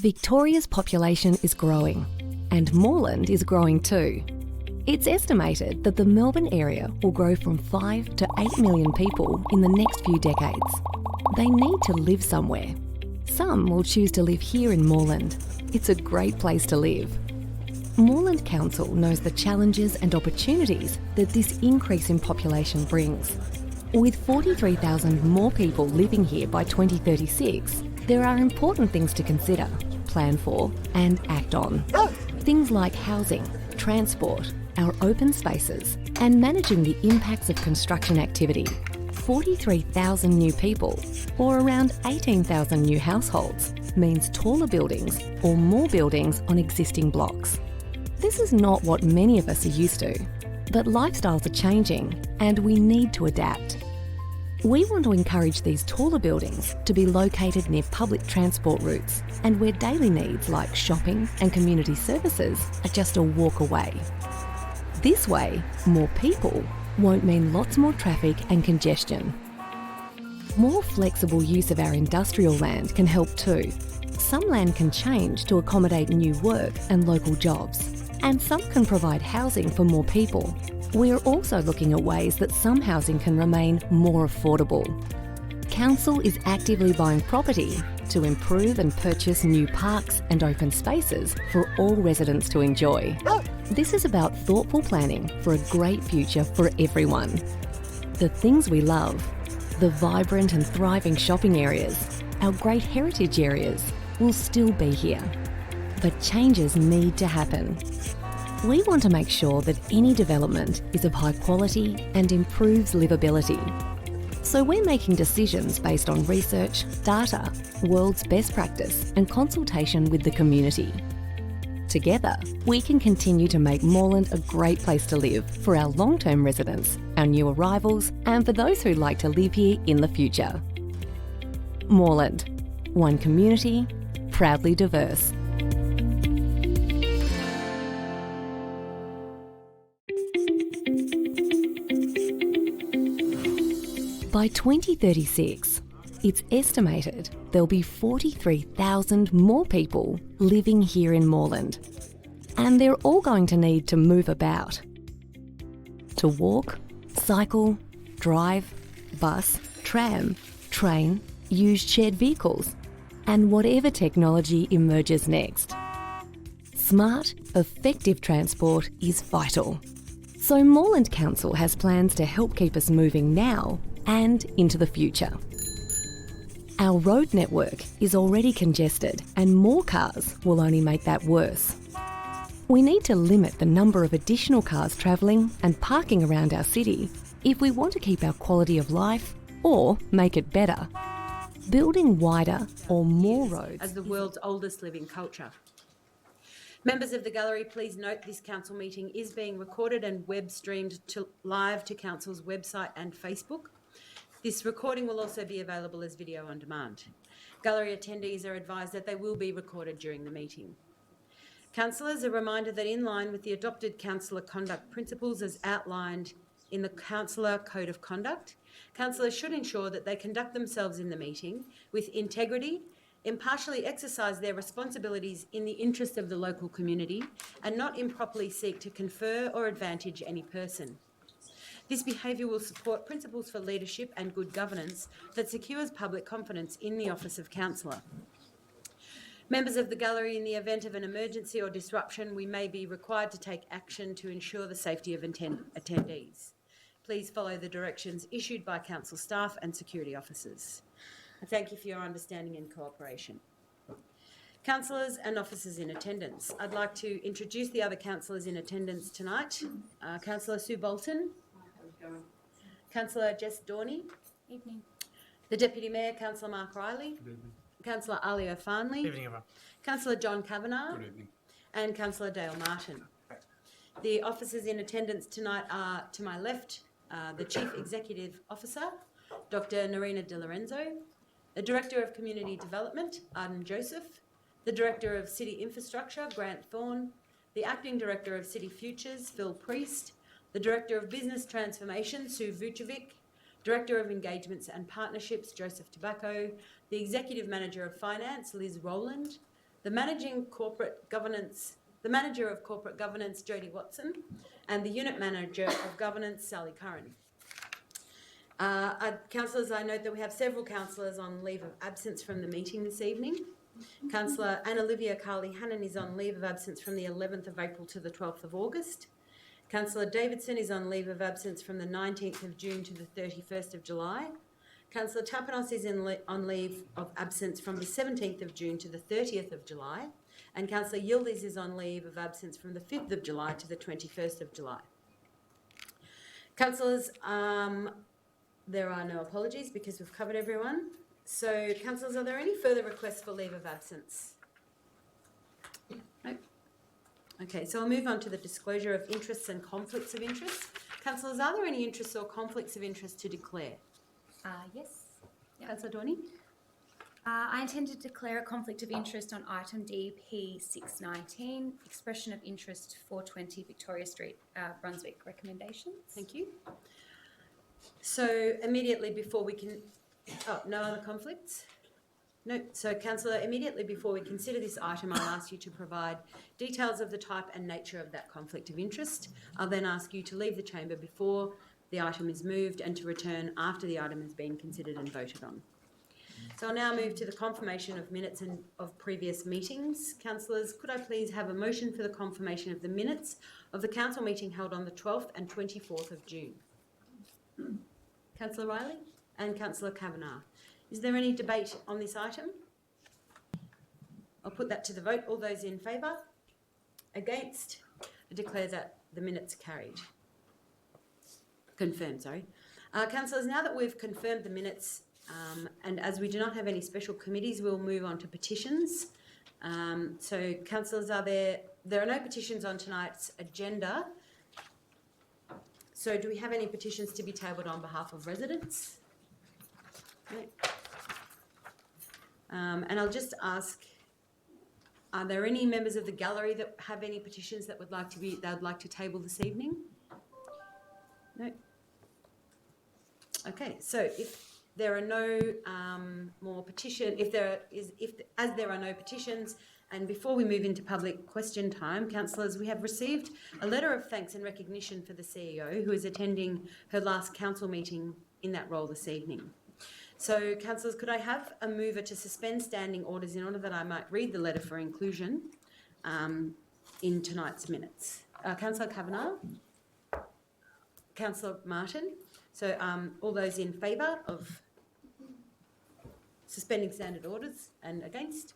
Victoria's population is growing, and Moreland is growing too. It's estimated that the Melbourne area will grow from 5 to 8 million people in the next few decades. They need to live somewhere. Some will choose to live here in Moreland. It's a great place to live. Moreland Council knows the challenges and opportunities that this increase in population brings. With 43,000 more people living here by 2036, there are important things to consider, plan for and act on. Things like housing, transport, our open spaces and managing the impacts of construction activity. 43,000 new people, or around 18,000 new households, means taller buildings or more buildings on existing blocks. This is not what many of us are used to, but lifestyles are changing and we need to adapt. We want to encourage these taller buildings to be located near public transport routes and where daily needs like shopping and community services are just a walk away. This way, more people won't mean lots more traffic and congestion. More flexible use of our industrial land can help too. Some land can change to accommodate new work and local jobs, and some can provide housing for more people. We are also looking at ways that some housing can remain more affordable. Council is actively buying property to improve and purchase new parks and open spaces for all residents to enjoy. This is about thoughtful planning for a great future for everyone. The things we love, the vibrant and thriving shopping areas, our great heritage areas, will still be here. But changes need to happen. We want to make sure that any development is of high quality and improves livability. So we're making decisions based on research, data, world's best practice and consultation with the community. Together, we can continue to make Moreland a great place to live for our long-term residents, our new arrivals and for those who'd like to live here in the future. Moreland, one community, proudly diverse. By 2036, it's estimated there'll be 43,000 more people living here in Moreland. And they're all going to need to move about. To walk, cycle, drive, bus, tram, train, use shared vehicles, and whatever technology emerges next. Smart, effective transport is vital. So Moreland Council has plans to help keep us moving now and into the future. Our road network is already congested and more cars will only make that worse. We need to limit the number of additional cars travelling and parking around our city if we want to keep our quality of life or make it better. Building wider or more roads as the world's oldest living culture. Members of the gallery, please note this council meeting is being recorded and web streamed live to council's website and Facebook. This recording will also be available as video on demand. Gallery attendees are advised that they will be recorded during the meeting. Councillors are reminded that in line with the adopted councillor conduct principles as outlined in the Councillor Code of Conduct, councillors should ensure that they conduct themselves in the meeting with integrity, impartially exercise their responsibilities in the interest of the local community, and not improperly seek to confer or advantage any person. This behaviour will support principles for leadership and good governance that secures public confidence in the office of councillor. Members of the gallery, in the event of an emergency or disruption, we may be required to take action to ensure the safety of attendees. Please follow the directions issued by council staff and security officers. I thank you for your understanding and cooperation. Councillors and officers in attendance. I'd like to introduce the other councillors in attendance tonight. Councillor Sue Bolton. Councillor Jess Dorney. Evening. The Deputy Mayor, Councillor Mark Riley. Good evening. Councillor Ali O'Farnley. Evening, everyone. Councillor John Kavanagh. Good evening. And Councillor Dale Martin. The officers in attendance tonight are, to my left, the Chief Executive Officer, Dr. Nerina De Lorenzo, the Director of Community Development, Arden Joseph, the Director of City Infrastructure, Grant Thorne, the Acting Director of City Futures, Phil Priest, the Director of Business Transformation, Sue Vucevic, Director of Engagements and Partnerships, Joseph Tobacco, the Executive Manager of Finance, Liz Rowland, the manager of corporate governance, Jodie Watson, and the unit manager of governance, Sally Curran. Councillors, I note that we have several councillors on leave of absence from the meeting this evening. Councillor Anna-Olivia Carley-Hannon is on leave of absence from the 11th of April to the 12th of August. Councillor Davidson is on leave of absence from the 19th of June to the 31st of July. Councillor Tapanos is on leave of absence from the 17th of June to the 30th of July. And Councillor Yildiz is on leave of absence from the 5th of July to the 21st of July. Councillors, there are no apologies because we've covered everyone. So, councillors, are there any further requests for leave of absence? No. Okay, so I'll move on to the disclosure of interests and conflicts of interest. Councillors, are there any interests or conflicts of interest to declare? Yes. Yep. Councillor Dorney? I intend to declare a conflict of interest on item DP 619, expression of interest 420 Victoria Street, Brunswick. Recommendations. Thank you. So immediately before we can, no other conflicts? No. So councillor, immediately before we consider this item, I'll ask you to provide details of the type and nature of that conflict of interest. I'll then ask you to leave the chamber before the item is moved and to return after the item has been considered and voted on. So I'll now move to the confirmation of minutes of previous meetings. Councillors, could I please have a motion for the confirmation of the minutes of the council meeting held on the 12th and 24th of June? Councillor Riley and Councillor Kavanagh. Is there any debate on this item? I'll put that to the vote. All those in favour? Against? I declare that the minutes carried. Confirmed, sorry. Councillors, now that we've confirmed the minutes, and as we do not have any special committees, we'll move on to petitions. So, councillors, there are no petitions on tonight's agenda. So, do we have any petitions to be tabled on behalf of residents? No. And I'll just ask, are there any members of the gallery that have any petitions that would like to table this evening? No. Okay, so if there are no more petitions, as there are no petitions, and before we move into public question time, councillors, we have received a letter of thanks and recognition for the CEO who is attending her last council meeting in that role this evening. So, councillors, could I have a mover to suspend standing orders in order that I might read the letter for inclusion in tonight's minutes? Councillor Kavanagh? Councillor Martin? So, all those in favour of suspending standard orders and against?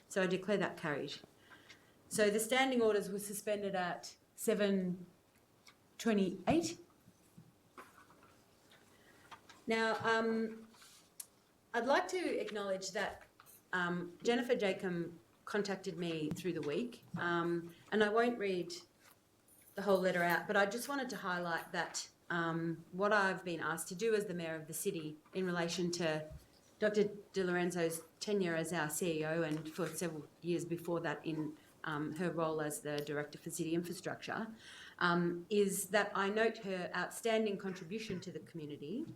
So I declare that carried. So the standing orders were suspended at 7:28. Now, I'd like to acknowledge that Jennifer Jacob contacted me through the week, and I won't read the whole letter out, but I just wanted to highlight that what I've been asked to do as the Mayor of the City in relation to Dr. Di Lorenzo's tenure as our CEO and for several years before that in her role as the Director for City Infrastructure, is that I note her outstanding contribution to the community,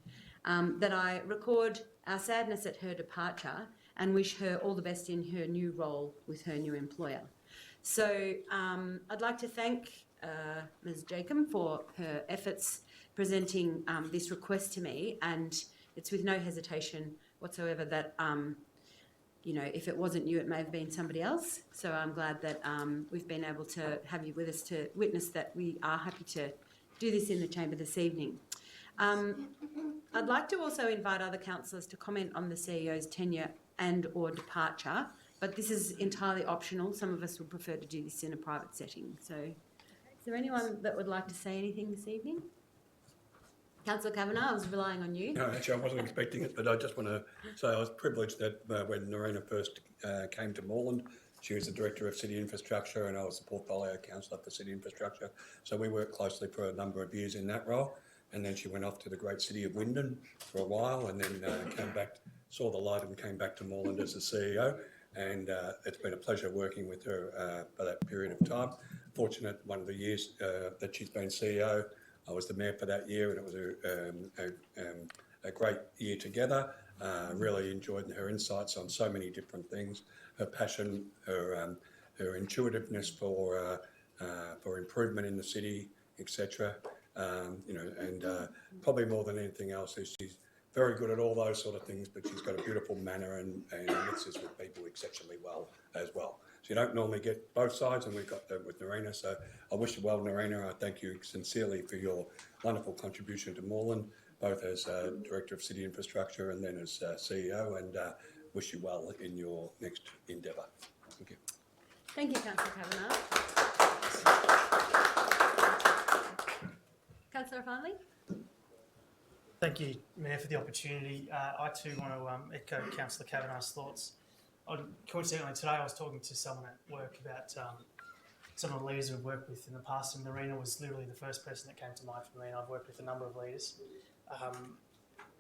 that I record our sadness at her departure and wish her all the best in her new role with her new employer. So I'd like to thank Ms. Jacob for her efforts presenting this request to me, and it's with no hesitation whatsoever that, you know, if it wasn't you, it may have been somebody else. So I'm glad that we've been able to have you with us to witness that we are happy to do this in the chamber this evening. I'd like to also invite other councillors to comment on the CEO's tenure and or departure, but this is entirely optional. Some of us would prefer to do this in a private setting. So is there anyone that would like to say anything this evening? Councillor Kavanagh, I was relying on you. No, actually, I wasn't expecting it, but I just want to say I was privileged that when Narina first came to Moreland, she was the Director of City Infrastructure and I was the portfolio councillor for City Infrastructure. So we worked closely for a number of years in that role. And then she went off to the great city of Wyndon for a while and then came back, saw the light and came back to Moreland as the CEO. And it's been a pleasure working with her for that period of time. Fortunate one of the years that she's been CEO, I was the mayor for that year, and it was a great year together. Really enjoyed her insights on so many different things, her passion, her intuitiveness for improvement in the city, etc. And probably more than anything else is she's very good at all those sort of things, but she's got a beautiful manner and mixes with people exceptionally well as well. So you don't normally get both sides, and we've got that with Nerina. So I wish you well, Nerina. I thank you sincerely for your wonderful contribution to Moreland, both as Director of City Infrastructure and then as CEO, and wish you well in your next endeavour. Thank you. Thank you, Councillor Kavanagh. Councillor Farnley? Thank you, Mayor, for the opportunity. I too want to echo Councillor Kavanagh's thoughts. Coincidentally, today I was talking to someone at work about some of the leaders we've worked with in the past, and Nerina was literally the first person that came to mind for me, and I've worked with a number of leaders.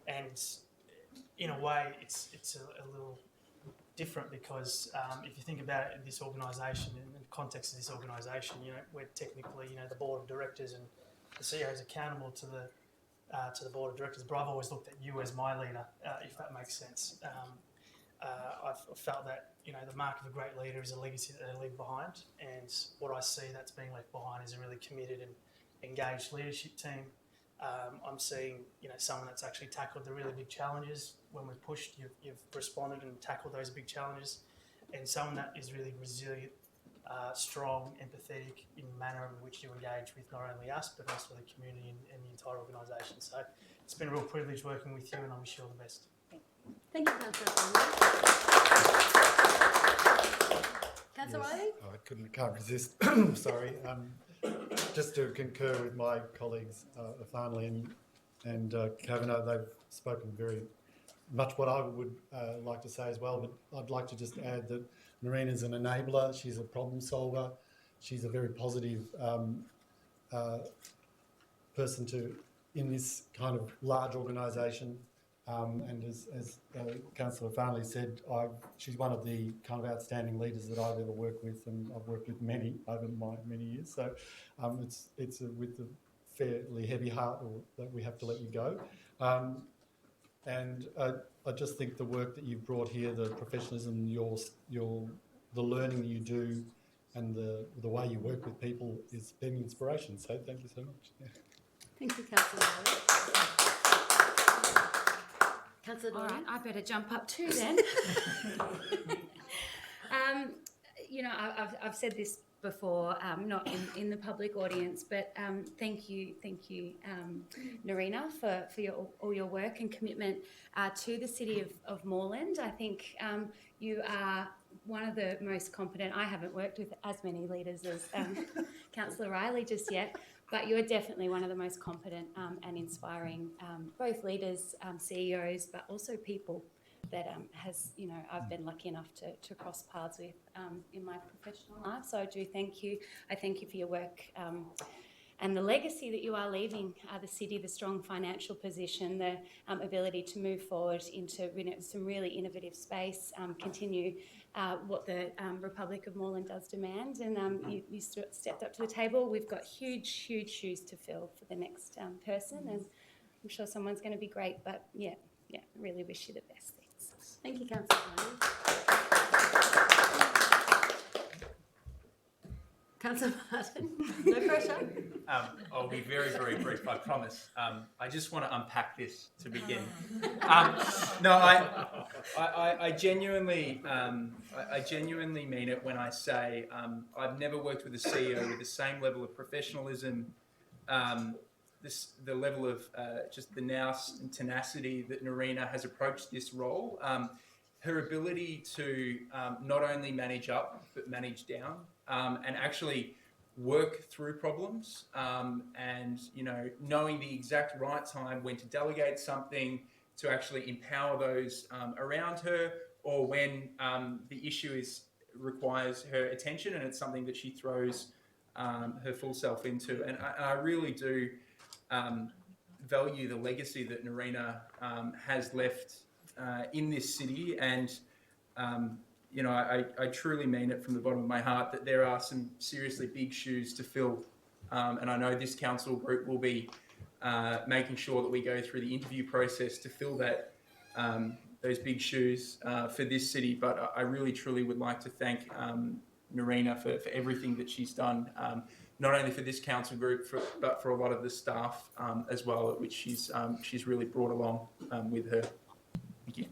And in a way, it's a little different because if you think about it in this organisation, in the context of this organisation, we're technically, the board of directors, and the CEO is accountable to the board of directors. But I've always looked at you as my leader, if that makes sense. I've felt that the mark of a great leader is a legacy that they leave behind, and what I see that's being left behind is a really committed and engaged leadership team. I'm seeing someone that's actually tackled the really big challenges. When we've pushed, you've responded and tackled those big challenges, and someone that is really resilient, strong, empathetic in the manner in which you engage with not only us but also the community and the entire organisation. So it's been a real privilege working with you, and I wish you all the best. Thank you, Councillor Farnley. Councillor Riley? Oh, I can't resist. Sorry. Just to concur with my colleagues, Farnley and Kavanagh, they've spoken very much what I would like to say as well, but I'd like to just add that Nerina's an enabler, she's a problem solver, she's a very positive person in this kind of large organisation. And as Councillor Farnley said, she's one of the kind of outstanding leaders that I've ever worked with, and I've worked with many over my many years. So it's with a fairly heavy heart that we have to let you go. And I just think the work that you've brought here, the professionalism, the learning that you do, and the way you work with people has been inspiration. So thank you so much. Yeah. Thank you, Councillor Riley. Councillor All Doran? right, I better jump up too then. I've said this before, not in the public audience, but thank you, Nerina, for all your work and commitment to the city of Moreland. I think you are one of the most competent. I haven't worked with as many leaders as Councillor Riley just yet, but you're definitely one of the most competent and inspiring both leaders, CEOs, but also people that I've been lucky enough to cross paths with in my professional life. So I do thank you. I thank you for your work and the legacy that you are leaving the city, the strong financial position, the ability to move forward into some really innovative space, continue what the Republic of Moreland does demand. And you stepped up to the table. We've got huge shoes to fill for the next person, and I'm sure someone's going to be great. But yeah, really wish you the best. Thanks. Thank you, Councillor Farnley. Councillor Martin, no pressure. I'll be very, very brief, I promise. I just want to unpack this to begin. No, I genuinely mean it when I say I've never worked with a CEO with the same level of professionalism, the level of just the nous and tenacity that Nerina has approached this role. Her ability to not only manage up but manage down, and actually work through problems, and knowing the exact right time when to delegate something, to actually empower those around her, or when the issue requires her attention and it's something that she throws her full self into. And I really do value the legacy that Nerina has left in this city, and I truly mean it from the bottom of my heart that there are some seriously big shoes to fill, and I know this council group will be making sure that we go through the interview process to fill that those big shoes for this city. But I really, truly would like to thank Nerina for everything that she's done, not only for this council group, but for a lot of the staff as well, which she's really brought along with her. Thank you.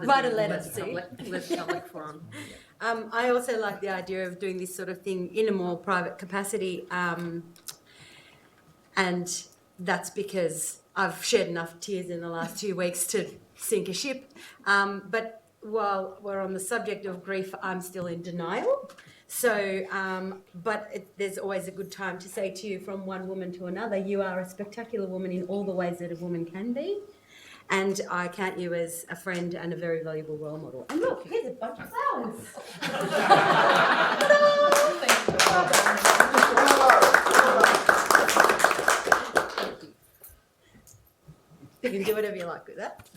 Write a letter, less public forum. I also like the idea of doing this sort of thing in a more private capacity, and that's because I've shed enough tears in the last 2 weeks to sink a ship. But while we're on the subject of grief, I'm still in denial. So, there's always a good time to say to you from one woman to another, you are a spectacular woman in all the ways that a woman can be. And I count you as a friend and a very valuable role model. And look, here's a bunch of flowers. You can do whatever you like with that.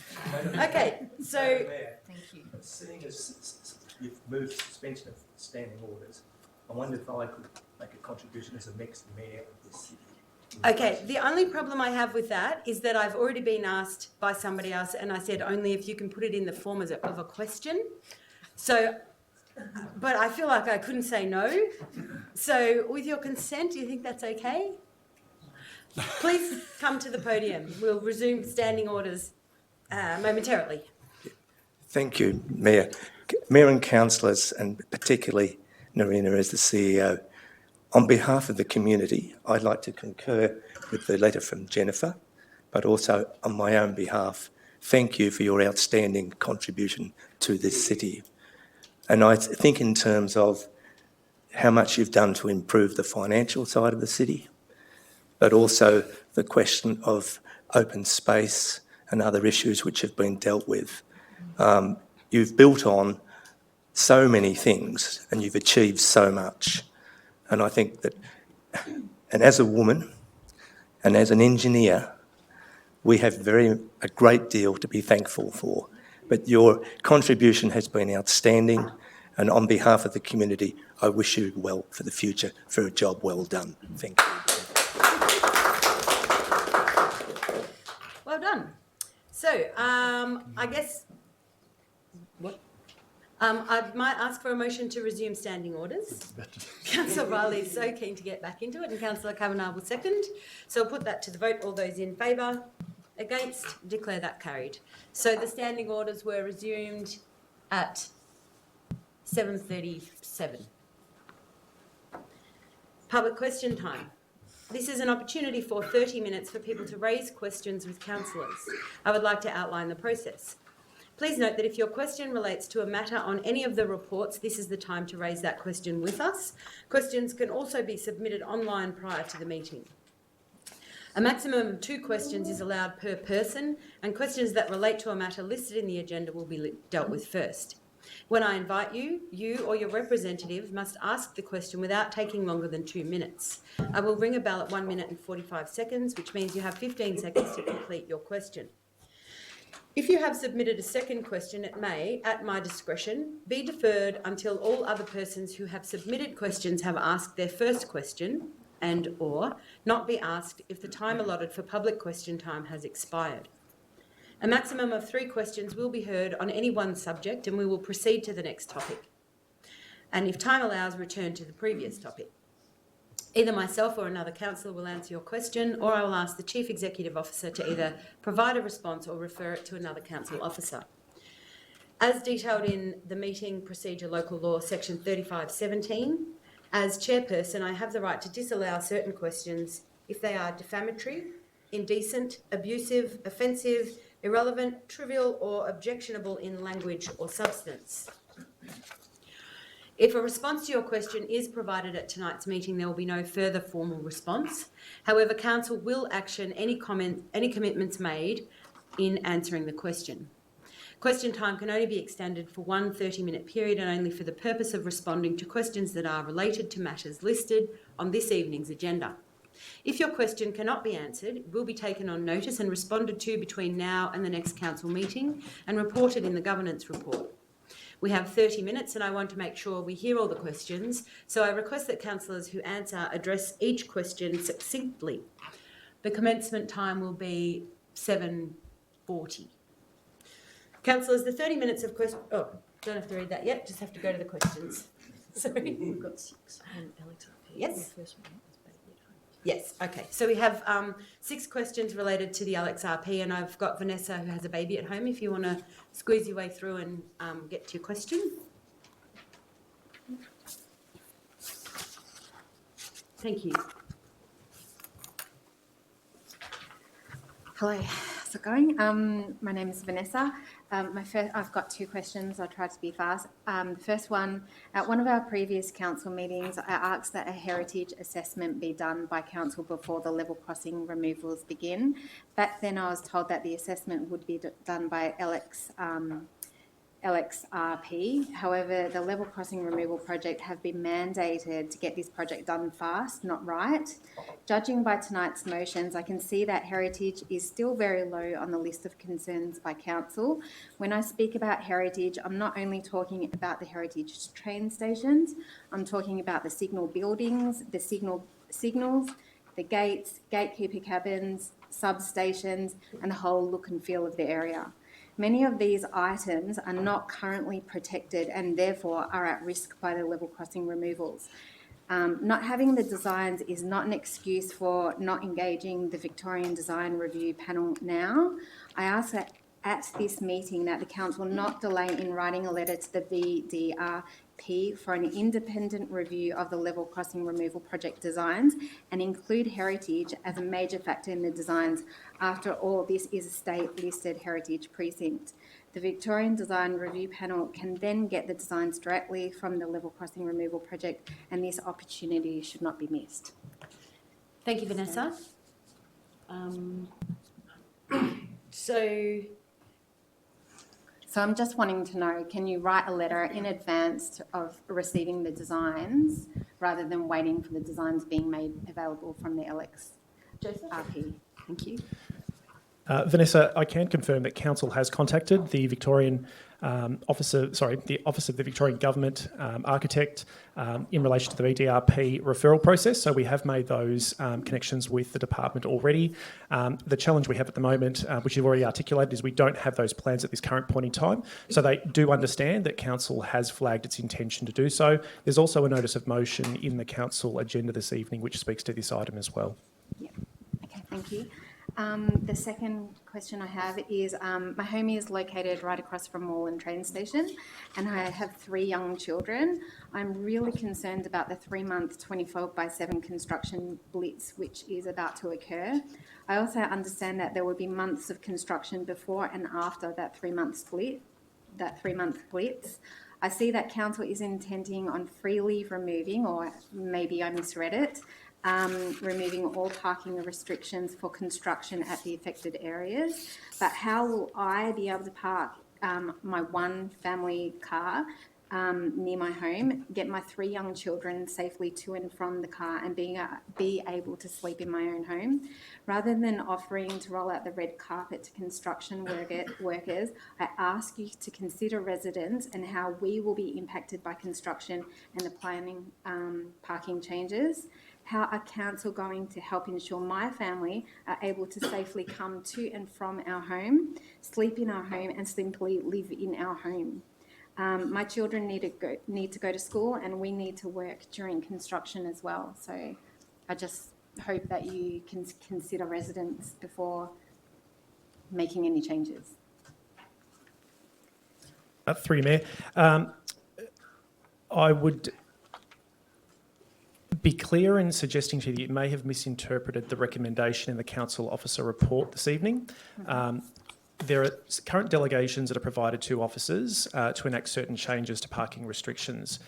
Okay, so... Thank you. Seeing as you've moved suspension of standing orders, I wonder if I could make a contribution as a next mayor of this city. Okay, the only problem I have with that is that I've already been asked by somebody else and I said only if you can put it in the form of a question. So, but I feel like I couldn't say no. So with your consent, do you think that's okay? Please come to the podium. We'll resume standing orders momentarily. Thank you, Mayor. Mayor and councillors, and particularly Nerina as the CEO, on behalf of the community, I'd like to concur with the letter from Jennifer, but also on my own behalf, thank you for your outstanding contribution to this city. And I think in terms of how much you've done to improve the financial side of the city, but also the question of open space and other issues which have been dealt with. You've built on so many things and you've achieved so much. And I think that, and as a woman and as an engineer, we have a great deal to be thankful for. But your contribution has been outstanding, and on behalf of the community, I wish you well for the future, for a job well done. Thank you. Well done. So, I guess, I might ask for a motion to resume standing orders. Councillor Riley is so keen to get back into it, and Councillor Kavanagh will second. So I'll put that to the vote. All those in favour? Against? Declare that carried. So the standing orders were resumed at 7:37. Public question time. This is an opportunity for 30 minutes for people to raise questions with councillors. I would like to outline the process. Please note that if your question relates to a matter on any of the reports, this is the time to raise that question with us. Questions can also be submitted online prior to the meeting. A maximum of 2 questions is allowed per person, and questions that relate to a matter listed in the agenda will be dealt with first. When I invite you, you or your representative must ask the question without taking longer than 2 minutes. I will ring a bell at 1 minute and 45 seconds, which means you have 15 seconds to complete your question. If you have submitted a second question, it may, at my discretion, be deferred until all other persons who have submitted questions have asked their first question, and or not be asked if the time allotted for public question time has expired. A maximum of 3 questions will be heard on any one subject, and we will proceed to the next topic. And if time allows, return to the previous topic. Either myself or another councillor will answer your question, or I will ask the Chief Executive Officer to either provide a response or refer it to another council officer. As detailed in the Meeting Procedure Local Law Section 3517, as chairperson, I have the right to disallow certain questions if they are defamatory, indecent, abusive, offensive, irrelevant, trivial, or objectionable in language or substance. If a response to your question is provided at tonight's meeting, there will be no further formal response. However, Council will action any commitments made in answering the question. Question time can only be extended for one 30-minute period and only for the purpose of responding to questions that are related to matters listed on this evening's agenda. If your question cannot be answered, it will be taken on notice and responded to between now and the next Council meeting and reported in the Governance Report. We have 30 minutes and I want to make sure we hear all the questions, so I request that councillors who answer address each question succinctly. The commencement time will be 7:40. Councillors, the 30 minutes of question. Oh, don't have to read that yet. Just have to go to the questions. Sorry. We've got 6 on Alex up here. Yes. The first one is baby at home. Yes. Okay. So we have 6 questions related to the Alex RP, and I've got Vanessa who has a baby at home. If you want to squeeze your way through and get to your question. Thank you. Hello, how's it going? My name is Vanessa. I've got 2 questions. I'll try to be fast. The first one, at one of our previous council meetings, I asked that a heritage assessment be done by council before the level crossing removals begin. Back then I was told that the assessment would be done by LXRP. However, the level crossing removal project have been mandated to get this project done fast, not right. Judging by tonight's motions, I can see that heritage is still very low on the list of concerns by council. When I speak about heritage, I'm not only talking about the heritage train stations, I'm talking about the signal buildings, the signals, the gates, gatekeeper cabins, substations, and the whole look and feel of the area. Many of these items are not currently protected and therefore are at risk by the level crossing removals. Not having the designs is not an excuse for not engaging the Victorian Design Review panel now. I ask that at this meeting that the council not delay in writing a letter to the VDRP for an independent review of the level crossing removal project designs and include heritage as a major factor in the designs. After all, this is a state-listed heritage precinct. The Victorian Design Review panel can then get the designs directly from the level crossing removal project, and this opportunity should not be missed. Thank you, Vanessa. So I'm just wanting to know, can you write a letter in advance of receiving the designs rather than waiting for the designs being made available from the LXRP? Thank you. Vanessa, I can confirm that council has contacted the the Office of the Victorian Government Architect in relation to the VDRP referral process. So we have made those connections with the department already. The challenge we have at the moment, which you've already articulated, is we don't have those plans at this current point in time. So they do understand that council has flagged its intention to do so. There's also a notice of motion in the council agenda this evening, which speaks to this item as well. Yeah. Okay, thank you. The second question I have is, my home is located right across from Moreland train station and I have 3 young children. I'm really concerned about the 3-month 24/7 construction blitz which is about to occur. I also understand that there will be months of construction before and after that 3-month blitz. I see that council is intending on freely removing, or maybe I misread it, removing all parking restrictions for construction at the affected areas. But how will I be able to park my 1 family car near my home, get my 3 young children safely to and from the car and be able to sleep in my own home? Rather than offering to roll out the red carpet to construction workers, I ask you to consider residents and how we will be impacted by construction and the planning parking changes. How are council going to help ensure my family are able to safely come to and from our home, sleep in our home and simply live in our home? My children need to go to school and we need to work during construction as well. So I just hope that you can consider residents before making any changes. Through you, Mayor. I would be clear in suggesting to you that you may have misinterpreted the recommendation in the council officer report this evening. There are current delegations that are provided to officers to enact certain changes to parking restrictions.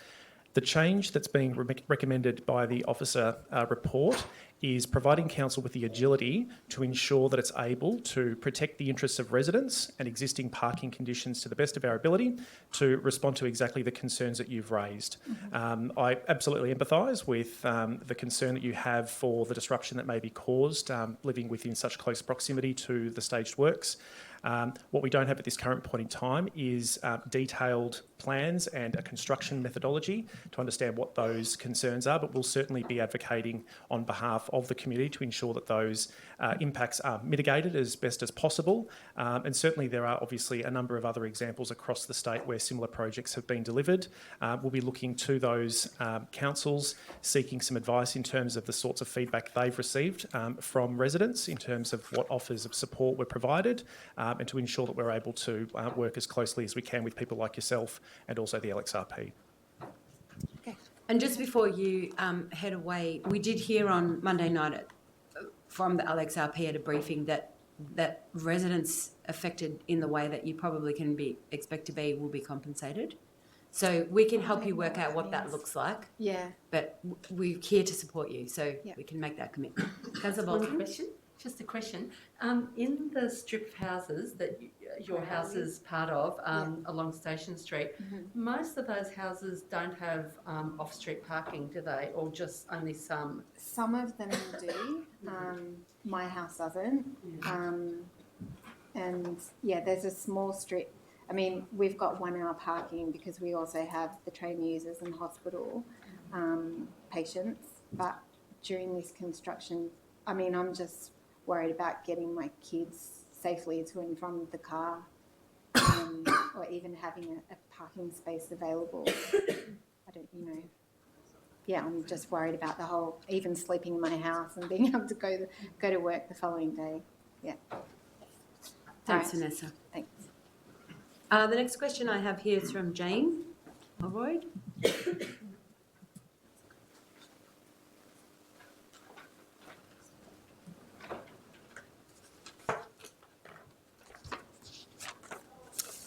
The change that's being recommended by the officer report is providing council with the agility to ensure that it's able to protect the interests of residents and existing parking conditions to the best of our ability to respond to exactly the concerns that you've raised. I absolutely empathise with the concern that you have for the disruption that may be caused living within such close proximity to the staged works. What we don't have at this current point in time is detailed plans and a construction methodology to understand what those concerns are, but we'll certainly be advocating on behalf of the community to ensure that those impacts are mitigated as best as possible. And certainly there are obviously a number of other examples across the state where similar projects have been delivered. We'll be looking to those councils, seeking some advice in terms of the sorts of feedback they've received from residents in terms of what offers of support were provided, and to ensure that we're able to work as closely as we can with people like yourself and also the LXRP. Okay. And just before you head away, we did hear on Monday night from the LXRP at a briefing that residents affected in the way that you probably can expect to be will be compensated. So we can help you work out what that looks like. Yeah. But we're here to support you, so we can make that commitment. Councillor Bolton? Just a question. In the strip houses that your house is part of along Station Street, most of those houses don't have off-street parking, do they? Or just only some? Some of them do. My house doesn't. And there's a small strip. I mean, we've got 1 hour parking because we also have the train users and hospital patients. But during this construction, I mean, I'm just worried about getting my kids safely to and from the car, or even having a parking space available. I'm just worried about the whole, even sleeping in my house and being able to go to work the following day. Yeah. Thanks, Vanessa. Thanks. The next question I have here is from Jane Holroyd.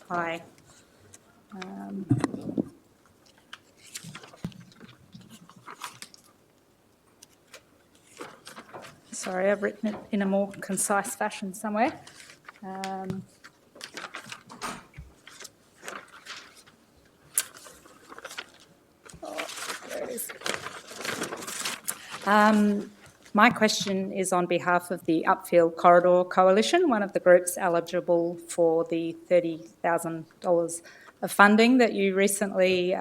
Hi. Sorry, I've written it in a more concise fashion somewhere. There it is. My question is on behalf of the Upfield Corridor Coalition, one of the groups eligible for the $30,000 of funding that you recently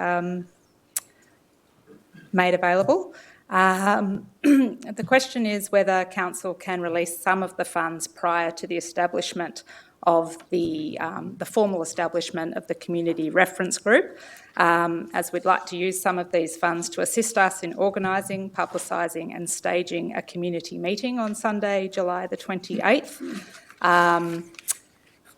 made available. The question is whether Council can release some of the funds prior to the establishment of the formal establishment of the Community Reference Group, as we'd like to use some of these funds to assist us in organising, publicising and staging a community meeting on Sunday, July the 28th. And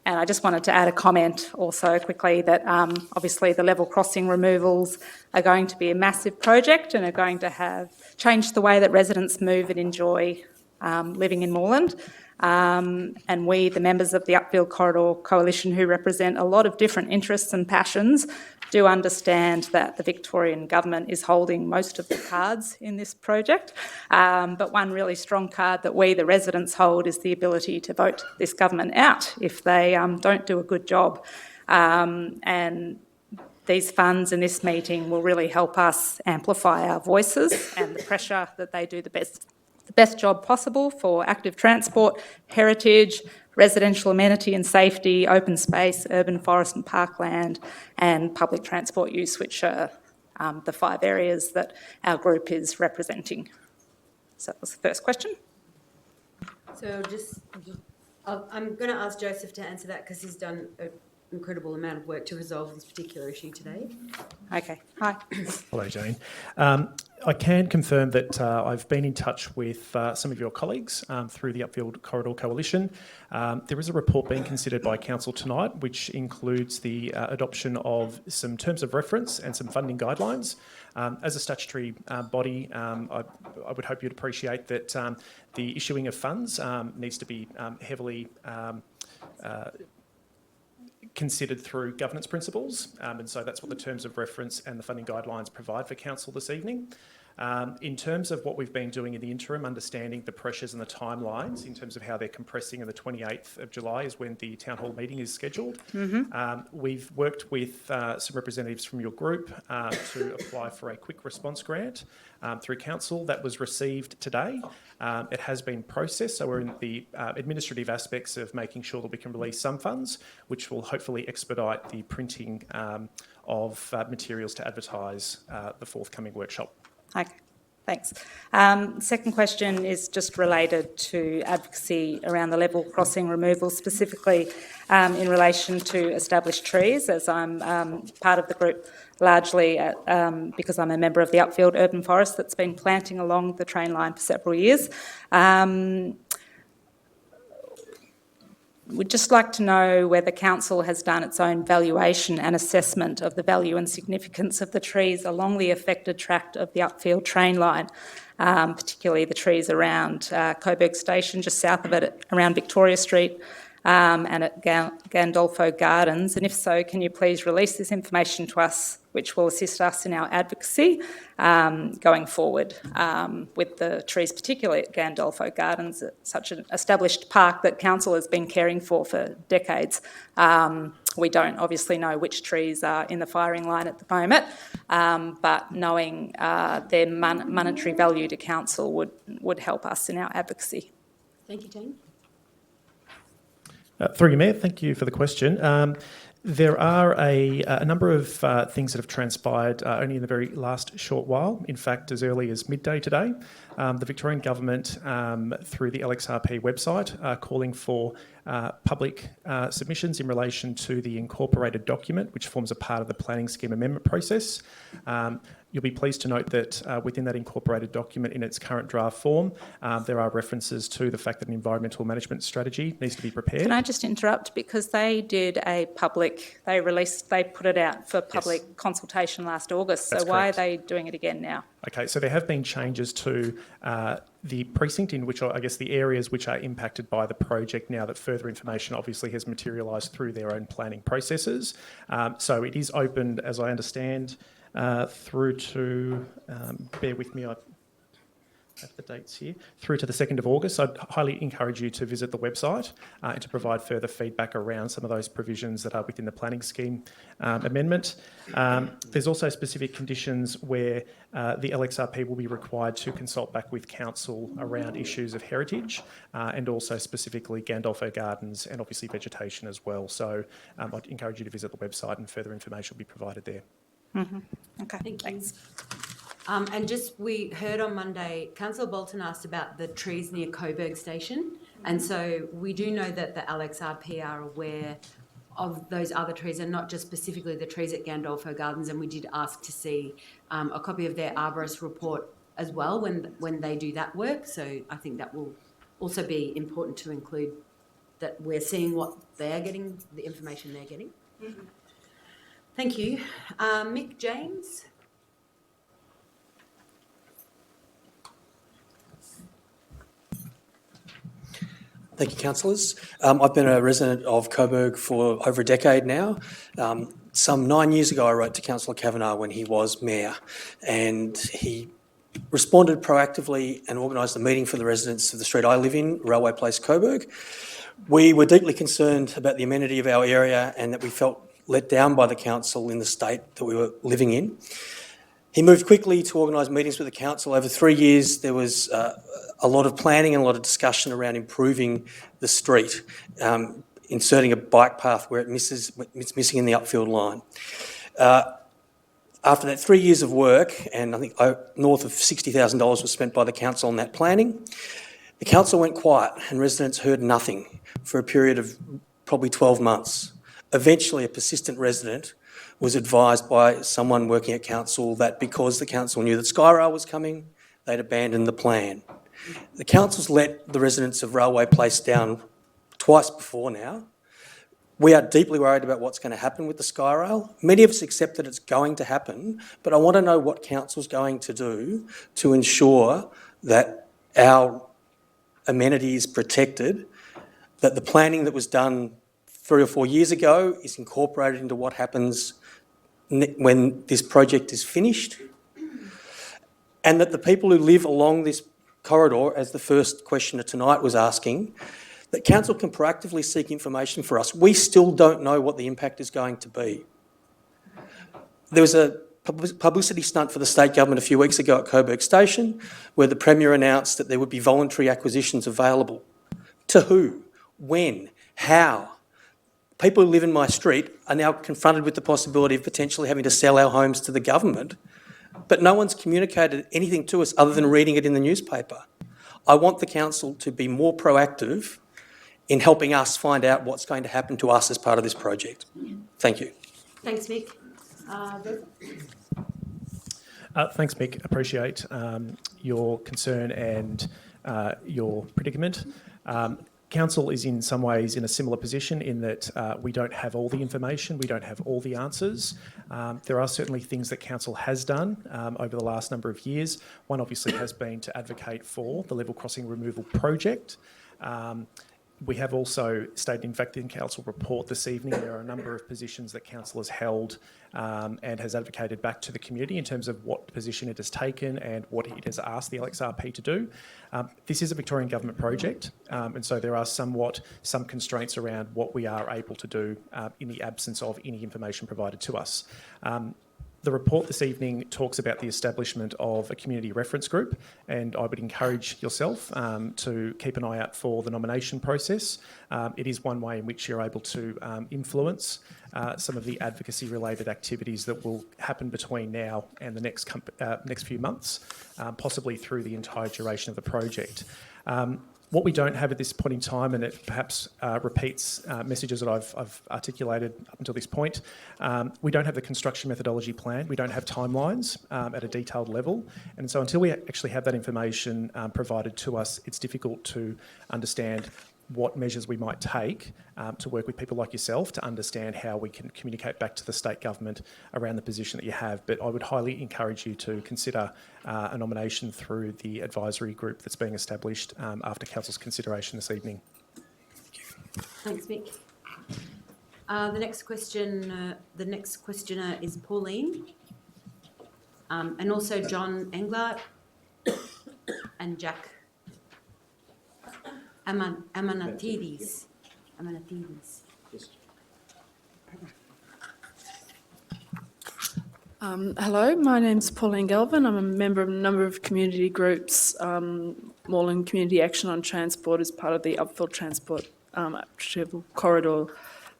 I just wanted to add a comment also quickly that obviously the level crossing removals are going to be a massive project and are going to have changed the way that residents move and enjoy living in Moreland. And we, the members of the Upfield Corridor Coalition, who represent a lot of different interests and passions, do understand that the Victorian Government is holding most of the cards in this project. But one really strong card that we, the residents, hold is the ability to vote this government out if they don't do a good job. And these funds in this meeting will really help us amplify our voices and the pressure that they do the best job possible for active transport, heritage, residential amenity and safety, open space, urban forest and parkland, and public transport use, which are the 5 areas that our group is representing. So that was the first question. So I'm going to ask Joseph to answer that because he's done an incredible amount of work to resolve this particular issue today. Okay, hi. Hello, Jane. I can confirm that I've been in touch with some of your colleagues through the Upfield Corridor Coalition. There is a report being considered by Council tonight, which includes the adoption of some terms of reference and some funding guidelines. As a statutory body, I would hope you'd appreciate that the issuing of funds needs to be heavily considered through governance principles, and so that's what the terms of reference and the funding guidelines provide for Council this evening. In terms of what we've been doing in the interim, understanding the pressures and the timelines in terms of how they're compressing, and the 28th of July is when the Town Hall meeting is scheduled. We've worked with some representatives from your group to apply for a quick response grant through council. That was received today. It has been processed, so we're in the administrative aspects of making sure that we can release some funds, which will hopefully expedite the printing of materials to advertise the forthcoming workshop. Okay, thanks. Second question is just related to advocacy around the level crossing removal, specifically in relation to established trees, as I'm part of the group largely because I'm a member of the Upfield Urban Forest that's been planting along the train line for several years. We'd just like to know whether council has done its own valuation and assessment of the value and significance of the trees along the affected tract of the Upfield train line, particularly the trees around Coburg Station, just south of it, around Victoria Street, and at Gandolfo Gardens. And if so, can you please release this information to us, which will assist us in our advocacy going forward with the trees, particularly at Gandolfo Gardens, such an established park that council has been caring for decades. We don't obviously know which trees are in the firing line at the moment, but knowing their monetary value to council would help us in our advocacy. Thank you, Jane. Through you, Mayor, thank you for the question. There are a number of things that have transpired only in the very last short while. In fact, as early as midday today, the Victorian Government, through the LXRP website, are calling for public submissions in relation to the incorporated document, which forms a part of the planning scheme amendment process. You'll be pleased to note that within that incorporated document in its current draft form, there are references to the fact that an environmental management strategy needs to be prepared. Can I just interrupt? Because they did they put it out for public consultation last August. That's so why correct. are they doing it again now? Okay, so there have been changes to the precinct in which, I guess, the areas which are impacted by the project now that further information obviously has materialised through their own planning processes. So it is opened, as I understand, through to, bear with me, I have the dates here, through to the 2nd of August. I'd highly encourage you to visit the website and to provide further feedback around some of those provisions that are within the planning scheme amendment. There's also specific conditions where the LXRP will be required to consult back with council around issues of heritage and also specifically Gandolfo Gardens and obviously vegetation as well. So I'd encourage you to visit the website and further information will be provided there. Mm-hmm. Okay, Thank you. thanks. And just, we heard on Monday, Councillor Bolton asked about the trees near Coburg Station. And so we do know that the LXRP are aware of those other trees and not just specifically the trees at Gandolfo Gardens. And we did ask to see a copy of their arborist report as well when they do that work. So I think that will also be important to include, that we're seeing what they're getting, the information they're getting. Mm-hmm. Thank you. Mick James. Thank you, councillors. I've been a resident of Coburg for over a decade now. Some 9 years ago, I wrote to Councillor Kavanagh when he was mayor, and he responded proactively and organised a meeting for the residents of the street I live in, Railway Place, Coburg. We were deeply concerned about the amenity of our area and that we felt let down by the council in the state that we were living in. He moved quickly to organise meetings with the council. Over 3 years, there was a lot of planning and a lot of discussion around improving the street, inserting a bike path where it's missing in the Upfield line. After that 3 years of work, and I think north of $60,000 was spent by the council on that planning, the council went quiet and residents heard nothing for a period of probably 12 months. Eventually, a persistent resident was advised by someone working at council that because the council knew that Skyrail was coming, they'd abandoned the plan. The council's let the residents of Railway Place down twice before now. We are deeply worried about what's going to happen with the Skyrail. Many of us accept that it's going to happen, but I want to know what council's going to do to ensure that our amenity is protected, that the planning that was done 3 or 4 years ago is incorporated into what happens when this project is finished, and that the people who live along this corridor, as the first questioner tonight was asking, that council can proactively seek information for us. We still don't know what the impact is going to be. There was a publicity stunt for the state government a few weeks ago at Coburg Station, where the Premier announced that there would be voluntary acquisitions available. To who? When? How? People who live in my street are now confronted with the possibility of potentially having to sell our homes to the government, but no one's communicated anything to us other than reading it in the newspaper. I want the council to be more proactive in helping us find out what's going to happen to us as part of this project. Thank you. Thanks, Mick. Thanks, Mick. Appreciate your concern and your predicament. Council is in some ways in a similar position in that we don't have all the information, we don't have all the answers. There are certainly things that Council has done over the last number of years. One obviously has been to advocate for the level crossing removal project. We have also stated, in fact, in Council report this evening, there are a number of positions that Council has held and has advocated back to the community in terms of what position it has taken and what it has asked the LXRP to do. This is a Victorian Government project, and so there are some constraints around what we are able to do in the absence of any information provided to us. The report this evening talks about the establishment of a community reference group, and I would encourage yourself to keep an eye out for the nomination process. It is one way in which you're able to influence some of the advocacy-related activities that will happen between now and the next few months, possibly through the entire duration of the project. What we don't have at this point in time, and it perhaps repeats messages that I've articulated up until this point, we don't have the construction methodology plan, we don't have timelines at a detailed level, and so until we actually have that information provided to us, it's difficult to understand what measures we might take to work with people like yourself to understand how we can communicate back to the state government around the position that you have. But I would highly encourage you to consider a nomination through the advisory group that's being established after Council's consideration this evening. Thanks, Mick. The next questioner is Pauline, and also John Englert and Jack Amanatidis. Hello, my name's Pauline Galvin. I'm a member of a number of community groups, Moreland Community Action on Transport as part of the Upfield Transport Corridor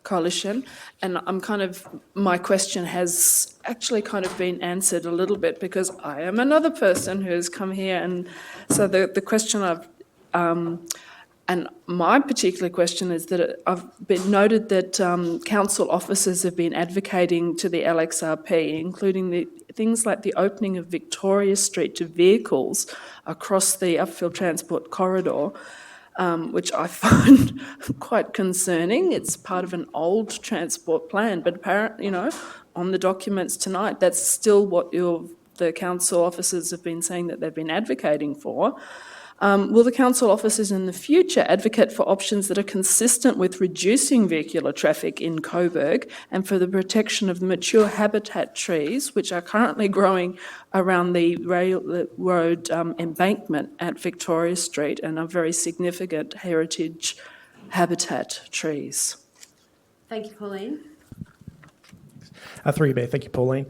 Coalition. And my question has actually kind of been answered a little bit because I am another person who has come here. And so the question and my particular question is that I've been noted that council officers have been advocating to the LXRP, including things like the opening of Victoria Street to vehicles across the Upfield Transport Corridor, which I find quite concerning. It's part of an old transport plan, but apparently, on the documents tonight, that's still what the council officers have been saying that they've been advocating for. Will the council officers in the future advocate for options that are consistent with reducing vehicular traffic in Coburg and for the protection of the mature habitat trees which are currently growing around the road embankment at Victoria Street and are very significant heritage habitat trees? Thank you, Pauline. Through you, Mayor. Thank you, Pauline.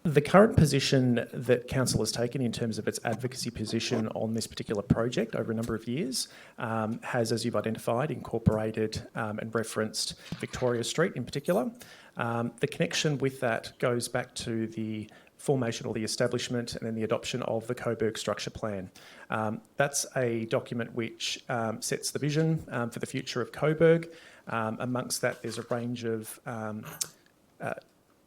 The current position that Council has taken in terms of its advocacy position on this particular project over a number of years has, as you've identified, incorporated and referenced Victoria Street in particular. The connection with that goes back to the formation or the establishment and then the adoption of the Coburg Structure Plan. That's a document which sets the vision for the future of Coburg. Amongst that, there's a range of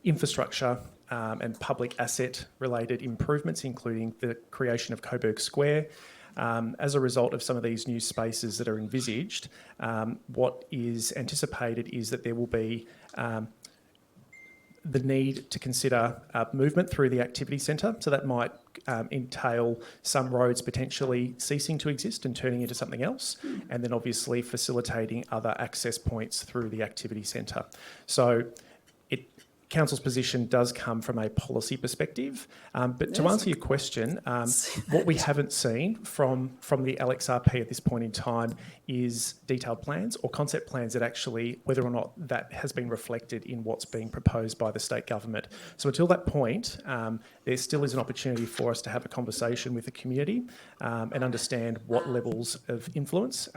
infrastructure and public asset related improvements, including the creation of Coburg Square. As a result of some of these new spaces that are envisaged, what is anticipated is that there will be the need to consider movement through the activity centre. So that might entail some roads potentially ceasing to exist and turning into something else, and then obviously facilitating other access points through the activity centre. So Council's position does come from a policy perspective, but to answer your question, what we haven't seen from the LXRP at this point in time is detailed plans or concept plans that actually, whether or not that has been reflected in what's being proposed by the state government. So until that point, there still is an opportunity for us to have a conversation with the community and understand what levels of influence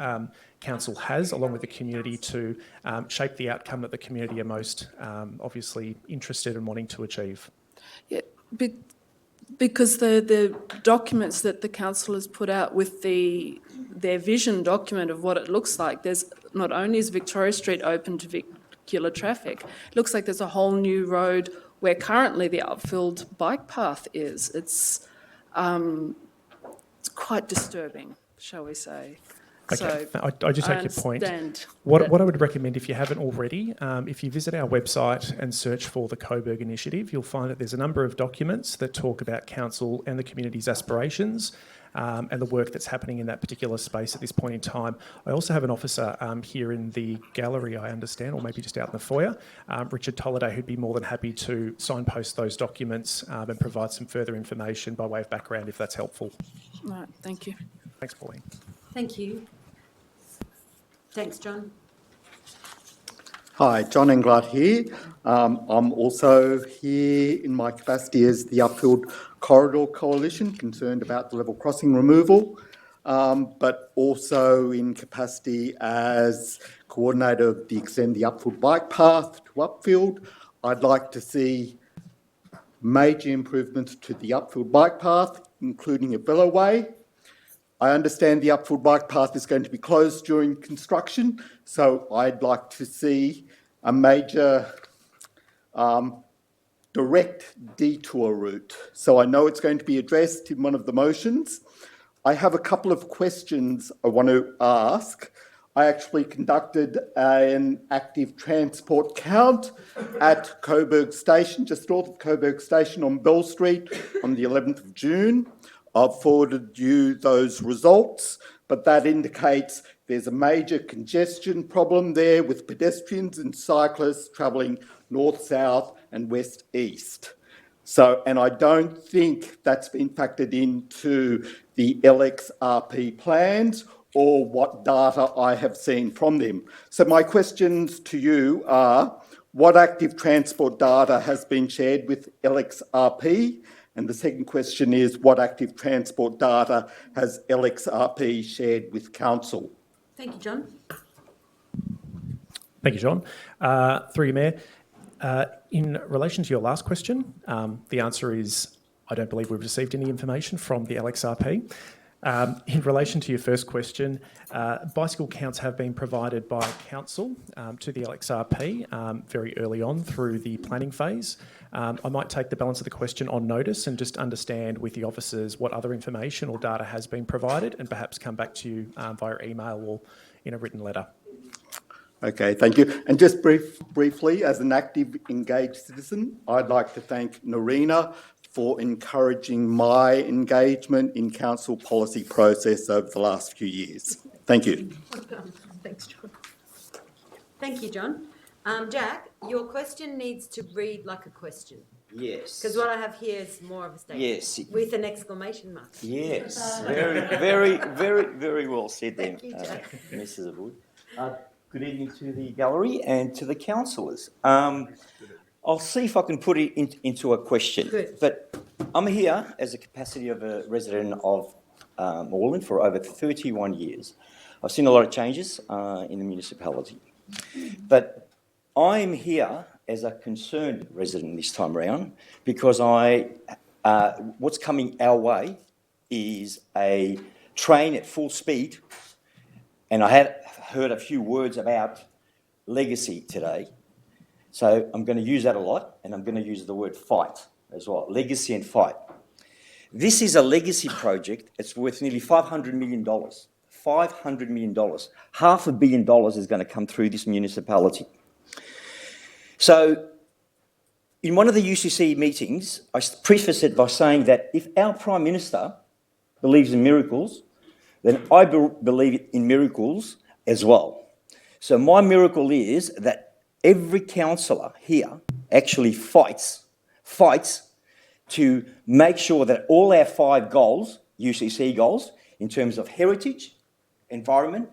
Council has, along with the community, to shape the outcome that the community are most obviously interested in wanting to achieve. Yeah, because the documents that the council has put out with their vision document of what it looks like, there's not only is Victoria Street open to vehicular traffic, it looks like there's a whole new road where currently the upfield bike path is. It's quite disturbing, shall we say. Okay, So I just take your point. understand. What I would recommend, if you haven't already, if you visit our website and search for the Coburg Initiative, you'll find that there's a number of documents that talk about council and the community's aspirations and the work that's happening in that particular space at this point in time. I also have an officer here in the gallery, I understand, or maybe just out in the foyer, Richard Tolliday, who'd be more than happy to signpost those documents and provide some further information by way of background if that's helpful. Right, thank you. Thanks, Pauline. Thank you. Thanks, John. Hi, John Englert here. I'm also here in my capacity as the Upfield Corridor Coalition, concerned about the level crossing removal, but also in capacity as coordinator of the Extend the Upfield Bike Path to Upfield. I'd like to see major improvements to the Upfield Bike Path, including a veloway. I understand the Upfield Bike Path is going to be closed during construction, so I'd like to see a major direct detour route. So I know it's going to be addressed in one of the motions. I have a couple of questions I want to ask. I actually conducted an active transport count at Coburg Station, just north of Coburg Station on Bell Street on the 11th of June. I've forwarded you those results, but that indicates there's a major congestion problem there with pedestrians and cyclists travelling north-south and west-east. So, and I don't think that's been factored into the LXRP plans or what data I have seen from them. So my questions to you are, what active transport data has been shared with LXRP? And the second question is, what active transport data has LXRP shared with Council? Thank you, John. Thank you, John. Through you, Mayor. In relation to your last question, the answer is I don't believe we've received any information from the LXRP. In relation to your first question, bicycle counts have been provided by Council to the LXRP very early on through the planning phase. I might take the balance of the question on notice and just understand with the officers what other information or data has been provided and perhaps come back to you via email or in a written letter. Okay, thank you. And just briefly, as an active, engaged citizen, I'd like to thank Nerina for encouraging my engagement in council policy process over the last few years. Thank you. Thanks, John. Thank you, John. Jack, your question needs to read like a question. Yes. Because what I have here is more of a statement. Yes. With an exclamation mark. Yes. Very well said then, Thank you, Jack. Mrs. Wood. Good evening to the gallery and to the councillors. I'll see if I can put it into a question. Good. But I'm here as a capacity of a resident of Moreland for over 31 years. I've seen a lot of changes in the municipality. But I'm here as a concerned resident this time around because what's coming our way is a train at full speed, and I had heard a few words about legacy today. So I'm going to use that a lot, and I'm going to use the word fight as well, legacy and fight. This is a legacy project. It's worth nearly $500 million. $500 million. $500 million is going to come through this municipality. So in one of the UCC meetings, I prefaced it by saying that if our Prime Minister believes in miracles, then I believe in miracles as well. So my miracle is that every councillor here actually fights to make sure that all our 5 goals, UCC goals, in terms of heritage, environment,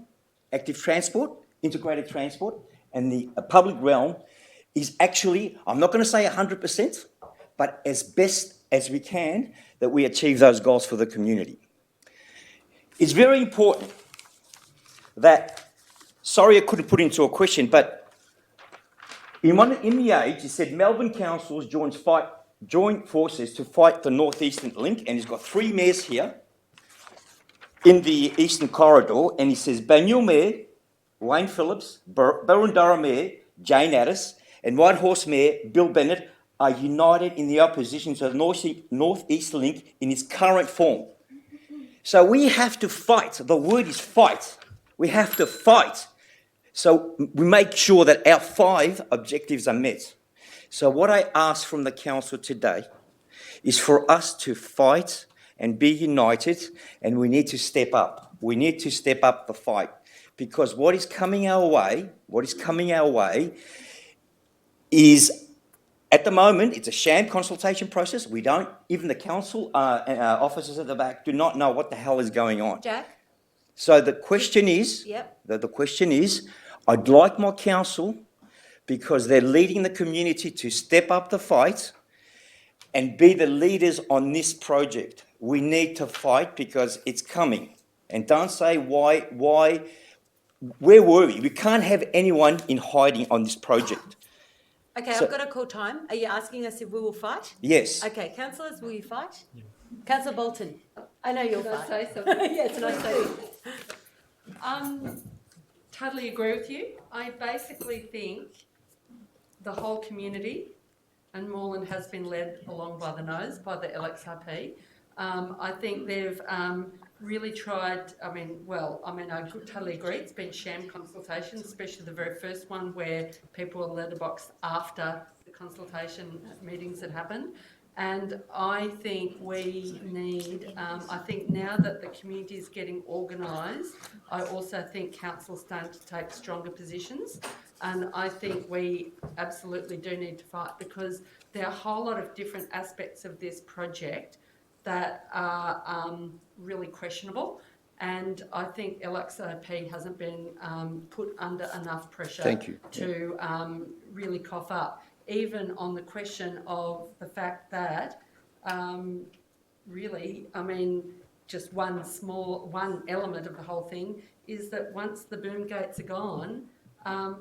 active transport, integrated transport, and the public realm is actually, I'm not going to say 100%, but as best as we can, that we achieve those goals for the community. It's very important that, sorry I couldn't put into a question, but in the Age, it said Melbourne councils join forces to fight the Northeastern Link, and he's got 3 mayors here in the Eastern Corridor, and he says Banyule Mayor, Wayne Phillips, Burundara Mayor, Jane Addis, and Whitehorse Mayor, Bill Bennett, are united in the opposition to the Northeast Link in its current form. So we have to fight. The word is fight. We have to fight. So we make sure that our 5 objectives are met. So what I ask from the council today is for us to fight and be united, and we need to step up. We need to step up the fight, because what is coming our way is, at the moment, it's a sham consultation process. We don't, even the council officers at the back do not know what the hell is going on. Jack? So the question is, the question is, I'd like my council, because they're leading the community, to step up the fight and be the leaders on this project. We need to fight because it's coming. And don't say why, where were we? We can't have anyone in hiding on this project. Okay, So- I've got to call time. Are you asking us if we will fight? Yes. Okay, councillors, will you fight? Yeah. Councillor Bolton, I know you'll Can I fight. say something? Yes, Can I please say? do. Totally agree with you. I basically think the whole community, and Moreland has been led along by the nose by the LXRP. I think they've really tried, I totally agree, it's been sham consultations, especially the very first one where people were letterboxed after the consultation meetings had happened. And I think we need, I think now that the community is getting organised, I also think council's starting to take stronger positions. And I think we absolutely do need to fight, because there are a whole lot of different aspects of this project that are really questionable. And I think LXOP hasn't been put under enough pressure to really cough up. Even on the question of the fact that really, just one element of the whole thing is that once the boom gates are gone,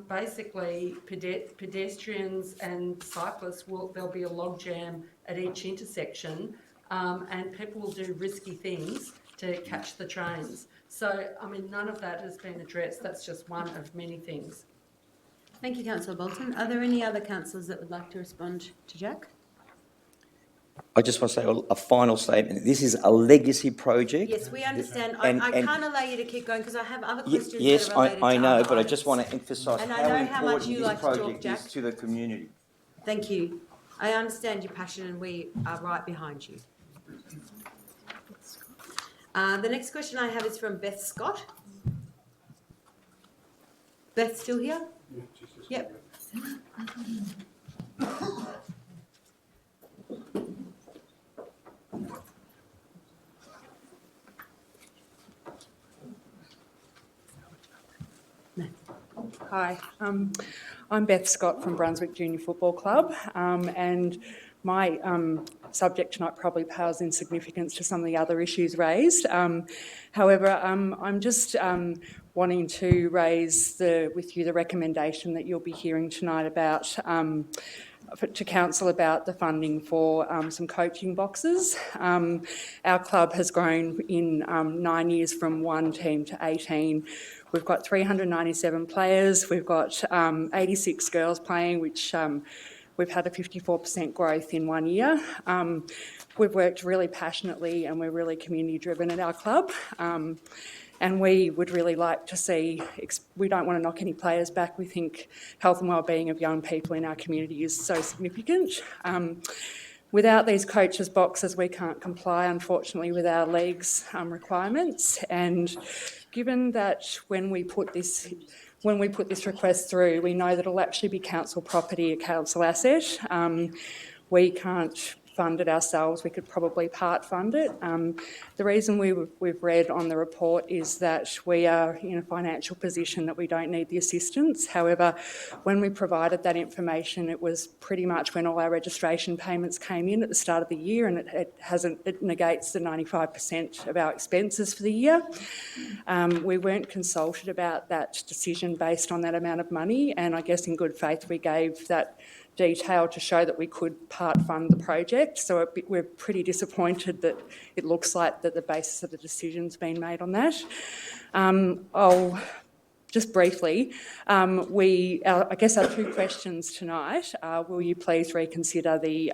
basically pedestrians and cyclists there'll be a logjam at each intersection, and people will do risky things to catch the trains. So, none of that has been addressed. That's just one of many things. Thank you, Councillor Bolton. Are there any other councillors that would like to respond to Jack? I just want to say a final statement. This is a legacy project. Yes, we understand. And I can't allow you to keep going because I have other questions yes, that are related I to know, other but I items. just want to emphasise And how I know how much important you this like to talk, project Jack. is to the community. Thank you. I understand your passion and we are right behind you. The next question I have is from Beth Scott. Beth, still here? Yep. Hi, I'm Beth Scott from Brunswick Junior Football Club, and my subject tonight probably pales in significance to some of the other issues raised. However, I'm just wanting to raise with you the recommendation that you'll be hearing tonight about to council about the funding for some coaching boxes. Our club has grown in 9 years from 1 team to 18. We've got 397 players. We've got 86 girls playing, which we've had a 54% growth in 1 year. We've worked really passionately and we're really community driven at our club. And we would really like to see, we don't want to knock any players back. We think health and wellbeing of young people in our community is so significant. Without these coaches' boxes, we can't comply, unfortunately, with our league's requirements. And given that when we put this when we put this request through, we know that it'll actually be council property, a council asset. We can't fund it ourselves. We could probably part fund it. The reason we've read on the report is that we are in a financial position that we don't need the assistance. However, when we provided that information, it was pretty much when all our registration payments came in at the start of the year, and it negates the 95% of our expenses for the year. We weren't consulted about that decision based on that amount of money, and I guess in good faith we gave that detail to show that we could part fund the project. So we're pretty disappointed that it looks like that the basis of the decision's been made on that. I'll just briefly, I guess our two questions tonight are, will you please reconsider the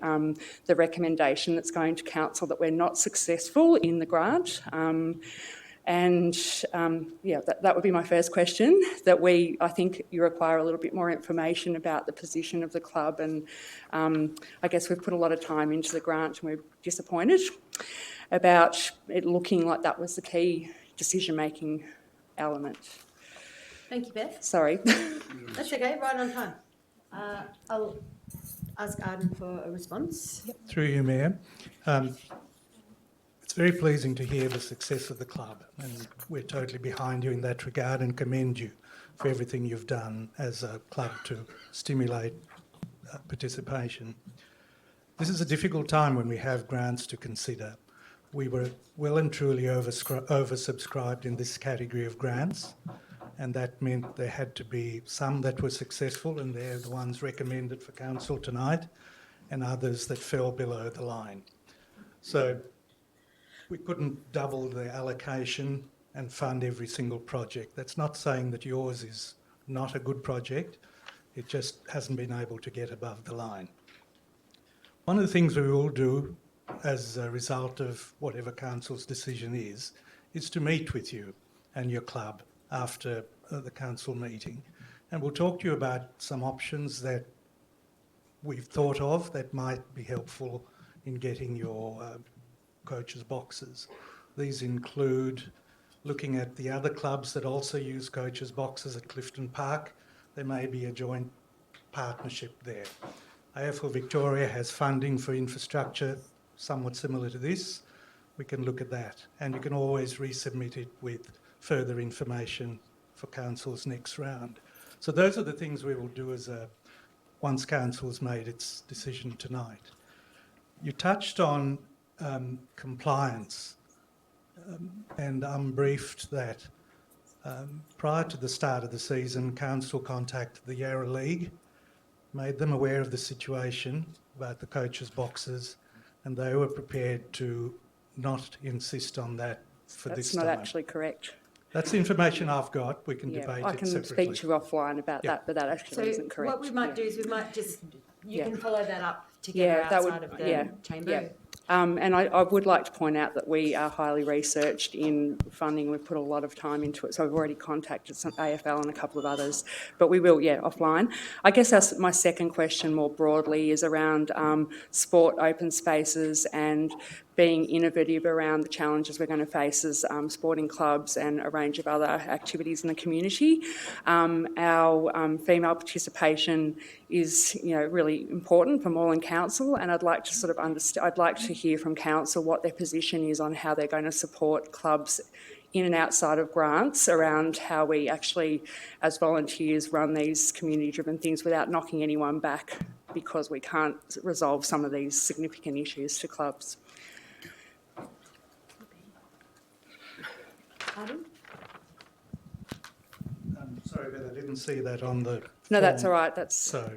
recommendation that's going to council that we're not successful in the grant? That would be my first question, that I think you require a little bit more information about the position of the club, and I guess we've put a lot of time into the grant and we're disappointed about it looking like that was the key decision-making element. Thank you, Beth. Sorry. That's okay, right on time. I'll ask Arden for a response. Yep. Through you, Mayor. It's very pleasing to hear the success of the club, and we're totally behind you in that regard and commend you for everything you've done as a club to stimulate participation. This is a difficult time when we have grants to consider. We were well and truly oversubscribed in this category of grants, and that meant there had to be some that were successful, and they're the ones recommended for council tonight, and others that fell below the line. So we couldn't double the allocation and fund every single project. That's not saying that yours is not a good project. It just hasn't been able to get above the line. One of the things we will do as a result of whatever council's decision is to meet with you and your club after the council meeting. And we'll talk to you about some options that we've thought of that might be helpful in getting your coaches' boxes. These include looking at the other clubs that also use coaches' boxes at Clifton Park. There may be a joint partnership there. AFL Victoria has funding for infrastructure somewhat similar to this. We can look at that, and you can always resubmit it with further information for council's next round. So those are the things we will do once council's made its decision tonight. You touched on compliance, and I'm briefed that prior to the start of the season, council contacted the Yarra League, made them aware of the situation about the coaches' boxes, and they were prepared to not insist on that for this time. That's not actually correct. That's the information I've got. We can debate it separately. I can speak to you offline about that, but that actually isn't correct. So what we might do is we might just, you can follow that up together outside of the chamber. Yeah. And I would like to point out that we are highly researched in funding. We've put a lot of time into it. So I've already contacted some AFL and a couple of others, but we will, offline. I guess my second question more broadly is around sport open spaces and being innovative around the challenges we're going to face as sporting clubs and a range of other activities in the community. Our female participation is, really important for Moreland Council, and I'd like to I'd like to hear from council what their position is on how they're going to support clubs in and outside of grants around how we actually, as volunteers, run these community-driven things without knocking anyone back because we can't resolve some of these significant issues to clubs. Pardon? Sorry, but I didn't see that on the No, that's form. all right. So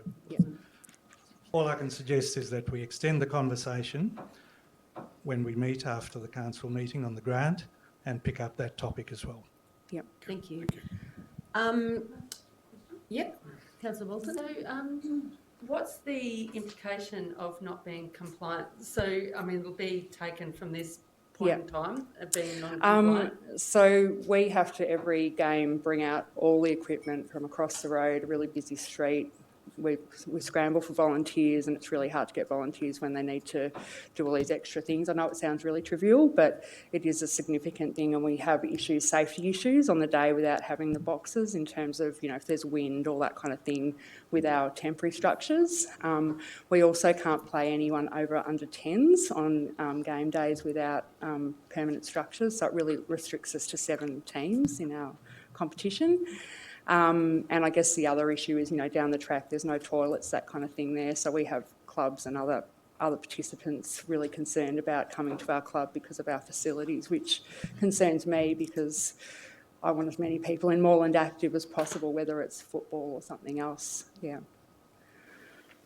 all I can suggest is that we extend the conversation when we meet after the council meeting on the grant and pick up that topic as well. Yep. Thank you. Councillor Bolton. So, what's the implication of not being compliant? So, it'll be taken from this point in time of being non-compliant? So we have to every game bring out all the equipment from across the road, a really busy street, we scramble for volunteers, and it's really hard to get volunteers when they need to do all these extra things. I know it sounds really trivial, but it is a significant thing, and we have issues, safety issues on the day without having the boxes in terms of, you know, if there's wind, all that kind of thing with our temporary structures. We also can't play anyone over or under 10s on game days without permanent structures, so it really restricts us to 7 teams in our competition. And I guess the other issue is, you know, down the track there's no toilets, that kind of thing there, so we have clubs and other participants really concerned about coming to our club because of our facilities, which concerns me because I want as many people in Moreland active as possible, whether it's football or something else. Yeah.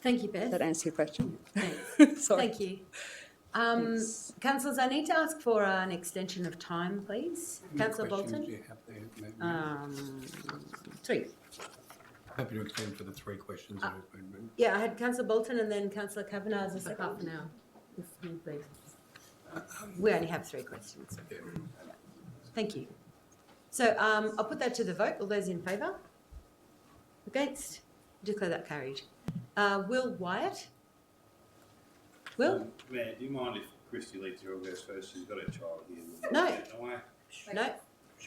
Thank you, Beth. Does that answer your question? Thanks. Sorry. Thank you. Councillors, I need to ask for an extension of time, please. Councillor Bolton? Do you have there, 3. Happy to extend for the 3 questions that have been written. Yeah, I had Councillor Bolton and then Councillor Kavanagh as a second. Half an hour, if need be. We only have 3 questions. Yeah. Thank you. So I'll put that to the vote. All those in favour? Against? Declare that carried. Will Wyatt? Will? Mayor, do you mind if Christy Lee Tyrrell goes first? She's got her child here. No. No.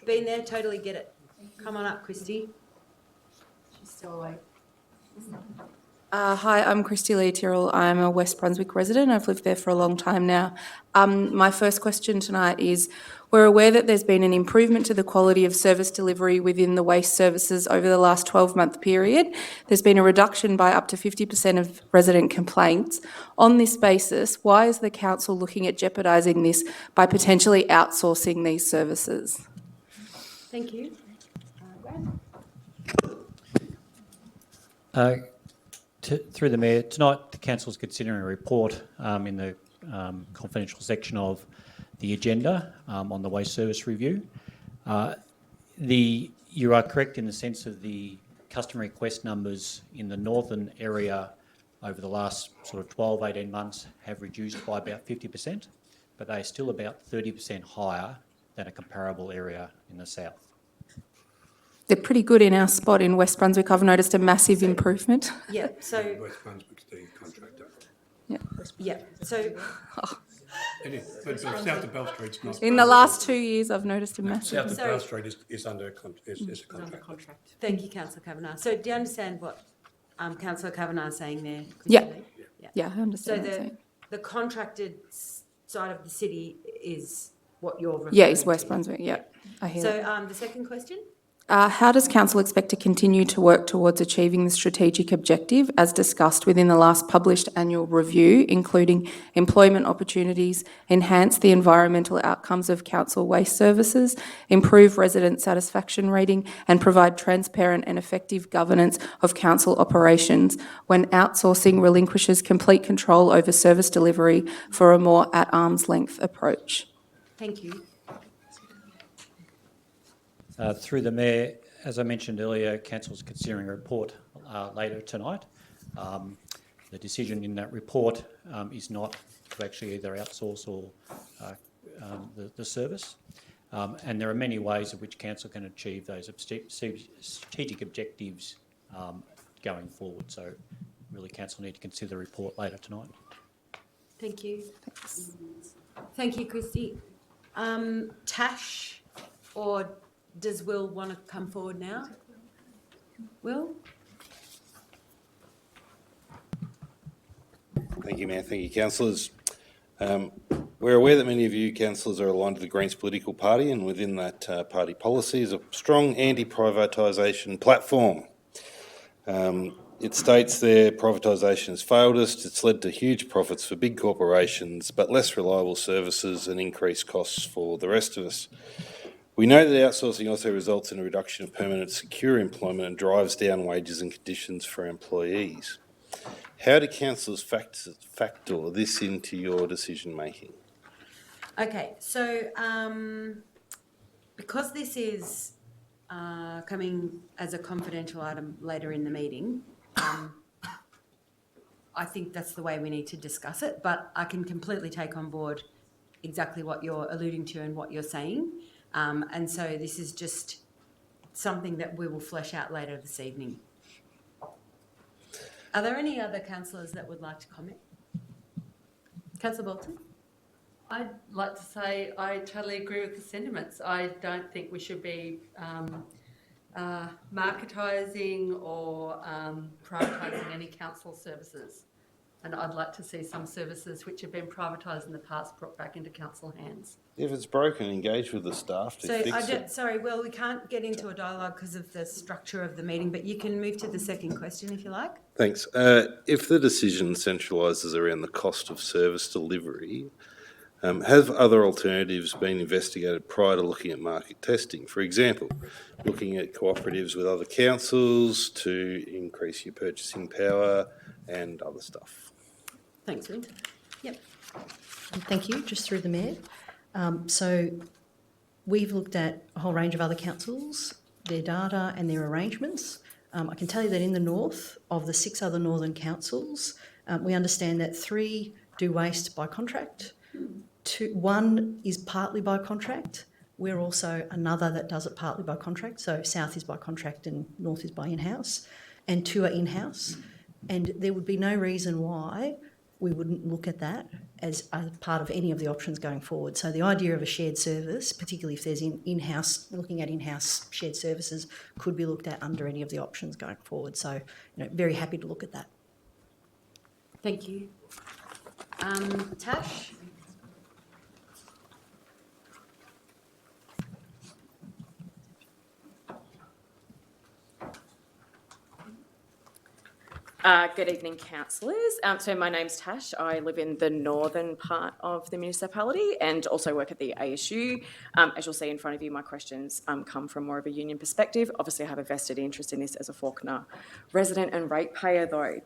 Been there, totally get it. Come on up, Christy. She's still awake. Hi, I'm Christy Lee Tyrrell. I'm a West Brunswick resident. I've lived there for a long time now. My first question tonight is, we're aware that there's been an improvement to the quality of service delivery within the waste services over the last 12-month period. There's been a reduction by up to 50% of resident complaints. On this basis, why is the council looking at jeopardising this by potentially outsourcing these services? Thank you. Through the Mayor, tonight the Council is considering a report in the confidential section of the agenda on the waste service review. You are correct in the sense of the customer request numbers in the northern area over the last sort of 12, 18 months have reduced by about 50%, but they are still about 30% higher than a comparable area in the south. They're pretty good in our spot in West Brunswick. I've noticed a massive improvement. Yeah, so... West Brunswick's the contractor. Yeah. Yeah, so... But south of Bell Street's not... In the last 2 years, I've noticed a massive... South of Bell Street is under a contract. Thank you, Councillor Kavanagh. So do you understand what Councillor Kavanagh is saying there? Yeah. Yeah, I understand. So the contracted side of the city is what you're referring to? Yeah, it's West Brunswick, yeah. I hear that. So the second question? How does Council expect to continue to work towards achieving the strategic objective as discussed within the last published annual review, including employment opportunities, enhance the environmental outcomes of council waste services, improve resident satisfaction rating, and provide transparent and effective governance of council operations when outsourcing relinquishes complete control over service delivery for a more at arm's length approach? Thank you. Through the Mayor, as I mentioned earlier, Council is considering a report later tonight. The decision in that report is not to actually either outsource or the service. And there are many ways in which Council can achieve those strategic objectives going forward. So really Council need to consider the report later tonight. Thank you. Thanks. Thank you, Christy. Tash, or does Will want to come forward now? Will? Thank you, Mayor. Thank you, councillors. We're aware that many of you councillors are aligned to the Greens political party, and within that party policy is a strong anti-privatisation platform. It states there privatisation has failed us, it's led to huge profits for big corporations, but less reliable services and increased costs for the rest of us. We know that outsourcing also results in a reduction of permanent secure employment and drives down wages and conditions for employees. How do councillors factor this into your decision making? Okay, so because this is coming as a confidential item later in the meeting, I think that's the way we need to discuss it, but I can completely take on board exactly what you're alluding to and what you're saying. And so this is just something that we will flesh out later this evening. Are there any other councillors that would like to comment? Councillor Bolton? I'd like to say I totally agree with the sentiments. I don't think we should be marketising or privatising any council services. And I'd like to see some services which have been privatised in the past brought back into council hands. If it's broken, engage with the staff to fix it. Sorry, well, we can't get into a dialogue because of the structure of the meeting, but you can move to the second question if you like. Thanks. If the decision centralises around the cost of service delivery, have other alternatives been investigated prior to looking at market testing? For example, looking at cooperatives with other councils to increase your purchasing power and other stuff. Thanks, Lynn. Yep. Thank you. Just through the Mayor. So we've looked at a whole range of other councils, their data and their arrangements. I can tell you that in the north, of the 6 other northern councils, we understand that 3 do waste by contract, 1 is partly by contract. We're also another that does it partly by contract. So south is by contract and north is by in-house, and 2 are in-house. And there would be no reason why we wouldn't look at that as a part of any of the options going forward. So the idea of a shared service, particularly if there's in-house, looking at in-house shared services, could be looked at under any of the options going forward. So, very happy to look at that. Thank you. Tash? Good evening, councillors. So my name's Tash. I live in the northern part of the municipality and also work at the ASU. As you'll see in front of you, my questions come from more of a union perspective. Obviously, I have a vested interest in this as a Fawkner resident and ratepayer, though.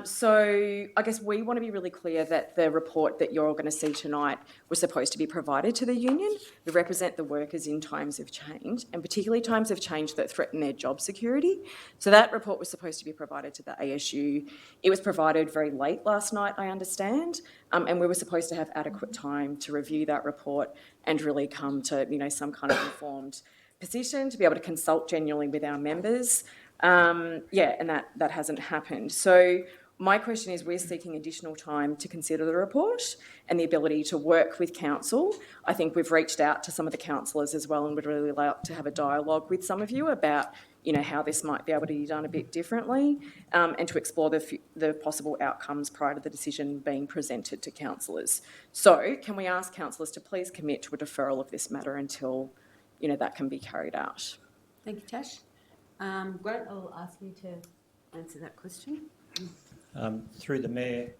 So I guess we want to be really clear that the report that you're all going to see tonight was supposed to be provided to the union. We represent the workers in times of change, and particularly times of change that threaten their job security. So that report was supposed to be provided to the ASU. It was provided very late last night, I understand, and we were supposed to have adequate time to review that report and really come to, some kind of informed position to be able to consult genuinely with our members. And that hasn't happened. So my question is, we're seeking additional time to consider the report and the ability to work with council. I think we've reached out to some of the councillors as well and would really like to have a dialogue with some of you about, how this might be able to be done a bit differently, and to explore the possible outcomes prior to the decision being presented to councillors. So can we ask councillors to please commit to a deferral of this matter until, that can be carried out? Thank you, Tash. Grant, I'll ask you to answer that question. Through the Mayor,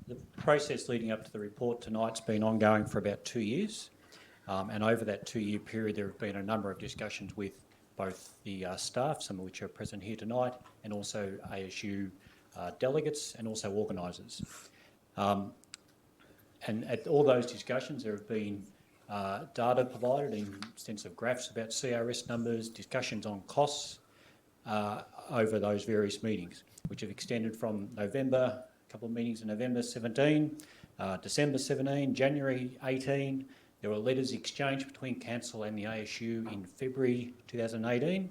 the process leading up to the report tonight's been ongoing for about 2 years, and over that 2-year period there have been a number of discussions with both the staff, some of which are present here tonight, and also ASU delegates and also organisers. And at all those discussions there have been data provided in extensive graphs about CRS numbers, discussions on costs, over those various meetings, which have extended from November, a couple of meetings in November 17, December 17, January 18. There were letters exchanged between Council and the ASU in February 2018.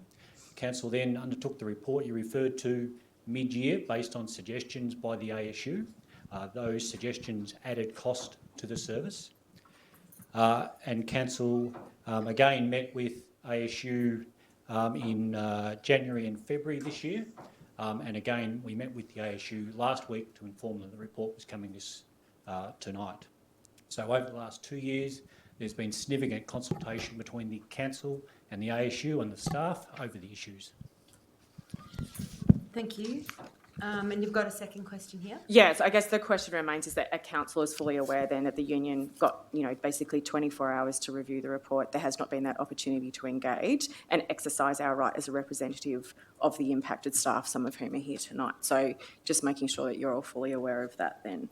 Council then undertook the report you referred to mid-year based on suggestions by the ASU. Those suggestions added cost to the service. And Council again met with ASU in January and February this year, and again we met with the ASU last week to inform them the report was coming tonight. So over the last 2 years there's been significant consultation between the Council and the ASU and the staff over the issues. Thank you. And you've got a second question here? Yes, I guess the question remains is that a council is fully aware then that the union got, basically 24 hours to review the report. There has not been that opportunity to engage and exercise our right as a representative of the impacted staff, some of whom are here tonight. So just making sure that you're all fully aware of that then.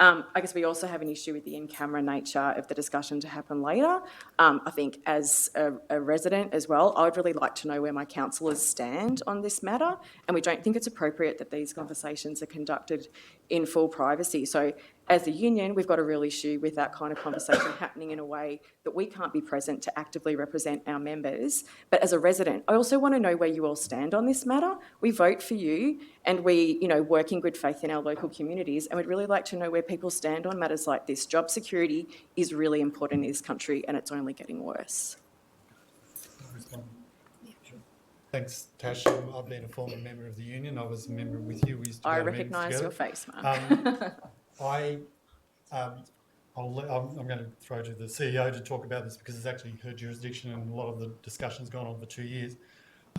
I guess we also have an issue with the in-camera nature of the discussion to happen later. I think as a resident as well, I would really like to know where my councillors stand on this matter, and we don't think it's appropriate that these conversations are conducted in full privacy. So as a union, we've got a real issue with that kind of conversation happening in a way that we can't be present to actively represent our members. But as a resident, I also want to know where you all stand on this matter. We vote for you and we, work in good faith in our local communities, and we'd really like to know where people stand on matters like this. Job security is really important in this country and it's only getting worse. Thanks, Tash. I've been a former member of the union. I was a member with you. We used to I go to meetings recognise together. your face, man. I'm going to throw to the CEO to talk about this because it's actually her jurisdiction and a lot of the discussion's gone on for 2 years.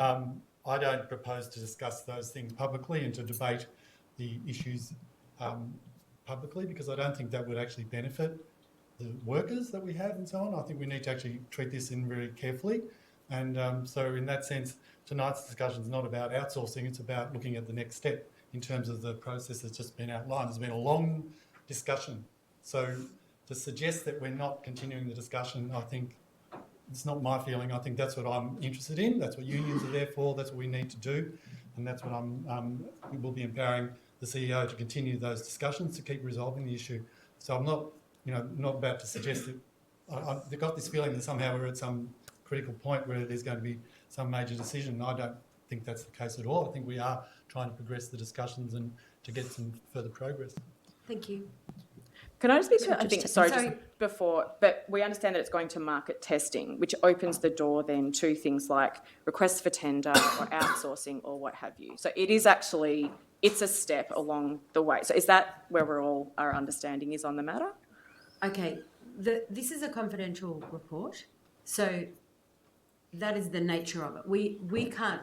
I don't propose to discuss those things publicly and to debate the issues publicly because I don't think that would actually benefit the workers that we have and so on. I think we need to actually treat this in very carefully. And so in that sense, tonight's discussion is not about outsourcing, it's about looking at the next step in terms of the process that's just been outlined. There's been a long discussion. So to suggest that we're not continuing the discussion, I think it's not my feeling. I think that's what I'm interested in. That's what unions are there for. That's what we need to do. And that's what we will be empowering the CEO to continue those discussions to keep resolving the issue. So I'm not, not about to suggest that I've got this feeling that somehow we're at some critical point where there's going to be some major decision. I don't think that's the case at all. I think we are trying to progress the discussions and to get some further progress. Thank you. Can I just speak to, just before, but we understand that it's going to market testing, which opens the door then to things like requests for tender or outsourcing or what have you. So it is actually, it's a step along the way. So is that where our understanding is on the matter? Okay, this is a confidential report, so that is the nature of it. We can't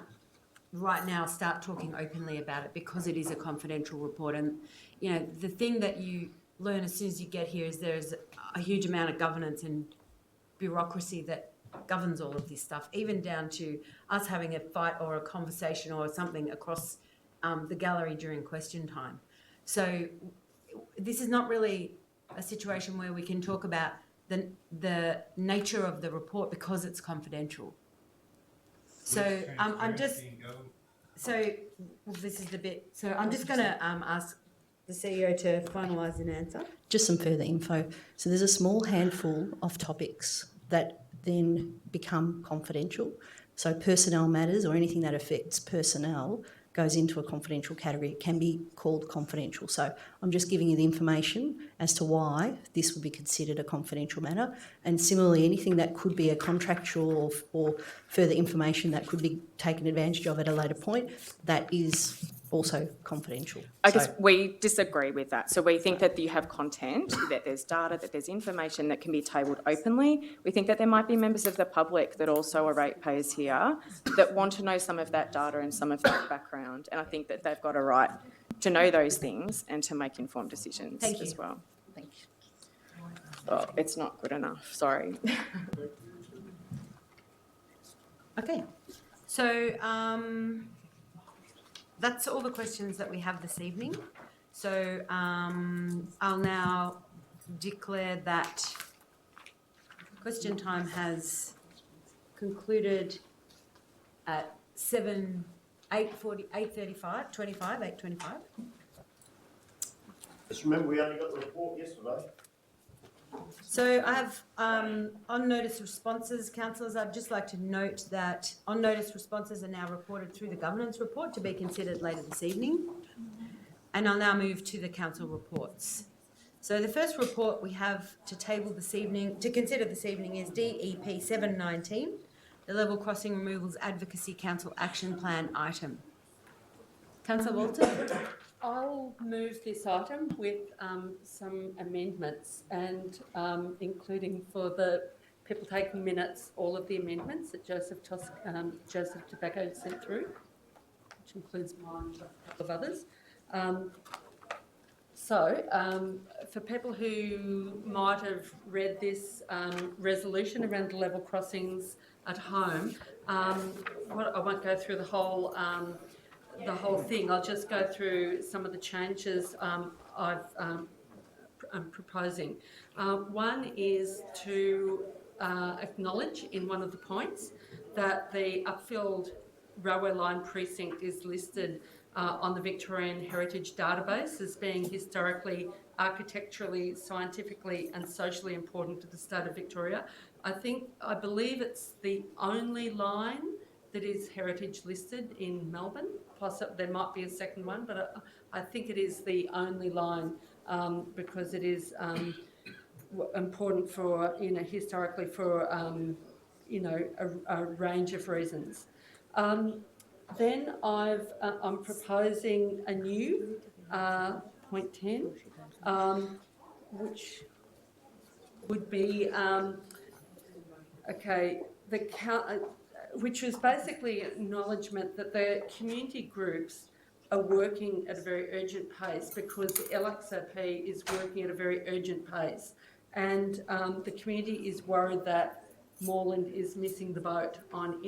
right now start talking openly about it because it is a confidential report. And, the thing that you learn as soon as you get here is there's a huge amount of governance and bureaucracy that governs all of this stuff, even down to us having a fight or a conversation or something across the gallery during question time. So this is not really a situation where we can talk about the nature of the report because it's confidential. So this is the bit. So I'm just going to ask the CEO to finalise an answer. Just some further info. So there's a small handful of topics that then become confidential. So personnel matters or anything that affects personnel goes into a confidential category. It can be called confidential. So I'm just giving you the information as to why this would be considered a confidential matter. And similarly, anything that could be a contractual or further information that could be taken advantage of at a later point, that is also confidential. I guess we disagree with that. So we think that you have content, that there's data, that there's information that can be tabled openly. We think that there might be members of the public that also are ratepayers here that want to know some of that data and some of that background. And I think that they've got a right to know those things and to make informed decisions as well. Thank you. Oh, it's not good enough, sorry. Okay, so that's all the questions that we have this evening. So I'll now declare that question time has concluded at 8:25. Just remember, we only got the report yesterday. So I have on notice responses, councillors, I'd just like to note that on notice responses are now reported through the governance report to be considered later this evening. And I'll now move to the council reports. So the first report we have to consider this evening is DEP 719, the Level Crossing Removals Advocacy Council Action Plan item. Councillor Walton? I'll move this item with some amendments and including for the people taking minutes, all of the amendments that Joseph Tobacco sent through, which includes mine and a couple of others. For people who might have read this resolution around the level crossings at home, I won't go through the whole thing. I'll just go through some of the changes I'm proposing. One is to acknowledge in one of the points that the Upfield railway line precinct is listed on the Victorian Heritage Database as being historically, architecturally, scientifically and socially important to the state of Victoria. I believe it's the only line that is heritage listed in Melbourne. There might be a second one, but I think it is the only line because it is important for, historically for, a range of reasons. Then I'm proposing a new point 10, which would be, which was basically acknowledgement that the community groups are working at a very urgent pace because the LXRP is working at a very urgent pace. And the community is worried that Moreland is missing the boat on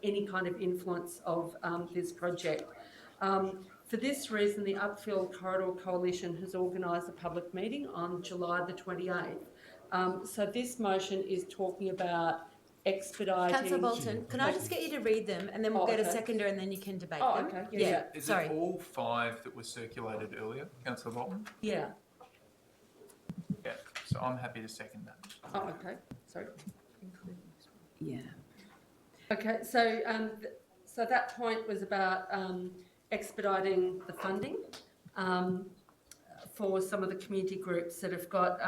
any kind of influence of this project. For this reason, the Upfield Corridor Coalition has organised a public meeting on July the 28th. So this motion is talking about expediting... Councillor Bolton, can I just get you to read them and then we'll get a seconder and then you can debate them? Okay. Yeah. Is it all 5 that were circulated earlier, Councillor Bolton? Yeah. Yeah, so I'm happy to second that. Oh, okay. Sorry. Yeah. Okay, so so that point was about expediting the funding for some of the community groups that have got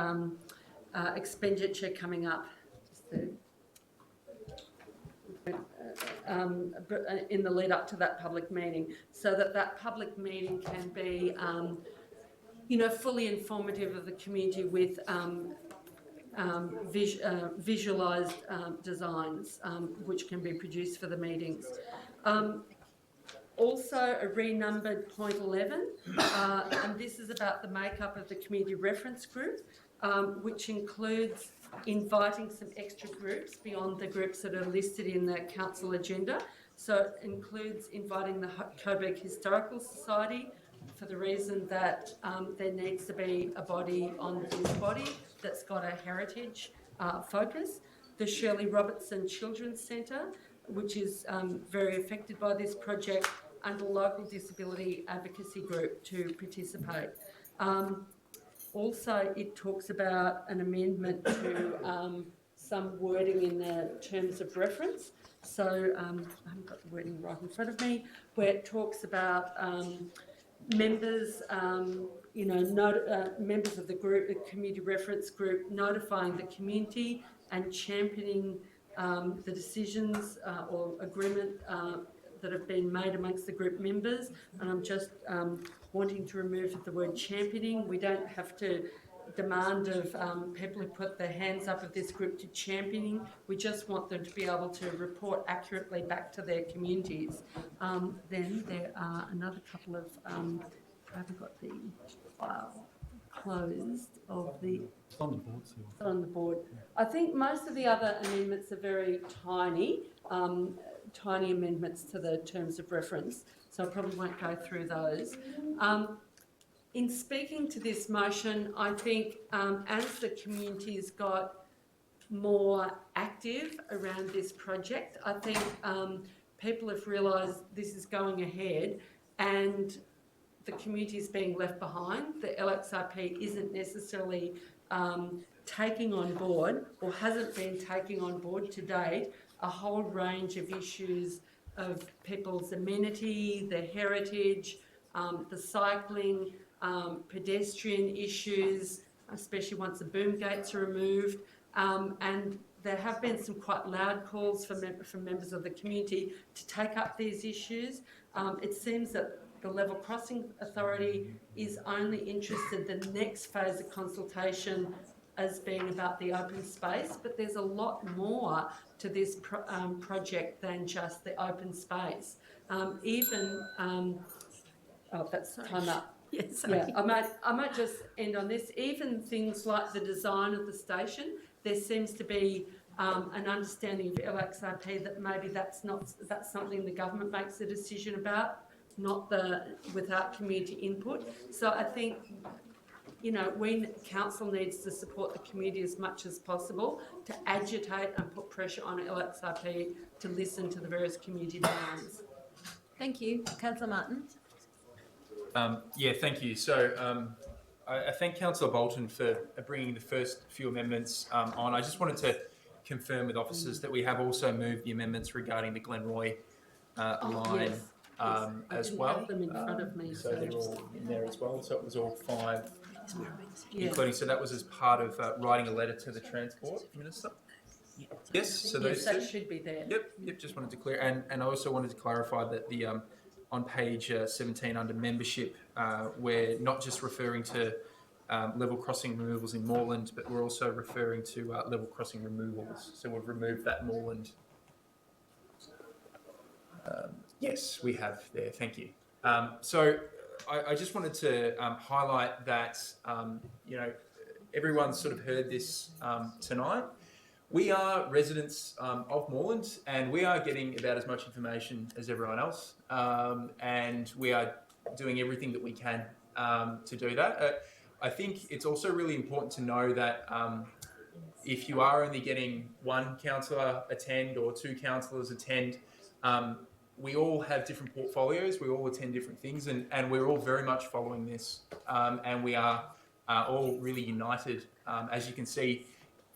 expenditure coming up. In the lead up to that public meeting, so that public meeting can be, fully informative of the community with visualised designs which can be produced for the meetings. Also a renumbered point 11, and this is about the makeup of the community reference group, which includes inviting some extra groups beyond the groups that are listed in the council agenda. So it includes inviting the Coburg Historical Society for the reason that there needs to be a body on this body that's got a heritage focus. The Shirley Robertson Children's Centre, which is very affected by this project, and a local disability advocacy group to participate. Also, it talks about an amendment to some wording in the terms of reference. So I haven't got the wording right in front of me, where it talks about members, members of the group, the community reference group, notifying the community and championing the decisions or agreement that have been made amongst the group members. And I'm just wanting to remove the word championing. We don't have to demand of people who put their hands up of this group to championing. We just want them to be able to report accurately back to their communities. Then there are another couple of, I haven't got the file closed of the... It's on the board, Sue. On the board. I think most of the other amendments are very tiny, tiny amendments to the terms of reference, so I probably won't go through those. In speaking to this motion, I think as the community's got more active around this project, I think people have realised this is going ahead and the community is being left behind. The LXRP isn't necessarily taking on board, or hasn't been taking on board to date, a whole range of issues of people's amenity, their heritage, the cycling, pedestrian issues, especially once the boom gates are removed. And there have been some quite loud calls from members of the community to take up these issues. It seems that the Level Crossing Authority is only interested in the next phase of consultation as being about the open space, but there's a lot more to this project than just the open space. That's time up. Yes, yeah, I might just end on this. Even things like the design of the station, there seems to be an understanding of LXRP that maybe that's something the government makes a decision about, not without community input. So I think, council needs to support the community as much as possible to agitate and put pressure on LXRP to listen to the various community demands. Thank you. Councillor Martin. Yeah, thank you. So I thank Councillor Bolton for bringing the first few amendments on. I just wanted to confirm with officers that we have also moved the amendments regarding the Glenroy line Yes, yes. I as didn't well. have them in front of me, So they're all in there as well. So it was all 5, Yeah. including, so that was as part of writing a letter to the Transport Minister. Yes, so those Yes, that two. should be there. Yep, just wanted to clear. And I also wanted to clarify that the on page 17 under membership, we're not just referring to level crossing removals in Moreland, but we're also referring to level crossing removals. So we've removed that Moreland. Yes, we have there. Thank you. So I just wanted to highlight that, everyone's sort of heard this tonight. We are residents of Moreland, and we are getting about as much information as everyone else, and we are doing everything that we can to do that. I think it's also really important to know that if you are only getting one councillor attend or 2 councillors attend, we all have different portfolios, we all attend different things, and we're all very much following this, and we are all really united. As you can see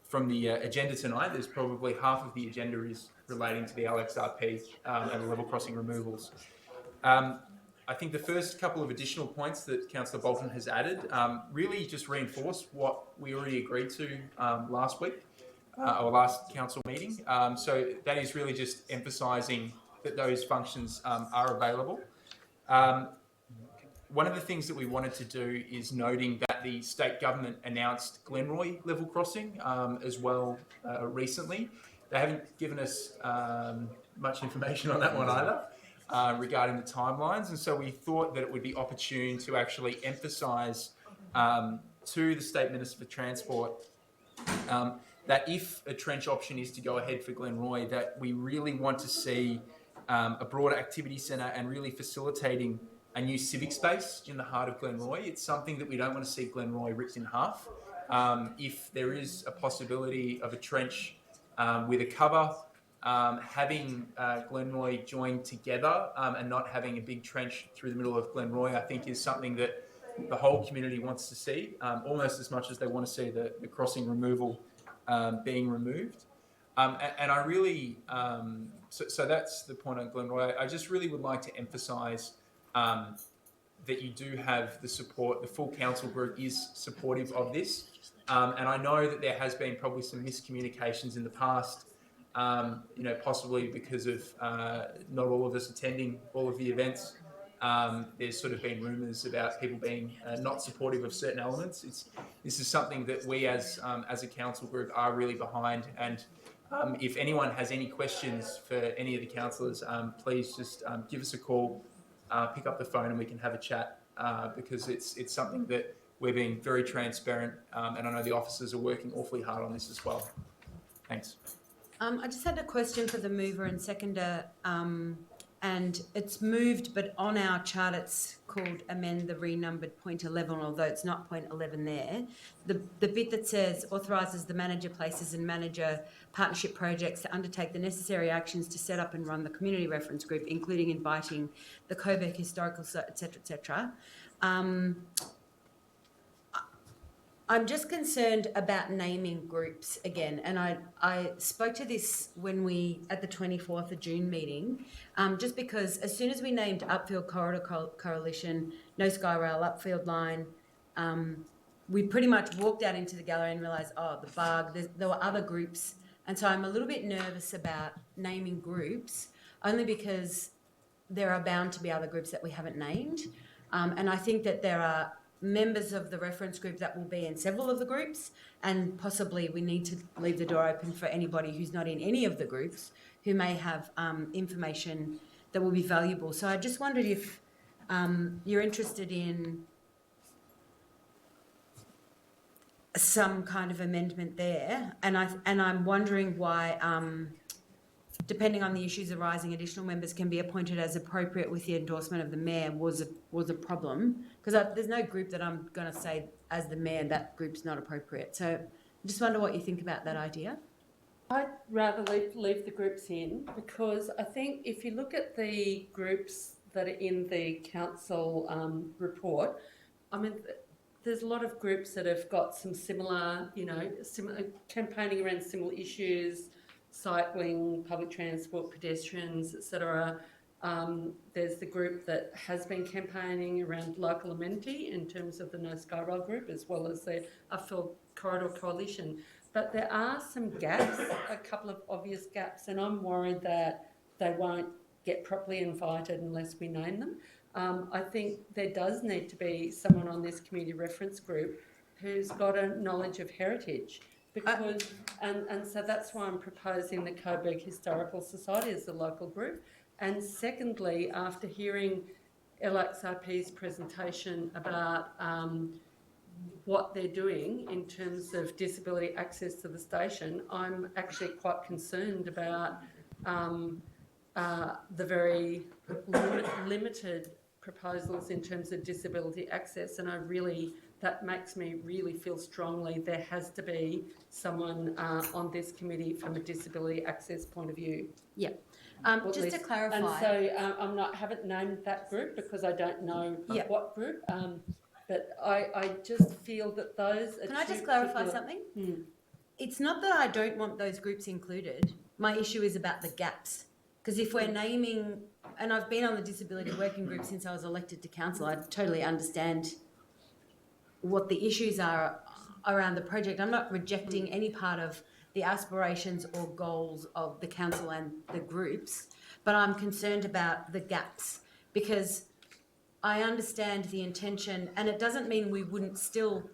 from the agenda tonight, there's probably half of the agenda is relating to the LXRP and the level crossing removals. I think the first couple of additional points that Councillor Bolton has added really just reinforce what we already agreed to last week, or last council meeting. So that is really just emphasising that those functions are available. One of the things that we wanted to do is noting that the state government announced Glenroy level crossing as well recently. They haven't given us much information on that one either regarding the timelines, and so we thought that it would be opportune to actually emphasise to the State Minister for Transport that if a trench option is to go ahead for Glenroy, that we really want to see a broader activity centre and really facilitating a new civic space in the heart of Glenroy. It's something that we don't want to see Glenroy ripped in half. If there is a possibility of a trench with a cover, having Glenroy joined together and not having a big trench through the middle of Glenroy, I think is something that the whole community wants to see, almost as much as they want to see the crossing removal being removed. And I really, so that's the point on Glenroy. I just really would like to emphasise that you do have the support, the full council group is supportive of this. And I know that there has been probably some miscommunications in the past, possibly because of not all of us attending all of the events. There's sort of been rumours about people being not supportive of certain elements. This is something that we as a council group are really behind, and if anyone has any questions for any of the councillors, please just give us a call, pick up the phone, and we can have a chat because it's something that we're being very transparent, and I know the officers are working awfully hard on this as well. Thanks. I just had a question for the mover and seconder, and it's moved, but on our chart it's called amend the renumbered point 11, although it's not point 11 there. The bit that says authorises the manager, places and manager partnership projects to undertake the necessary actions to set up and run the community reference group, including inviting the Coburg Historical, etc., etc. I'm just concerned about naming groups again, and I spoke to this when we, at the 24th of June meeting, just because as soon as we named Upfield Corridor Coalition, No Sky Rail, Upfield Line, we pretty much walked out into the gallery and realised, oh, the bug, there were other groups, and so I'm a little bit nervous about naming groups, only because there are bound to be other groups that we haven't named, and I think that there are members of the reference group that will be in several of the groups, and possibly we need to leave the door open for anybody who's not in any of the groups who may have information that will be valuable. So I just wondered if you're interested in some kind of amendment there, and I'm wondering why, depending on the issues arising, additional members can be appointed as appropriate with the endorsement of the mayor was a problem, because there's no group that I'm going to say as the mayor that group's not appropriate. So I just wonder what you think about that idea. I'd rather leave the groups in, because I think if you look at the groups that are in the council report, I mean, there's a lot of groups that have got some similar, similar campaigning around similar issues, cycling, public transport, pedestrians, etc. There's the group that has been campaigning around local amenity in terms of the No Skyrail group, as well as the Upfield Corridor Coalition. But there are some gaps, a couple of obvious gaps, and I'm worried that they won't get properly invited unless we name them. I think there does need to be someone on this community reference group who's got a knowledge of heritage, because and so that's why I'm proposing the Coburg Historical Society as the local group. And secondly, after hearing LXRP's presentation about what they're doing in terms of disability access to the station, I'm actually quite concerned about the very limited proposals in terms of disability access, and that makes me really feel strongly there has to be someone on this committee from a disability access point of view. Yeah. Just to clarify. And so haven't named that group because I don't know what group, but I just feel that those are. Can I just clarify something? It's not that I don't want those groups included. My issue is about the gaps. Because if we're naming, and I've been on the disability working group since I was elected to council, I totally understand what the issues are around the project. I'm not rejecting any part of the aspirations or goals of the council and the groups, but I'm concerned about the gaps, because I understand the intention, and it doesn't mean we wouldn't still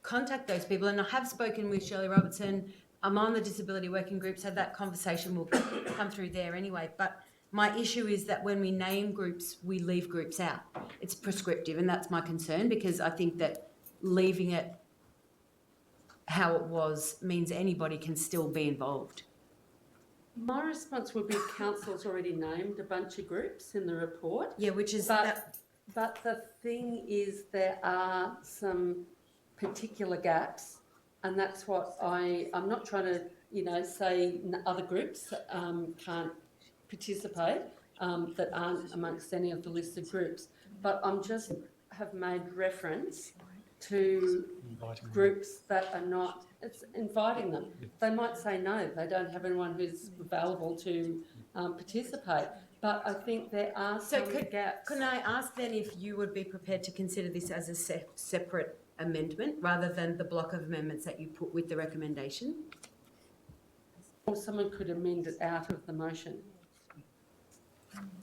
contact those people. And I have spoken with Shirley Robertson. I'm on the disability working group, so that conversation will come through there anyway. But my issue is that when we name groups, we leave groups out. It's prescriptive, and that's my concern, because I think that leaving it how it was means anybody can still be involved. My response would be council's already named a bunch of groups in the report. Yeah, which is but the thing is, there are some particular gaps, and that's what I'm not trying to, say other groups can't participate that aren't amongst any of the listed groups, but I'm just have made reference to groups that are not, it's inviting them. They might say no, they don't have anyone who's available to participate, but I think there are some gaps. Can I ask then if you would be prepared to consider this as a separate amendment rather than the block of amendments that you put with the recommendation? Or someone could amend it out of the motion.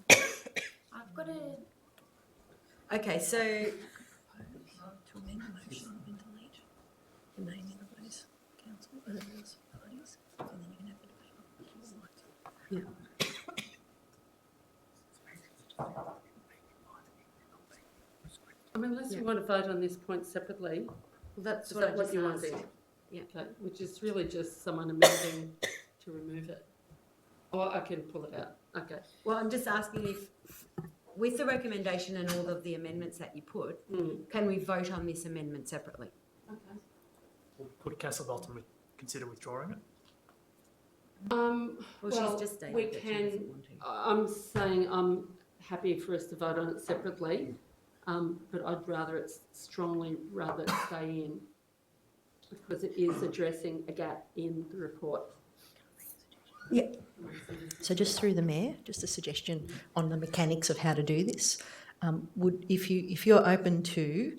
I've got a... Okay, so... To amend the motion and delete the naming of those council parties, and then you can have the debate. Yeah. I mean, unless you want to vote on this point separately, that's what what you I want to just do? Yeah. Okay, which is really just someone amending to remove it. Or I can pull it out. Okay. Well, I'm just asking if, with the recommendation and all of the amendments that you put, can we vote on this amendment separately? Okay. Could council ultimately consider withdrawing it? Well, she's just stated we that she can. doesn't want to. I'm saying I'm happy for us to vote on it separately, but I'd rather strongly stay in, because it is addressing a gap in the report. Yeah. So just through the mayor, just a suggestion on the mechanics of how to do this. If you're open to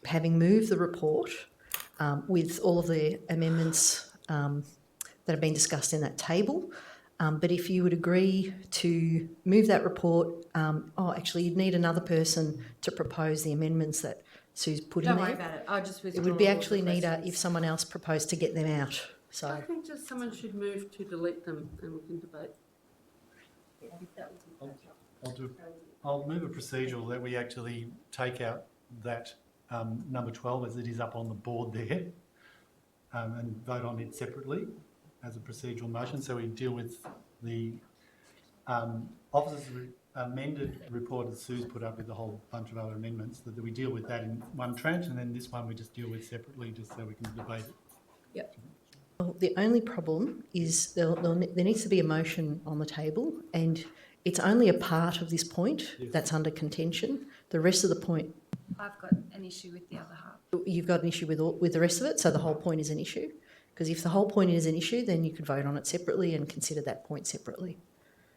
having moved the report with all of the amendments that have been discussed in that table, but if you would agree to move that report, actually you'd need another person to propose the amendments that Sue's put in there. Don't worry about it. I'll just withdraw. It would be all the actually neater questions. if someone else proposed to get them out. So I think just someone should move to delete them and we can debate. I'll move a procedural that we actually take out that number 12 as it is up on the board there, and vote on it separately as a procedural motion. So we deal with the officer's amended report that Sue's put up with a whole bunch of other amendments, that we deal with that in one tranche, and then this one we just deal with separately just so we can debate it. yep. Well, the only problem is there needs to be a motion on the table, and It's only a part of this point that's under contention. The rest of the point, I've got an issue with the other half. you've got an issue with the rest of it, so the whole point is an issue. Because if the whole point is an issue, then you could vote on it separately and consider that point separately.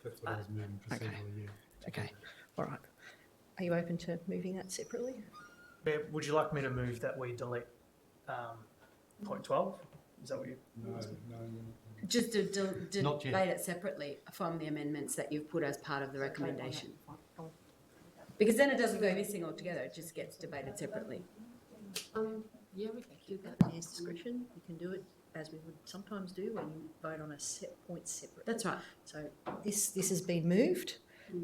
That's what I was moving procedurally, yeah. Okay, all right. Are you open to moving that separately? Mayor, would you like me to move that we delete point 12? Is that what you... No. Just to Not yet. debate it separately from the amendments that you've put as part of the recommendation. Because then it doesn't go missing altogether, it just gets debated separately. Yeah, we can do that. Mayor's discretion. You can do it as we would sometimes do when you vote on a set point separately. That's right. So this has been moved.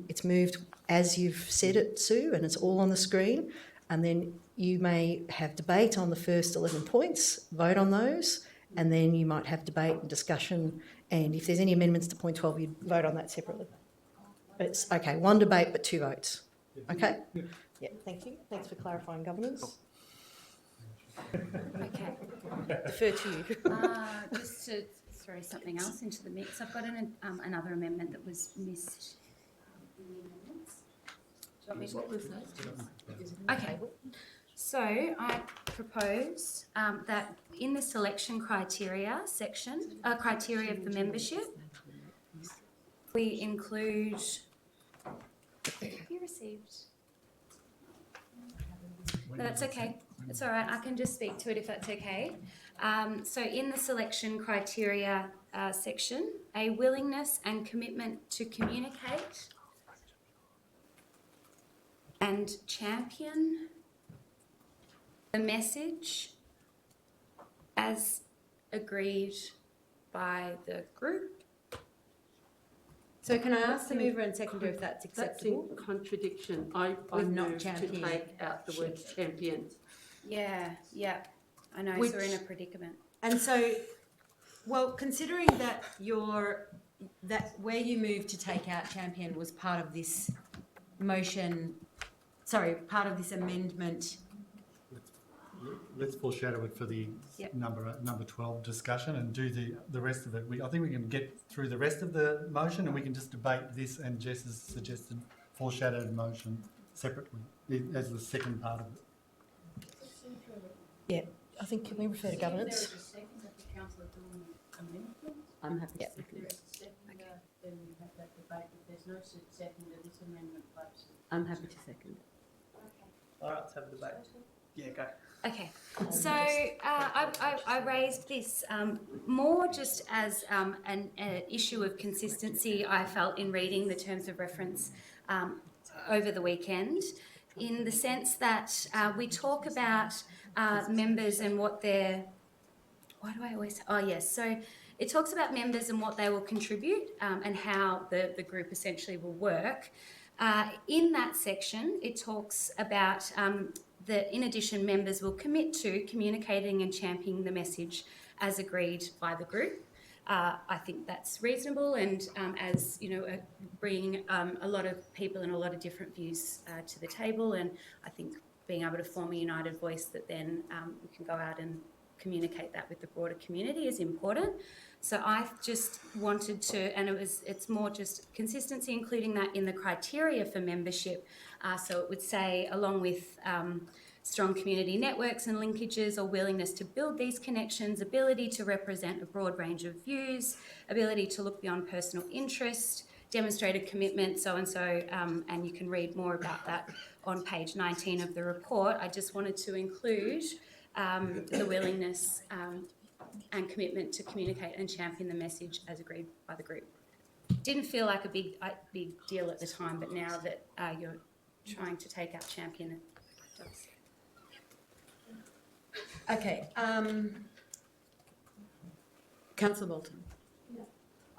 It's moved as you've said it, Sue, and it's all on the screen. And then you may have debate on the first 11 points, vote on those, and then you might have debate and discussion. And if there's any amendments to point 12, you'd vote on that separately. It's okay, one debate but two votes. Okay? Yeah, thank you. Thanks for clarifying governance. Okay. Defer to you. Just to throw something else into the mix, I've got another amendment that was missed. What was that? Okay. So I propose that in the selection criteria section, criteria for membership, we include. Have you received? No, that's okay. It's all right. I can just speak to it if that's okay. So in the selection criteria section, a willingness and commitment to communicate and champion the message as agreed by the group. So can I ask the mover and seconder if that's acceptable? That's in contradiction. I With not move to champion. take out the word champion. Yeah, I know, Which- so we're in a predicament. And so, well, considering that where you moved to take out champion was part of this motion, part of this amendment. Let's foreshadow it for the Yep. number 12 discussion and do the rest of it. I think we can get through the rest of the motion and we can just debate this and Jess's suggested foreshadowed motion separately as the second part of it. Yeah, I think, can we refer to governance? I'm happy to second it. I'm happy to second it. All right, let's have a debate. Yeah, go. Okay, so I raised this more just as an issue of consistency I felt in reading the terms of reference over the weekend, in the sense that we talk about members and what they're, so it talks about members and what they will contribute and how the group essentially will work. In that section, it talks about that in addition, members will commit to communicating and championing the message as agreed by the group. I think that's reasonable, and as you know, bringing a lot of people and a lot of different views to the table, and I think being able to form a united voice that then we can go out and communicate that with the broader community is important. So I just wanted to, and it's more just consistency, including that in the criteria for membership. So it would say, along with strong community networks and linkages, or willingness to build these connections, ability to represent a broad range of views, ability to look beyond personal interest, demonstrated commitment, so and so, and you can read more about that on page 19 of the report. I just wanted to include the willingness and commitment to communicate and champion the message as agreed by the group. Didn't feel like a big deal at the time, but now that you're trying to take out champion, it does. Okay, Councillor Bolton.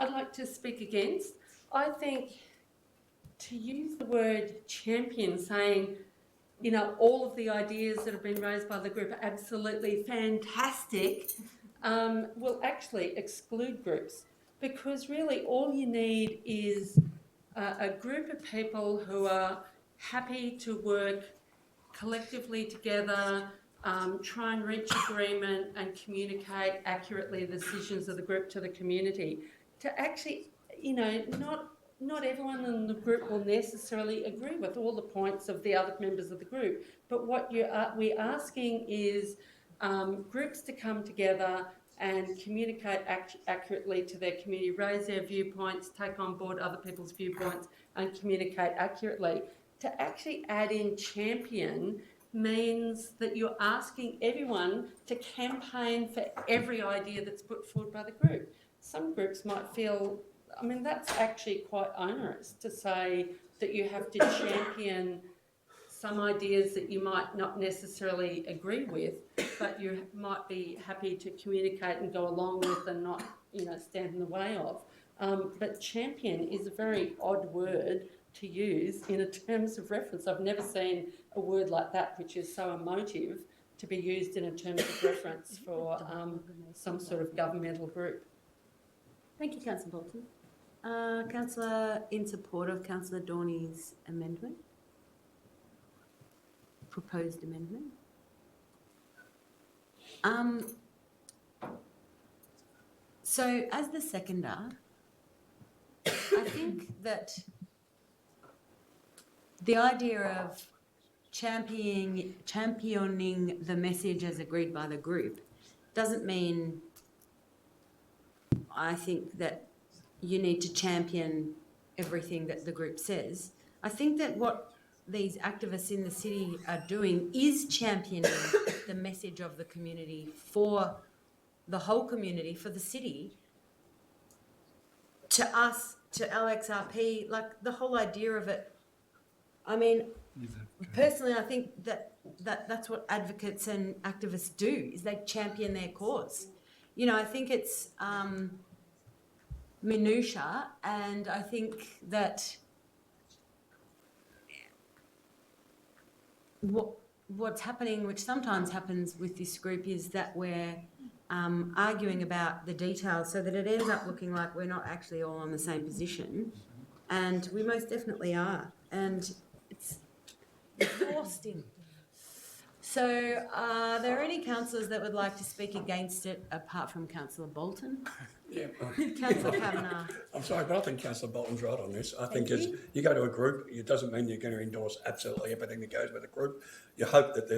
I'd like to speak against. I think to use the word champion, saying, you know, all of the ideas that have been raised by the group are absolutely fantastic, will actually exclude groups, because really all you need is a group of people who are happy to work collectively together, try and reach agreement and communicate accurately the decisions of the group to the community. To actually, you know, not not everyone in the group will necessarily agree with all the points of the other members of the group. But what we're asking is groups to come together and communicate accurately to their community, raise their viewpoints, take on board other people's viewpoints and communicate accurately. To actually add in champion means that you're asking everyone to campaign for every idea that's put forward by the group. Some groups might feel, I mean, that's actually quite onerous to say that you have to champion some ideas that you might not necessarily agree with, but you might be happy to communicate and go along with and not, stand in the way of. But champion is a very odd word to use in terms of reference. I've never seen a word like that, which is so emotive, to be used in a terms of reference for some sort of governmental group. Thank you, Councillor Bolton. Councillor in support of Councillor Dorney's amendment? Proposed amendment? So as the seconder, I think that the idea of championing the message as agreed by the group doesn't mean I think that you need to champion everything that the group says. I think that what these activists in the city are doing is championing the message of the community for the whole community, for the city, to us, to LXRP, like the whole idea of it. I mean, personally, I think that's what advocates and activists do, is they champion their cause. I think it's minutiae, and I think that what's happening, which sometimes happens with this group, is that we're arguing about the details so that it ends up looking like we're not actually all on the same position, and we most definitely are, and it's exhausting. So are there any councillors that would like to speak against it apart from Councillor Bolton? Yeah. Councillor Kavanagh. I'm sorry, but I think Councillor Bolton's right on this. I think as you go to a group, it doesn't mean you're going to endorse absolutely everything that goes with a group. You hope that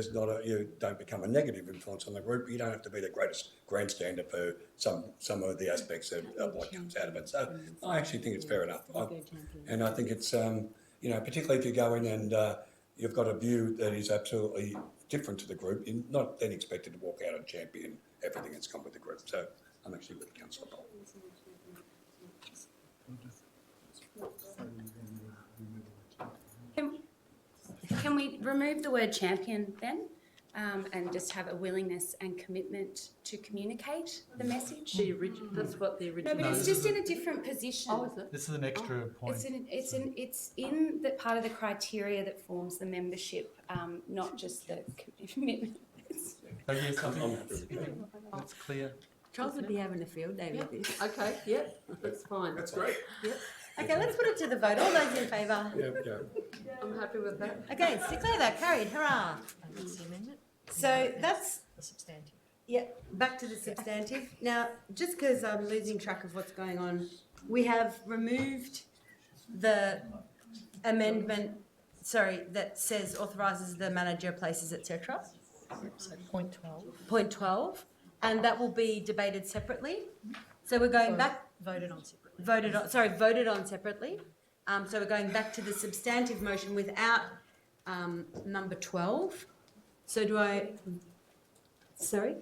you don't become a negative influence on the group. You don't have to be the greatest grandstander for some of the aspects of what comes out of it. So I actually think it's fair enough. And I think it's, particularly if you go in and you've got a view that is absolutely different to the group, you're not then expected to walk out and champion everything that's come with the group. So I'm actually with Councillor Bolton. Can we remove the word champion then, and just have a willingness and commitment to communicate the message? That's what the original. No, but it's just in a different position. Oh, is it? This is an extra point. It's in the part of the criteria that forms the membership, not just the commitment. Oh, yes, I think that's clear. Charles would be having a field day with this. Okay, yep, that's fine. That's great. Yep. Okay, let's put it to the vote. All those in favour? Yeah. I'm happy with that. Against? Declare that carried. Hurrah. That's the amendment. So that's, The substantive. yeah, back to the substantive. Now, just because I'm losing track of what's going on, we have removed the amendment, that says authorises the manager, places, etc. So point 12. Point 12, and that will be debated separately. So we're going back. Voted on separately. Voted on separately. So we're going back to the substantive motion without number 12. So do I, sorry?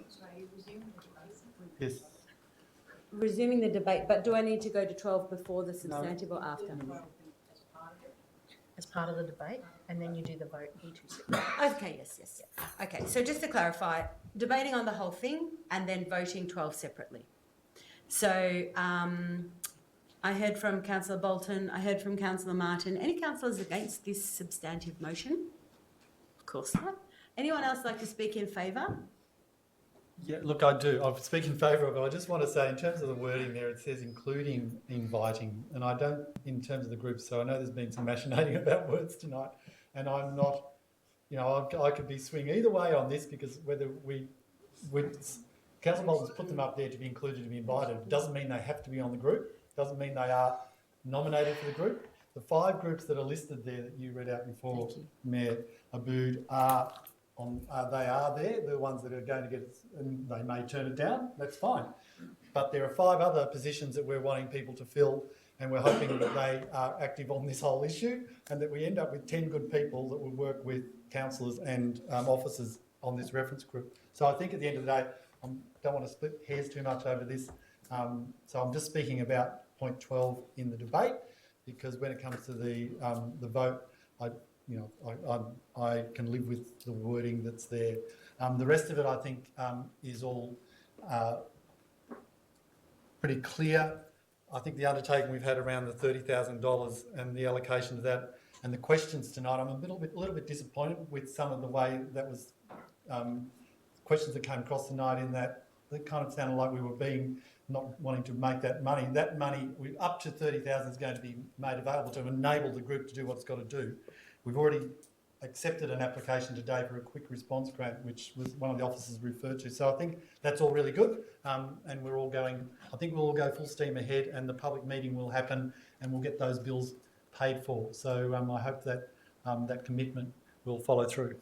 Yes. Resuming the debate, but do I need to go to 12 before the substantive or after? As part of the debate, and then you do the vote E2 separately. Okay, yes. Okay, so just to clarify, debating on the whole thing and then voting 12 separately. So I heard from Councillor Bolton, I heard from Councillor Martin. Any councillors against this substantive motion? Of course not. Anyone else like to speak in favour? Yeah, look, I do. I speak in favour of it. I just want to say, in terms of the wording there, it says including inviting, and I don't, in terms of the group, so I know there's been some machinating about words tonight, and I'm not, I could be swing either way on this, because whether Councillor Bolton's put them up there to be included, to be invited, doesn't mean they have to be on the group, doesn't mean they are nominated for the group. The 5 groups that are listed there that you read out before, Mayor Abood, are there. The ones that are going to get it, and they may turn it down, that's fine. But there are 5 other positions that we're wanting people to fill, and we're hoping that they are active on this whole issue and that we end up with 10 good people that will work with councillors and officers on this reference group. So I think at the end of the day, I don't want to split hairs too much over this. So I'm just speaking about point 12 in the debate, because when it comes to the vote, I can live with the wording that's there. The rest of it, I think, is all pretty clear. I think the undertaking we've had around the $30,000 and the allocation to that, and the questions tonight, I'm a little bit disappointed with some of the way that was questions that came across tonight. In that, it kind of sounded like we were not wanting to make that money. That money, up to $30,000, is going to be made available to enable the group to do what it's got to do. We've already accepted an application today for a quick response grant, which was one of the officers referred to. So I think that's all really good, and we're all going. I think we'll all go full steam ahead, and the public meeting will happen, and we'll get those bills paid for. So I hope that that commitment will follow through.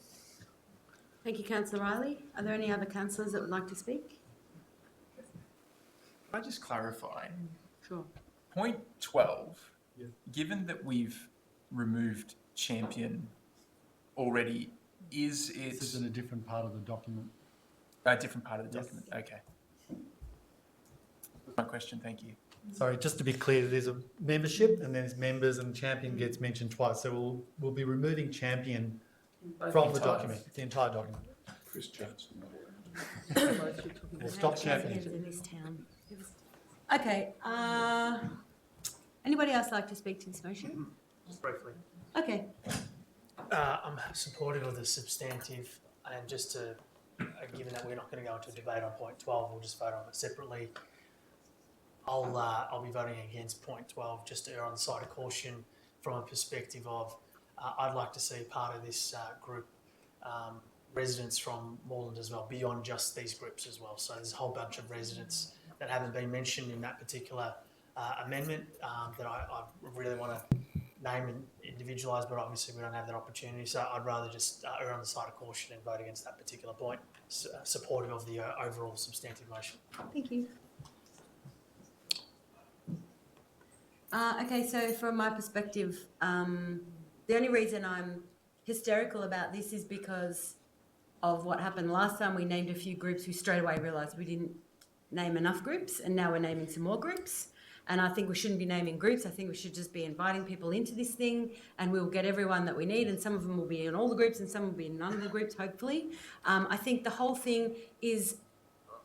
Thank you, Councillor Riley. Are there any other councillors that would like to speak? Can I just clarify? Sure. Point 12, given that we've removed champion already, is it... This is in a different part of the document. A different part of the document, okay. My question, thank you. Sorry, just to be clear, there's a membership and then there's members, and champion gets mentioned twice. So we'll be removing champion from the document, the entire document. Chris Johnson. We'll stop champion. In this town. Okay. Anybody else like to speak to this motion? Just briefly. Okay. I'm supportive of the substantive, and just to, given that we're not going to go into a debate on point 12, we'll just vote on it separately. I'll be voting against point 12 just to err on the side of caution from a perspective of I'd like to see part of this group residents from Moreland as well, beyond just these groups as well. So there's a whole bunch of residents that haven't been mentioned in that particular amendment that I really want to name and individualise, but obviously we don't have that opportunity. So I'd rather just err on the side of caution and vote against that particular point, supportive of the overall substantive motion. Thank you. Okay, so from my perspective, the only reason I'm hysterical about this is because of what happened last time. We named a few groups, we straight away realised we didn't name enough groups, and now we're naming some more groups. And I think we shouldn't be naming groups. I think we should just be inviting people into this thing, and we'll get everyone that we need, and some of them will be in all the groups and some will be in none of the groups, hopefully. I think the whole thing is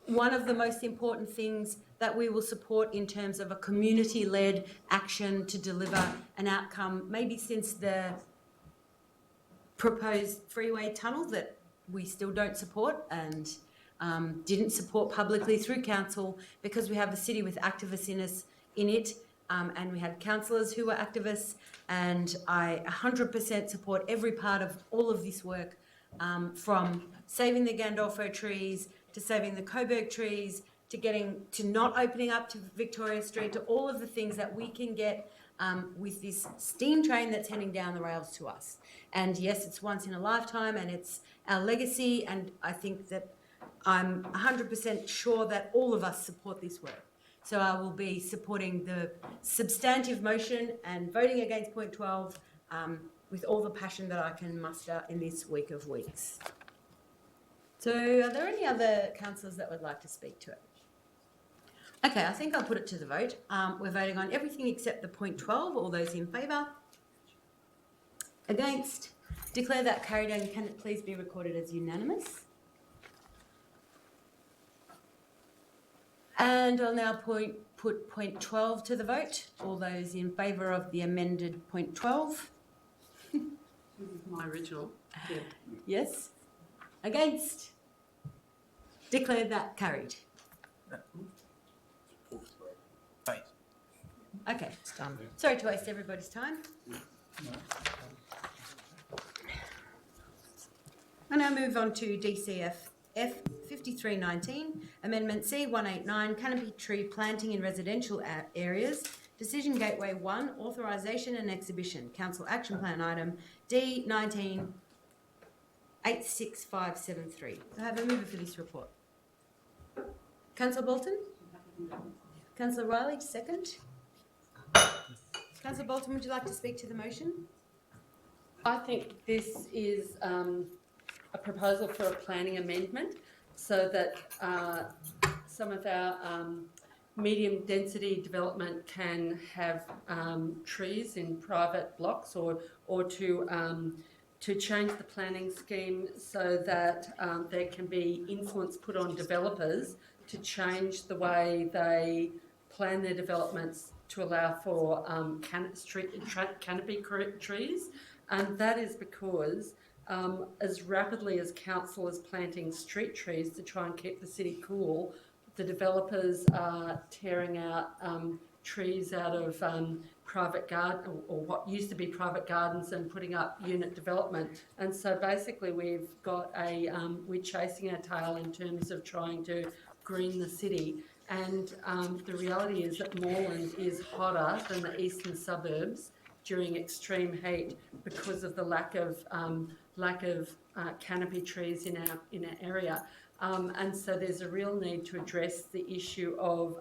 one of the most important things that we will support in terms of a community-led action to deliver an outcome, maybe since the proposed freeway tunnel that we still don't support and didn't support publicly through council, because we have a city with activists in it, and we had councillors who were activists, and I 100% support every part of all of this work, from saving the Gandolfo trees to saving the Coburg trees, to getting to not opening up to Victoria Street, to all of the things that we can get with this steam train that's heading down the rails to us. And yes, it's once in a lifetime, and it's our legacy, and I think that I'm 100% sure that all of us support this work. So I will be supporting the substantive motion and voting against point 12 with all the passion that I can muster in this week of weeks. So are there any other councillors that would like to speak to it? Okay, I think I'll put it to the vote. We're voting on everything except the point 12. All those in favour? Against? Declare that carried, and can it please be recorded as unanimous? And I'll now put point 12 to the vote. All those in favour of the amended point 12? My original. Yeah. Yes? Against? Declare that carried. Okay, it's done. Sorry to waste everybody's time. I now move on to DCF F 5319, Amendment C 189, canopy tree planting in residential areas Decision Gateway 1, Authorisation and Exhibition, Council Action Plan Item D19-86573. Do I have a mover for this report? Councillor Bolton? Councillor Riley, second. Councillor Bolton, would you like to speak to the motion? I think this is a proposal for a planning amendment so that some of our medium density development can have trees in private blocks or to change the planning scheme so that there can be influence put on developers to change the way they plan their developments to allow for canopy trees. And that is because as rapidly as council is planting street trees to try and keep the city cool, the developers are tearing out trees out of private garden or what used to be private gardens and putting up unit development. And so basically we've got we're chasing our tail in terms of trying to green the city. And the reality is that Moreland is hotter than the eastern suburbs during extreme heat because of the lack of canopy trees in our area. And so there's a real need to address the issue of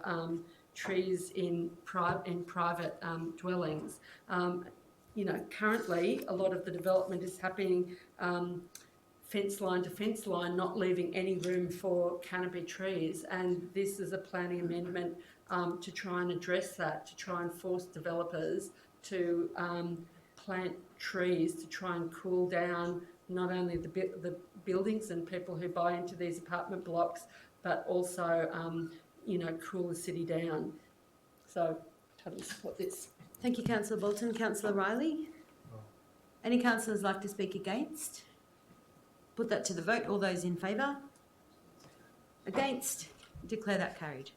trees in private dwellings. Currently a lot of the development is happening fence line to fence line, not leaving any room for canopy trees. And this is a planning amendment to try and address that, to try and force developers to plant trees to try and cool down not only the buildings and people who buy into these apartment blocks, but also, cool the city down. So, totally support this. Thank you, Councillor Bolton. Councillor Riley? Any councillors like to speak against? Put that to the vote. All those in favour? Against? Declare that carried.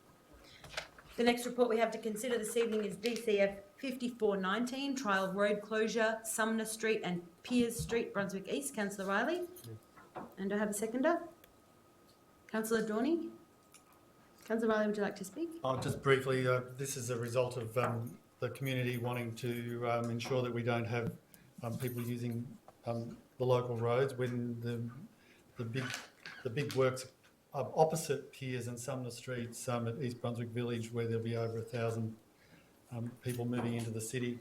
The next report we have to consider this evening is DCF 5419, Trial Road Closure, Sumner Street and Piers Street, Brunswick East. Councillor Riley? And do I have a seconder? Councillor Dorney? Councillor Riley, would you like to speak? Just briefly, this is a result of the community wanting to ensure that we don't have people using the local roads when the big works opposite Piers and Sumner Streets at East Brunswick Village, where there'll be over 1,000 people moving into the city,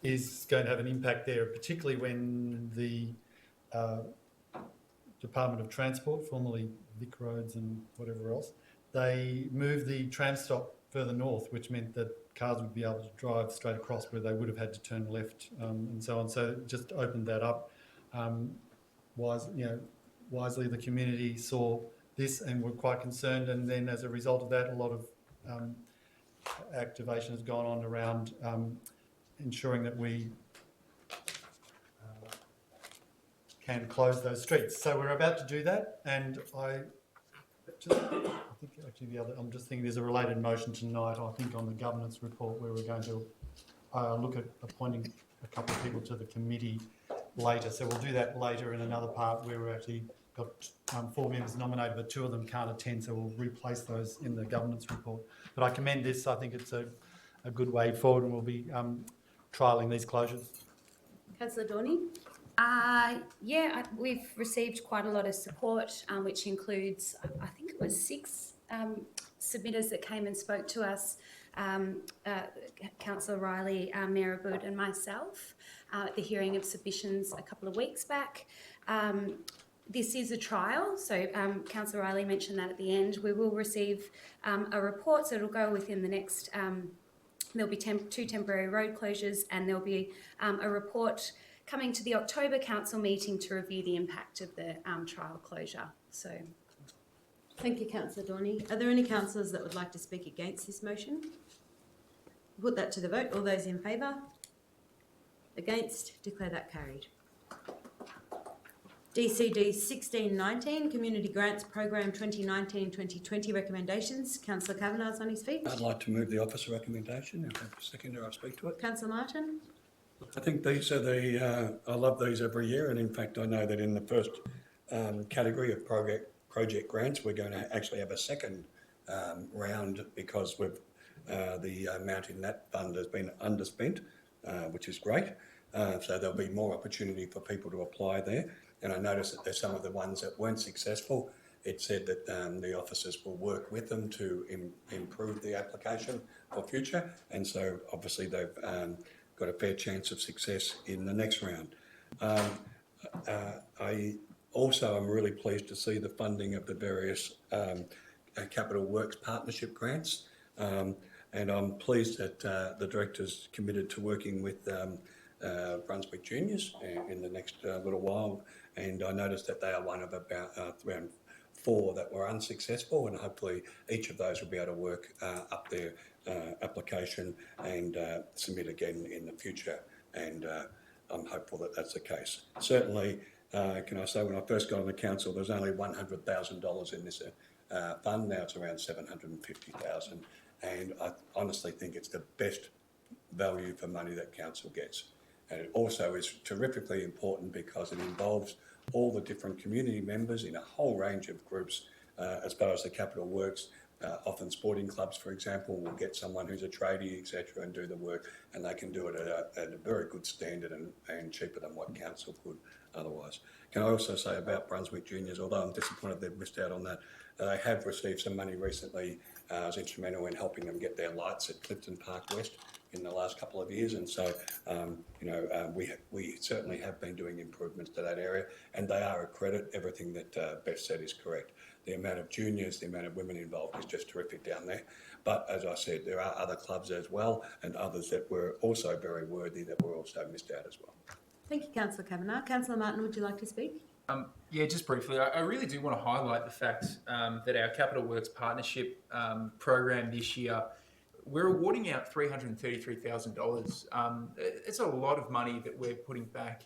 is going to have an impact there, particularly when the Department of Transport, formerly Vic Roads and whatever else, they moved the tram stop further north, which meant that cars would be able to drive straight across where they would have had to turn left and so on. So it just opened that up. Wisely, the community saw this and were quite concerned, and then as a result of that, a lot of activation has gone on around ensuring that we can close those streets. So we're about to do that, and I'm just thinking there's a related motion tonight, I think, on the governance report, where we're going to look at appointing a couple of people to the committee later. So we'll do that later in another part where we're actually got 4 members nominated, but 2 of them can't attend, so we'll replace those in the governance report. But I commend this. I think it's a good way forward, and we'll be trialling these closures. Councillor Dorney? We've received quite a lot of support, which includes, I think it was 6 submitters that came and spoke to us, Councillor Riley, Merri-bek and myself, at the hearing of submissions a couple of weeks back. This is a trial, so Councillor Riley mentioned that at the end. We will receive a report, so it'll go within the next, there'll be 2 temporary road closures, and there'll be a report coming to the October council meeting to review the impact of the trial closure. So, thank you, Councillor Dorney. Are there any councillors that would like to speak against this motion? Put that to the vote. All those in favour? Against? Declare that carried. DCD 1619, Community Grants Program 2019-2020 recommendations. Councillor Kavanagh's on his feet. I'd like to move the officer recommendation. If I have a seconder, I'll speak to it. Councillor Martin? I think these are I love these every year, and in fact I know that in the first category of project grants we're going to actually have a second round, because we've the amount in that fund has been underspent, which is great. So there'll be more opportunity for people to apply there. And I noticed that there's some of the ones that weren't successful. It said that the officers will work with them to improve the application for future. And so obviously they've got a fair chance of success in the next round. I also am really pleased to see the funding of the various capital works partnership grants. And I'm pleased that the director's committed to working with Brunswick Juniors in the next little while. And I noticed that they are one of about around 4 that were unsuccessful, and hopefully each of those will be able to work up their application and submit again in the future. And I'm hopeful that that's the case. Certainly, can I say, when I first got on the council, there was only $100,000 in this fund. Now it's around $750,000, and I honestly think it's the best value for money that council gets. And it also is terrifically important because it involves all the different community members in a whole range of groups as far as the capital works. Often sporting clubs, for example, will get someone who's a tradie, etc., and do the work, and they can do it at a very good standard and cheaper than what council could otherwise. Can I also say about Brunswick Juniors, although I'm disappointed they've missed out on that, they have received some money recently. I was instrumental in helping them get their lights at Clifton Park West in the last couple of years, and so we certainly have been doing improvements to that area, and they are a credit. Everything that Beth said is correct. The amount of juniors, the amount of women involved is just terrific down there. But as I said, there are other clubs as well, and others that were also very worthy that were also missed out as well. Thank you, Councillor Kavanagh. Councillor Martin, would you like to speak? Yeah, just briefly, I really do want to highlight the fact that our Capital Works Partnership program this year, we're awarding out $333,000. It's a lot of money that we're putting back,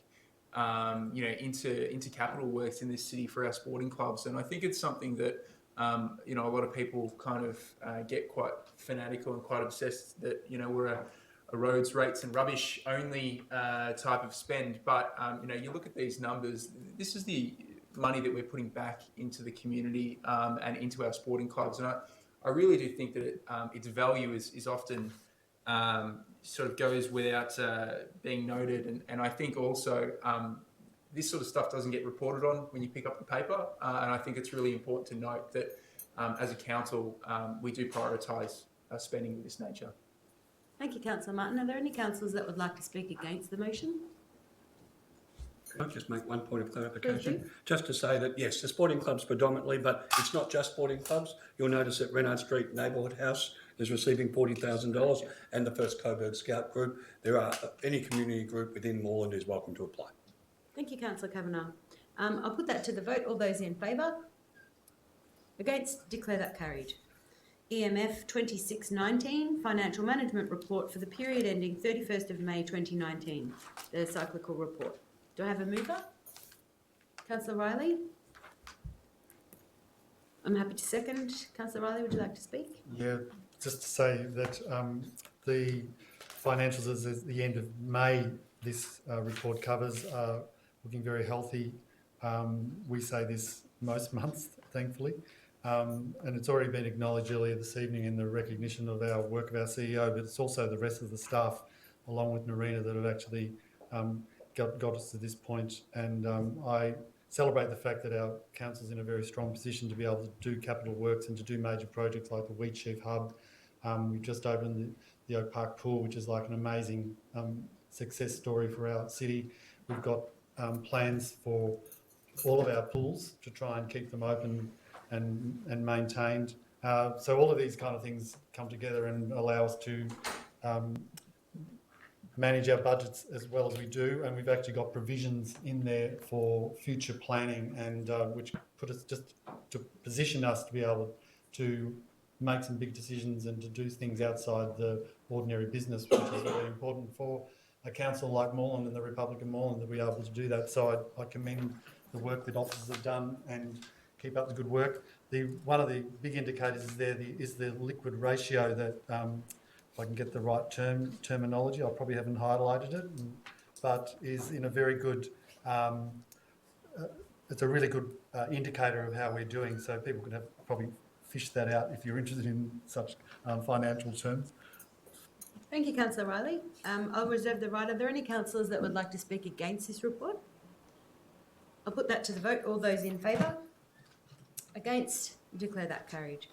into capital works in this city for our sporting clubs, and I think it's something that a lot of people kind of get quite fanatical and quite obsessed that we're a roads, rates, and rubbish only type of spend. But you look at these numbers. This is the money that we're putting back into the community and into our sporting clubs, and I really do think that its value is often sort of goes without being noted. And I think also this sort of stuff doesn't get reported on when you pick up the paper. And I think it's really important to note that as a council, we do prioritise spending of this nature. Thank you, Councillor Martin. Are there any councillors that would like to speak against the motion? Can I just make one point of clarification? Just to say that, yes, the sporting clubs predominantly, but it's not just sporting clubs. You'll notice that Renard Street Neighbourhood House is receiving $40,000, and the First Coburg Scout Group. There are any community group within Moreland is welcome to apply. Thank you, Councillor Kavanagh. I'll put that to the vote. All those in favour? Against? Declare that carried. EMF 2619, Financial Management Report for the period ending 31st of May 2019, the cyclical report. Do I have a mover? Councillor Riley? I'm happy to second. Councillor Riley, would you like to speak? Yeah, just to say that the financials as at the end of May, this report covers, are looking very healthy. We say this most months, thankfully. And it's already been acknowledged earlier this evening in the recognition of our work of our CEO, but it's also the rest of the staff, along with Narina, that have actually got us to this point. And I celebrate the fact that our council's in a very strong position to be able to do capital works and to do major projects like the Wheatsheaf Hub. We've just opened the Oak Park Pool, which is like an amazing success story for our city. We've got plans for all of our pools to try and keep them open and maintained. So all of these kind of things come together and allow us to manage our budgets as well as we do, and we've actually got provisions in there for future planning, and which put us just to position us to be able to make some big decisions and to do things outside the ordinary business, which is very important for a council like Moreland and the Republic of Moreland that we're able to do that. So I commend the work that officers have done and keep up the good work. One of the big indicators is the liquid ratio that, if I can get the right terminology, I probably haven't highlighted it, but is in a very good, it's a really good indicator of how we're doing. So people could have probably fish that out if you're interested in such financial terms. Thank you, Councillor Riley. I'll reserve the right. Are there any councillors that would like to speak against this report? I'll put that to the vote. All those in favour? Against? Declare that carried.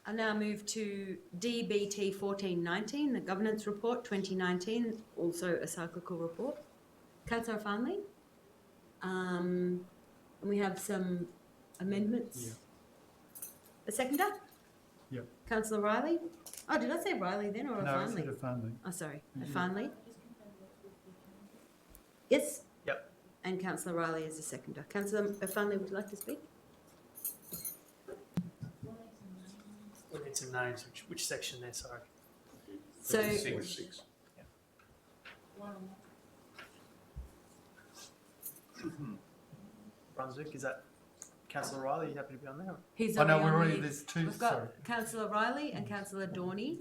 I'll now move to DBT 1419, the Governance Report 2019, also a cyclical report. Councillor Farnley. And we have some amendments. Yeah. A seconder? Yep. Councillor Riley? Oh, did I say Riley then or a No, I Farnley? said a Farnley. Oh, sorry. A Mhm. Farnley? Yes? Yep. And Councillor Riley is a seconder. Councillor Farnley, would you like to speak? We need some names. Which section there? Sorry. So, Brunswick, is that Councillor Riley? Are you happy to be on there? he's I know already we're on already, the- there's two, We've got sorry. Councillor Riley and Councillor Dorney,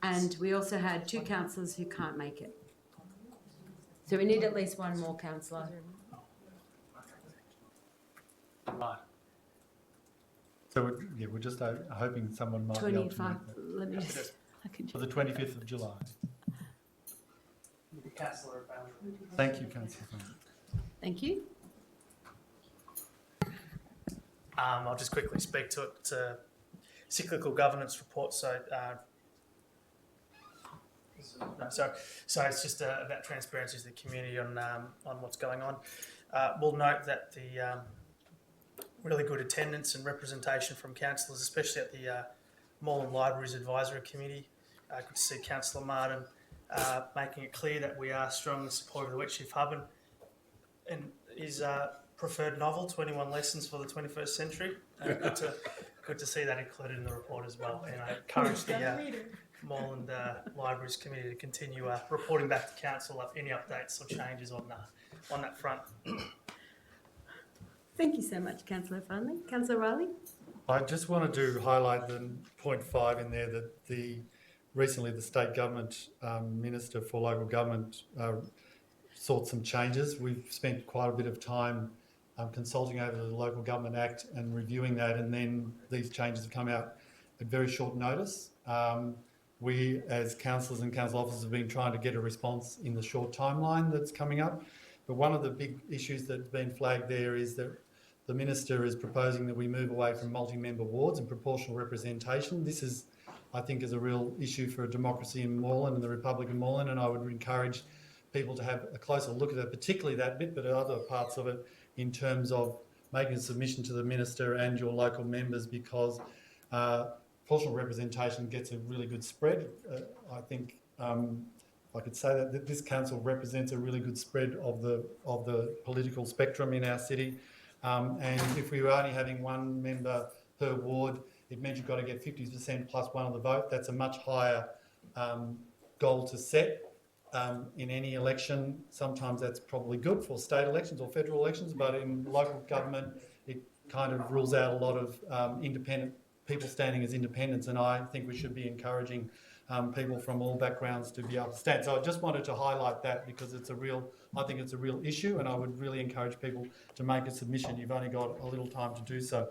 and we also had two councillors who can't make it. So we need at least one more councillor. Right. So, yeah, we're just hoping someone might be able to 25, make let me just, I can that. For the 25th of July. Councillor. Thank you, Councillor. thank you. I'll just quickly speak to it. It's a cyclical governance report. So it's just about transparency to the community on what's going on. We'll note that the really good attendance and representation from councillors, especially at the Moreland Libraries Advisory Committee. Good to see Councillor Martin making it clear that we are strongly supportive of the Wheatsheaf Hub and his preferred novel, 21 Lessons for the 21st Century. Good to see that included in the report as well. And I encourage the Moreland Libraries Committee to continue reporting back to council of any updates or changes on that front. Thank you so much, Councillor Farnley. Councillor Riley? I just wanted to highlight the point 5 in there that recently the state government minister for local government sought some changes. We've spent quite a bit of time consulting over the Local Government Act and reviewing that, and then these changes have come out at very short notice. We, as councillors and council officers, have been trying to get a response in the short timeline that's coming up. But one of the big issues that's been flagged there is that the minister is proposing that we move away from multi-member wards and proportional representation. This is, I think, is a real issue for democracy in Moreland and the Republic of Moreland, and I would encourage people to have a closer look at it, particularly that bit, but other parts of it, in terms of making a submission to the minister and your local members, because proportional representation gets a really good spread. I think I could say that this council represents a really good spread of the political spectrum in our city. And if we were only having one member per ward, it meant you've got to get 50% plus one of the vote. That's a much higher goal to set in any election. Sometimes that's probably good for state elections or federal elections, but in local government, it kind of rules out a lot of independent people standing as independents, and I think we should be encouraging people from all backgrounds to be able to stand. So I just wanted to highlight that because I think it's a real issue, and I would really encourage people to make a submission. You've only got a little time to do so.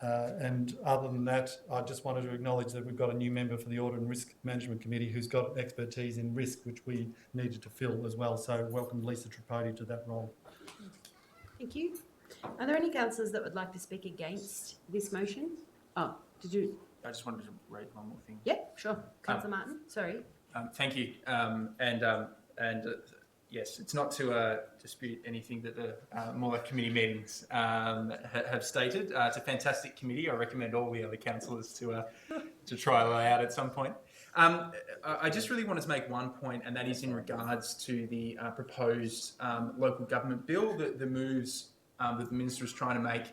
And other than that, I just wanted to acknowledge that we've got a new member for the Audit and Risk Management Committee who's got expertise in risk, which we needed to fill as well. So welcome Lisa Tripodi to that role. Thank you. Are there any councillors that would like to speak against this motion? Oh, did you? I just wanted to read one more thing. Yeah, sure. Councillor Martin, sorry. Thank you. Yes, it's not to dispute anything that the Moreland committee meetings have stated. It's a fantastic committee. I recommend all the other councillors to try it out at some point. I just really wanted to make one point, and that is in regards to the proposed local government bill, the moves that the minister is trying to make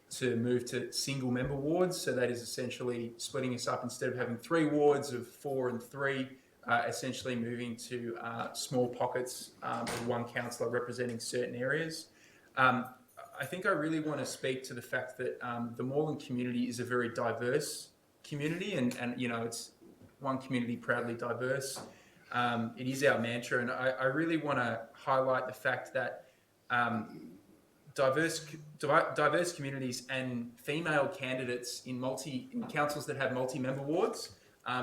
to move to single member wards. So that is essentially splitting us up instead of having 3 wards of 4 and 3. Essentially moving to small pockets of one councillor representing certain areas. I think I really want to speak to the fact that the Moreland community is a very diverse community, and you know, it's one community proudly diverse. It is our mantra, and I really want to highlight the fact that diverse communities and female candidates in councils that have multi-member wards.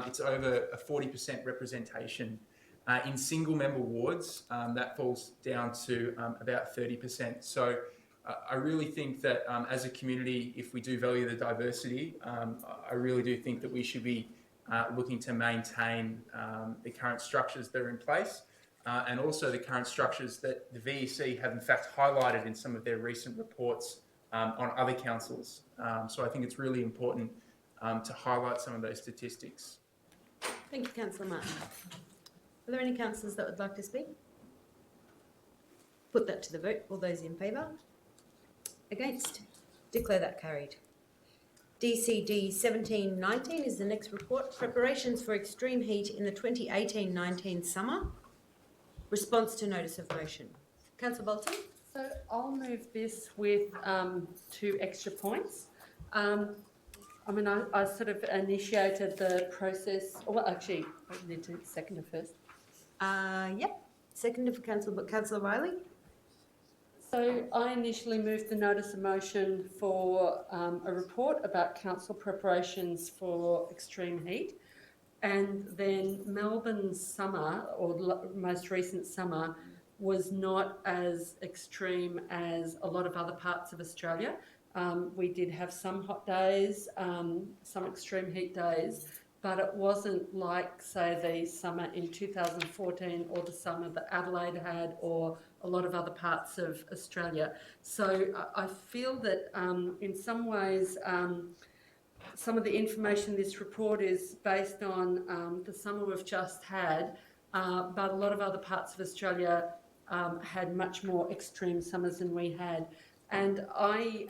It's over a 40% representation. In single-member wards, that falls down to about 30%. So I really think that as a community, if we do value the diversity, I really do think that we should be looking to maintain the current structures that are in place. And also the current structures that the VEC have in fact highlighted in some of their recent reports on other councils. So I think it's really important to highlight some of those statistics. Thank you, Councillor Martin. Are there any councillors that would like to speak? Put that to the vote. All those in favour? Against? Declare that carried. DCD 1719 is the next report. Preparations for extreme heat in the 2018-19 summer. Response to notice of motion. Councillor Bolton? So I'll move this with 2 extra points. I mean, I sort of initiated the process. Well, actually, I need to second it first. Yep. Second for Councillor Riley. So I initially moved the notice of motion for a report about council preparations for extreme heat. And then Melbourne's summer, or most recent summer, was not as extreme as a lot of other parts of Australia. We did have some hot days, some extreme heat days, but it wasn't like, say, the summer in 2014 or the summer that Adelaide had or a lot of other parts of Australia. So I feel that in some ways, some of the information in this report is based on the summer we've just had, but a lot of other parts of Australia had much more extreme summers than we had. And I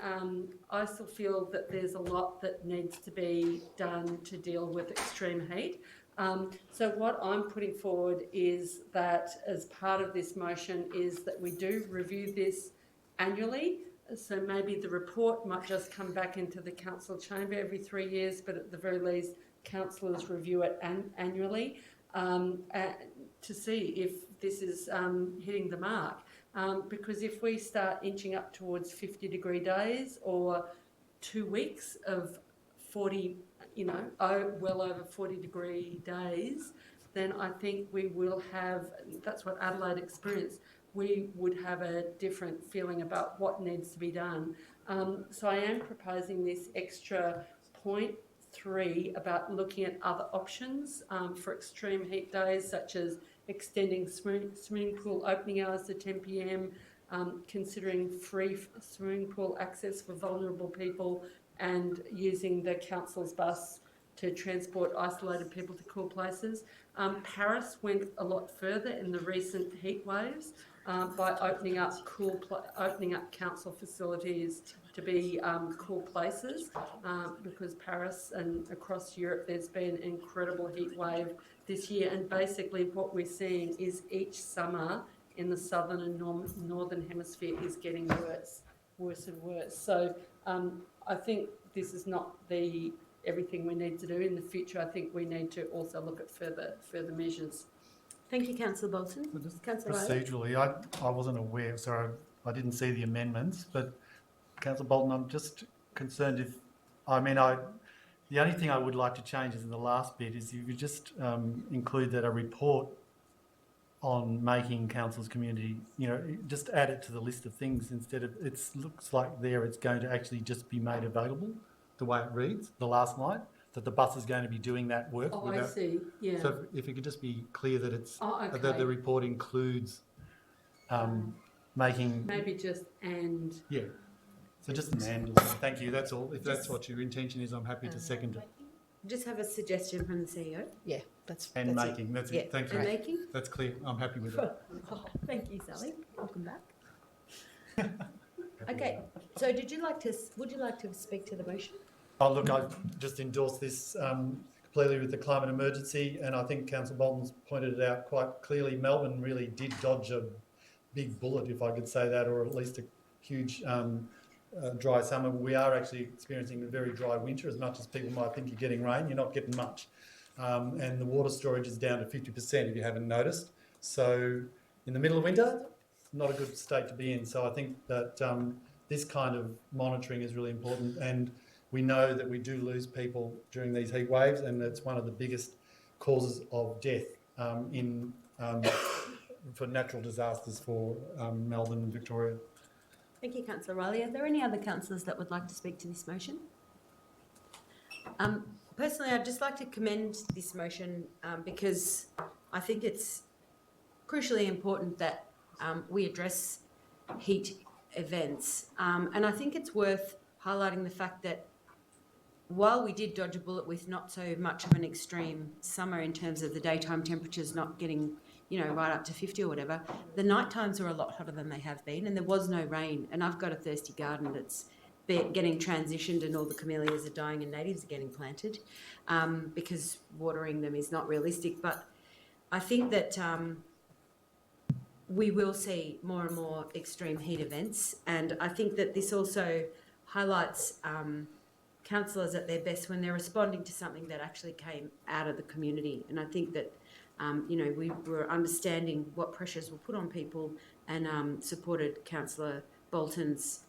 still feel that there's a lot that needs to be done to deal with extreme heat. So what I'm putting forward is that as part of this motion is that we do review this annually. So maybe the report might just come back into the council chamber every 3 years, but at the very least, councillors review it annually to see if this is hitting the mark. Because if we start inching up towards 50-degree days or 2 weeks of 40, well over 40-degree days, then I think we will have, that's what Adelaide experienced, we would have a different feeling about what needs to be done. So I am proposing this extra 0.3 about looking at other options for extreme heat days, such as extending swimming pool opening hours to 10 p.m, considering free swimming pool access for vulnerable people, and using the council's bus to transport isolated people to cool places. Paris went a lot further in the recent heat waves by opening up council facilities to be cool places, because Paris and across Europe there's been an incredible heat wave this year, and basically what we're seeing is each summer in the southern and northern hemisphere is getting worse and worse. So I think this is not everything we need to do in the future. I think we need to also look at further measures. Thank you, Councillor Bolton. Councillor Riley? Procedurally, I wasn't aware, so I didn't see the amendments, but Councillor Bolton, I'm just concerned the only thing I would like to change is in the last bit is if you just include that a report on making council's community, just add it to the list of things instead of, it looks like there it's going to actually just be made available, the way it reads, the last line, that the bus is going to be doing that work. Oh, I see, yeah. So if it could just be clear that it's, okay. that the report includes making... Maybe just and... Yeah. So just an and. Thank you, that's all. If that's what your intention is, I'm happy to second it. Just have a suggestion from the CEO. Yeah, that's And that's making, that's Yeah, it, thank you. and making. That's clear, I'm happy with it. Oh, thank you, Sally. Welcome back. Okay, so would you like to speak to the motion? Oh, look, I just endorsed this completely with the climate emergency, and I think Councillor Bolton's pointed it out quite clearly. Melbourne really did dodge a big bullet, if I could say that, or at least a huge dry summer. We are actually experiencing a very dry winter. As much as people might think you're getting rain, you're not getting much. And the water storage is down to 50% if you haven't noticed. So in the middle of winter, not a good state to be in. So I think that this kind of monitoring is really important, and we know that we do lose people during these heat waves, and it's one of the biggest causes of death for natural disasters for Melbourne and Victoria. Thank you, Councillor Riley. Are there any other councillors that would like to speak to this motion? Personally, I'd just like to commend this motion because I think it's crucially important that we address heat events. And I think it's worth highlighting the fact that while we did dodge a bullet with not so much of an extreme summer in terms of the daytime temperatures not getting, right up to 50 or whatever, the night times are a lot hotter than they have been, and there was no rain. And I've got a thirsty garden that's getting transitioned, and all the camellias are dying and natives are getting planted because watering them is not realistic. But I think that we will see more and more extreme heat events, and I think that this also highlights councillors at their best when they're responding to something that actually came out of the community. And I think that we were understanding what pressures were put on people and supported Councillor Bolton's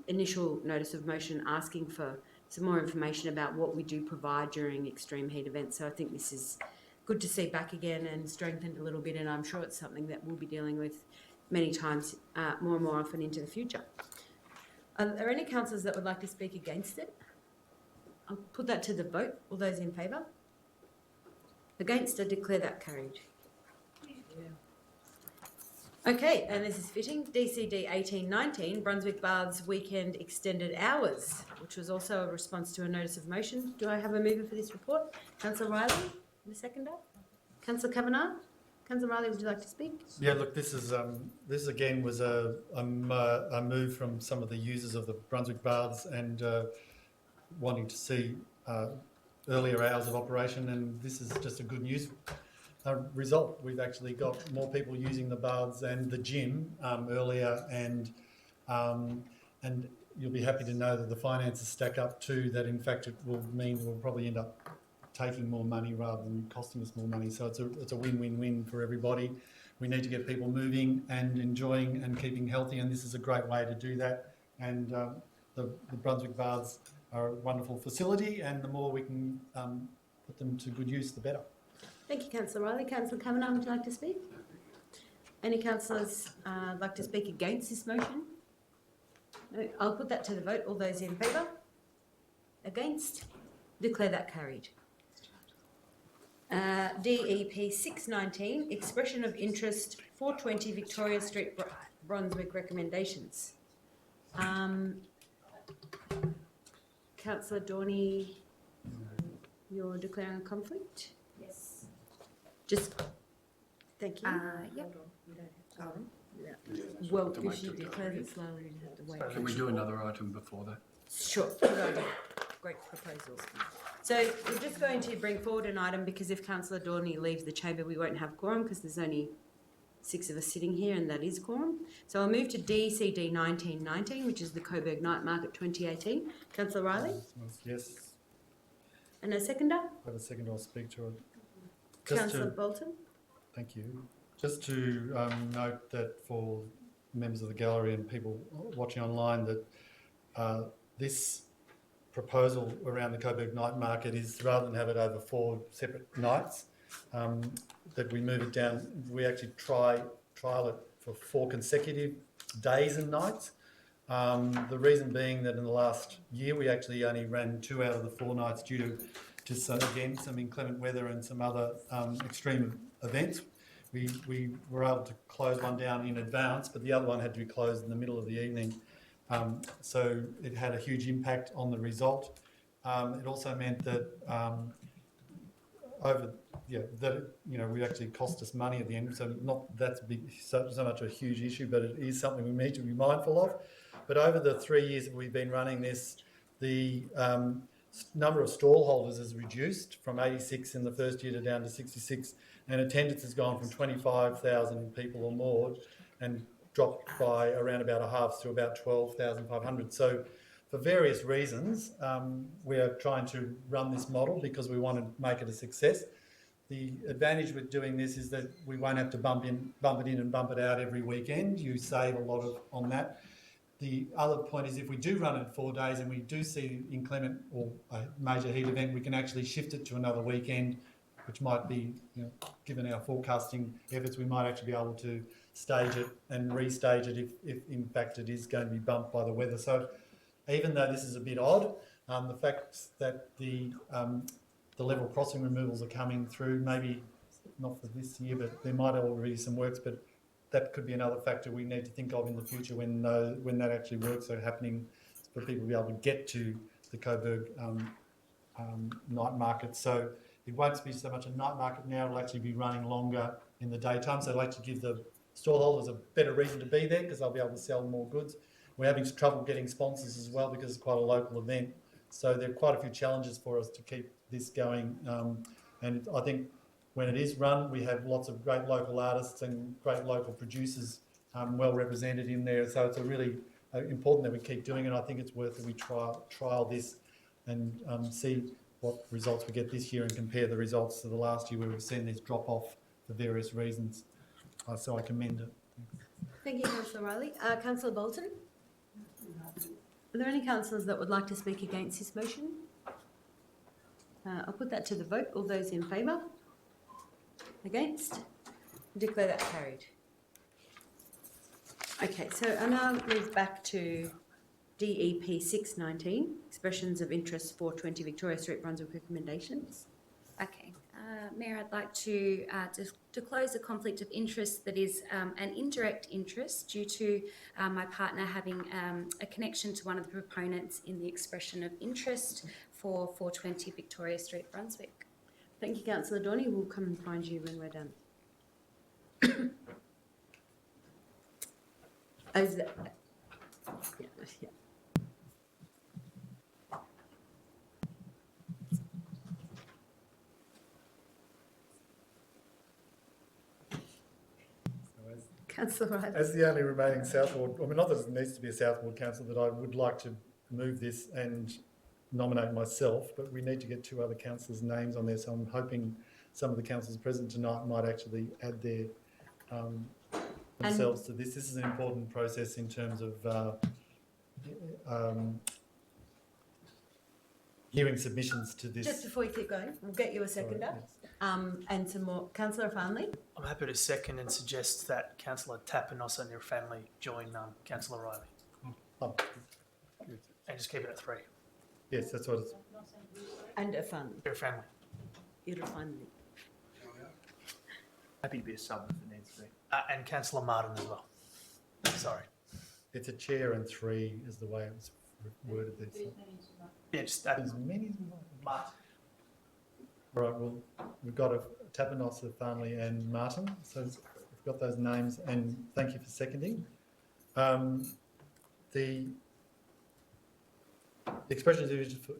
initial notice of motion asking for some more information about what we do provide during extreme heat events. So I think this is good to see back again and strengthened a little bit, and I'm sure it's something that we'll be dealing with many times more and more often into the future. Are there any councillors that would like to speak against it? I'll put that to the vote. All those in favour? Against, I declare that carried. Okay, and this is fitting. DCD 1819, Brunswick Baths Weekend Extended Hours, which was also a response to a notice of motion. Do I have a mover for this report? Councillor Riley, the seconder. Councillor Kavanagh. Councillor Riley, would you like to speak? Yeah, look, this again was a move from some of the users of the Brunswick Baths and wanting to see earlier hours of operation, and this is just a good news result. We've actually got more people using the baths and the gym earlier, and you'll be happy to know that the finances stack up too, that in fact it will mean we'll probably end up taking more money rather than costing us more money. So it's a win-win-win for everybody. We need to get people moving and enjoying and keeping healthy, and this is a great way to do that. And the Brunswick Baths are a wonderful facility, and the more we can put them to good use, the better. Thank you, Councillor Riley. Councillor Kavanagh, would you like to speak? Any councillors like to speak against this motion? No, I'll put that to the vote. All those in favour? Against? Declare that carried. DEP 619, Expression of Interest, 420 Victoria Street, Brunswick recommendations. Councillor Dorney, you're declaring a conflict? Yes. Just, thank you. Yep. Well, if she declares it slowly, you have to wait. Can we do another item before that? Sure. Good idea. Great proposals. So we're just going to bring forward an item because if Councillor Dorney leaves the chamber, we won't have quorum because there's only 6 of us sitting here, and that is quorum. So I'll move to DCD 1919, which is the Coburg Night Market 2018. Councillor Riley? Yes. And a seconder? I have a second, I'll speak to it. Councillor Bolton? Thank you. Just to note that for members of the gallery and people watching online that this proposal around the Coburg Night Market is, rather than have it over 4 separate nights, that we move it down. We actually trial it for 4 consecutive days and nights. The reason being that in the last year we actually only ran 2 out of the 4 nights due to some inclement weather and some other extreme events. We were able to close one down in advance, but the other one had to be closed in the middle of the evening. So it had a huge impact on the result. It also meant that we actually cost us money at the end. So not that's so much a huge issue, but it is something we need to be mindful of. But over the 3 years that we've been running this, the number of stall holders has reduced from 86 in the first year to down to 66, and attendance has gone from 25,000 people or more and dropped by around about a half to about 12,500. So for various reasons, we are trying to run this model because we want to make it a success. The advantage with doing this is that we won't have to bump it in and bump it out every weekend. You save a lot on that. The other point is if we do run it 4 days and we do see inclement or a major heat event, we can actually shift it to another weekend, which might be, given our forecasting efforts, we might actually be able to stage it and restage it if in fact it is going to be bumped by the weather. So even though this is a bit odd, the fact that the level crossing removals are coming through, maybe not for this year, but there might already be some works, but that could be another factor we need to think of in the future when that actually works are happening for people to be able to get to the Coburg night market. So it won't be so much a night market now, it'll actually be running longer in the daytime. So it'll actually give the stallholders a better reason to be there because they'll be able to sell more goods. We're having trouble getting sponsors as well because it's quite a local event. So there are quite a few challenges for us to keep this going. And I think when it is run, we have lots of great local artists and great local producers well represented in there. So it's a really important that we keep doing it. I think it's worth that we trial this and see what results we get this year and compare the results to the last year where we've seen this drop off for various reasons. So I commend it. Thank you, Councillor Riley. Councillor Bolton? Are there any councillors that would like to speak against this motion? I'll put that to the vote. All those in favour? Against? Declare that carried. Okay, so I now move back to DEP 619, expressions of interest for 20 Victoria Street, Brunswick recommendations. Okay. Mayor, I'd like to disclose a conflict of interest that is an indirect interest due to my partner having a connection to one of the proponents in the expression of interest for 420 Victoria Street, Brunswick. Thank you, Councillor Dorney. We'll come and find you when we're done. Yeah. Councillor Riley. As the only remaining South Ward, I mean, not that it needs to be a South Ward council, that I would like to move this and nominate myself, but we need to get 2 other councillors' names on there, so I'm hoping some of the councillors present tonight might actually add their themselves to this. This is an important process in terms of hearing submissions to this. Just before you keep going, we'll get you a seconder. And some more. Councillor Farnley? I'm happy to second and suggest that Councillor Tapanosa and her family join Councillor Riley. Oh. And just keep it at 3. Yes, that's what it's... And a family. Her family. Your family. Happy to be a sub if it needs to be. And Councillor Martin as well. Sorry. It's a chair and 3 is the way it was worded there. So. Yeah, just add as many as we want. Martin. Right, well, we've got a Tapanosa, Farnley and Martin, so we've got those names, and thank you for seconding. The expression of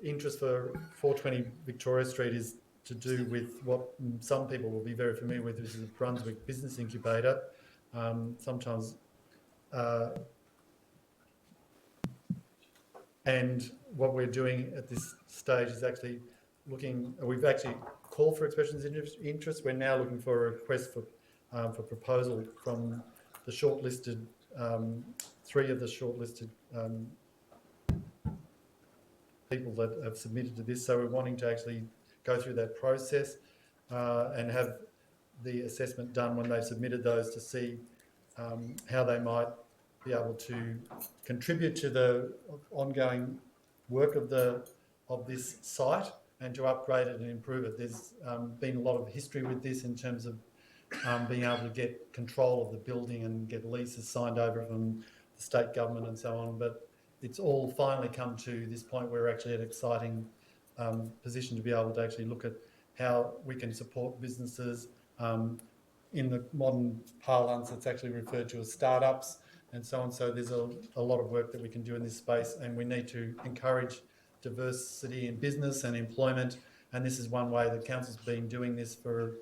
interest for 420 Victoria Street is to do with what some people will be very familiar with, which is a Brunswick Business Incubator. Sometimes, and what we're doing at this stage is actually we've actually called for expressions of interest. We're now looking for a request for proposal from the shortlisted, 3 of the shortlisted people that have submitted to this. So we're wanting to actually go through that process and have the assessment done when they've submitted those to see how they might be able to contribute to the ongoing work of this site and to upgrade it and improve it. There's been a lot of history with this in terms of being able to get control of the building and get leases signed over from the state government and so on, but it's all finally come to this point where we're actually at an exciting position to be able to actually look at how we can support businesses. In the modern parlance, it's actually referred to as startups and so on. So there's a lot of work that we can do in this space, and we need to encourage diversity in business and employment, and this is one way the council's been doing this for,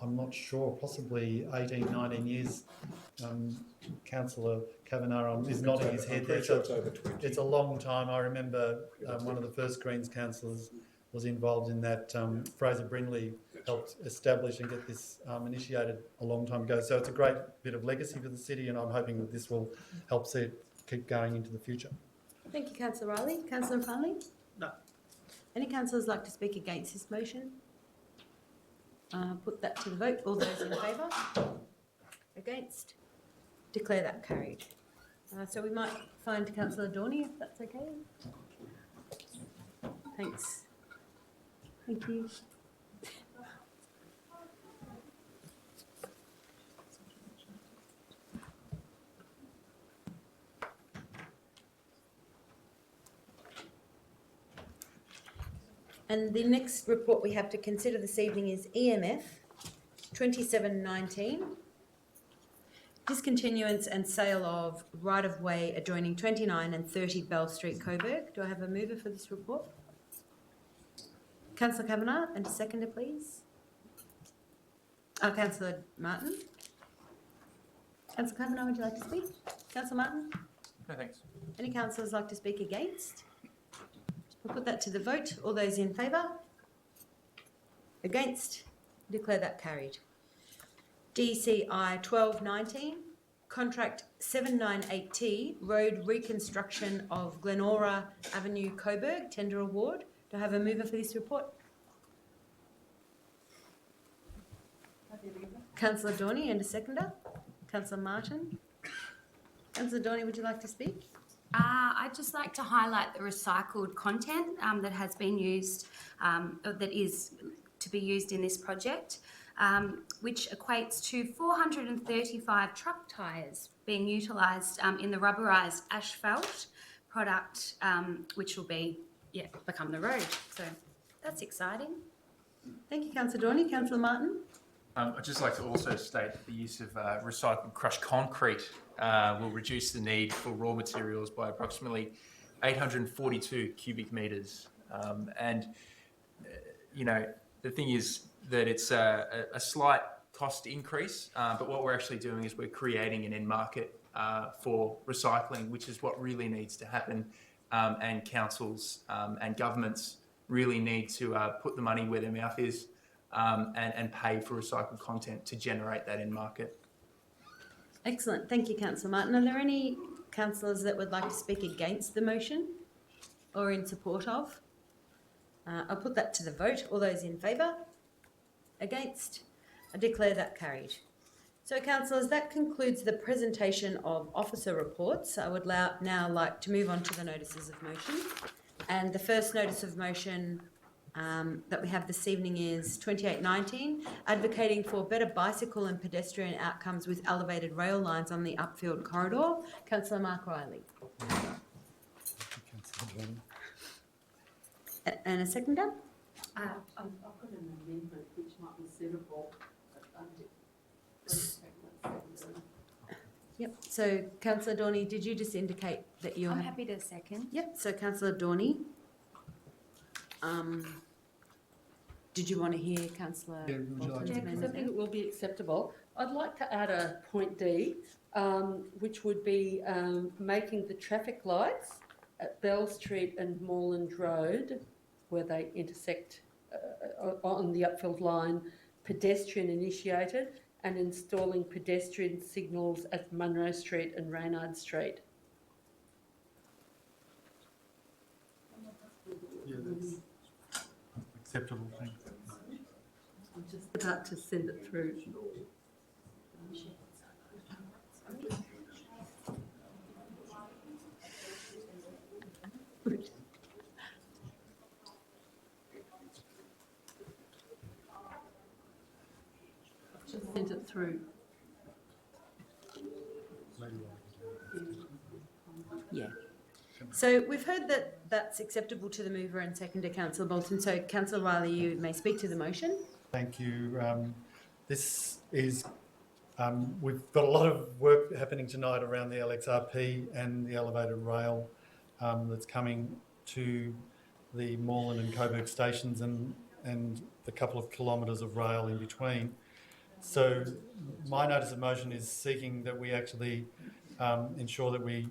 I'm not sure, possibly 18, 19 years. Councillor Kavanagh is nodding his head there. So it's a long time. I remember one of the first Greens councillors was involved in that. Fraser Brindley helped establish and get this initiated a long time ago. So it's a great bit of legacy for the city, and I'm hoping that this will help see it keep going into the future. Thank you, Councillor Riley. Councillor Farley? No. Any councillors like to speak against this motion? Put that to the vote. All those in favour? Against? Declare that carried. So we might find Councillor Dorney, if that's okay. Thanks. Thank you. And the next report we have to consider this evening is EMF 2719. Discontinuance and sale of right-of-way adjoining 29 and 30 Bell Street, Coburg. Do I have a mover for this report? Councillor Kavanagh, and a seconder, please. Councillor Martin. Councillor Kavanagh, would you like to speak? Councillor Martin? No, thanks. Any councillors like to speak against? We'll put that to the vote. All those in favour? Against? Declare that carried. DCI 1219, contract 798T, road reconstruction of Glenora Avenue, Coburg, tender award. Do I have a mover for this report? Councillor Dorney, and a seconder. Councillor Martin. Councillor Dorney, would you like to speak? I'd just like to highlight the recycled content that has been used, that is to be used in this project, which equates to 435 truck tyres being utilised in the rubberised asphalt product, which will become the road. So that's exciting. Thank you, Councillor Dorney. Councillor Martin. I'd just like to also state that the use of recycled crushed concrete will reduce the need for raw materials by approximately 842 cubic metres. The thing is that it's a slight cost increase, but what we're actually doing is we're creating an end market for recycling, which is what really needs to happen, and councils and governments really need to put the money where their mouth is and pay for recycled content to generate that end market. Excellent. Thank you, Councillor Martin. Are there any councillors that would like to speak against the motion or in support of? I'll put that to the vote. All those in favour? Against? I declare that carried. So, councillors, that concludes the presentation of officer reports. I would now like to move on to the notices of motion. And the first notice of motion that we have this evening is 2819, advocating for better bicycle and pedestrian outcomes with elevated rail lines on the Upfield corridor. Councillor Mark Riley. And a seconder? I've got an amendment which might be suitable. Yep. So, Councillor Dorney, did you just indicate that you're... I'm happy to second. Yep. So, Councillor Dorney, did you want to hear Councillor Bolton's because I amendment? think it will be acceptable. I'd like to add a point D, which would be making the traffic lights at Bell Street and Moreland Road, where they intersect on the Upfield line, pedestrian initiated, and installing pedestrian signals at Munro Street and Reynard Street. Yeah, that's acceptable, thanks. I'm just about to send it through. Just sent it through. Yeah. So we've heard that that's acceptable to the mover and seconder, Councillor Bolton. So, Councillor Riley, you may speak to the motion. Thank you. This is, we've got a lot of work happening tonight around the LXRP and the elevated rail that's coming to the Moreland and Coburg stations and the couple of kilometres of rail in between. So my notice of motion is seeking that we actually ensure that we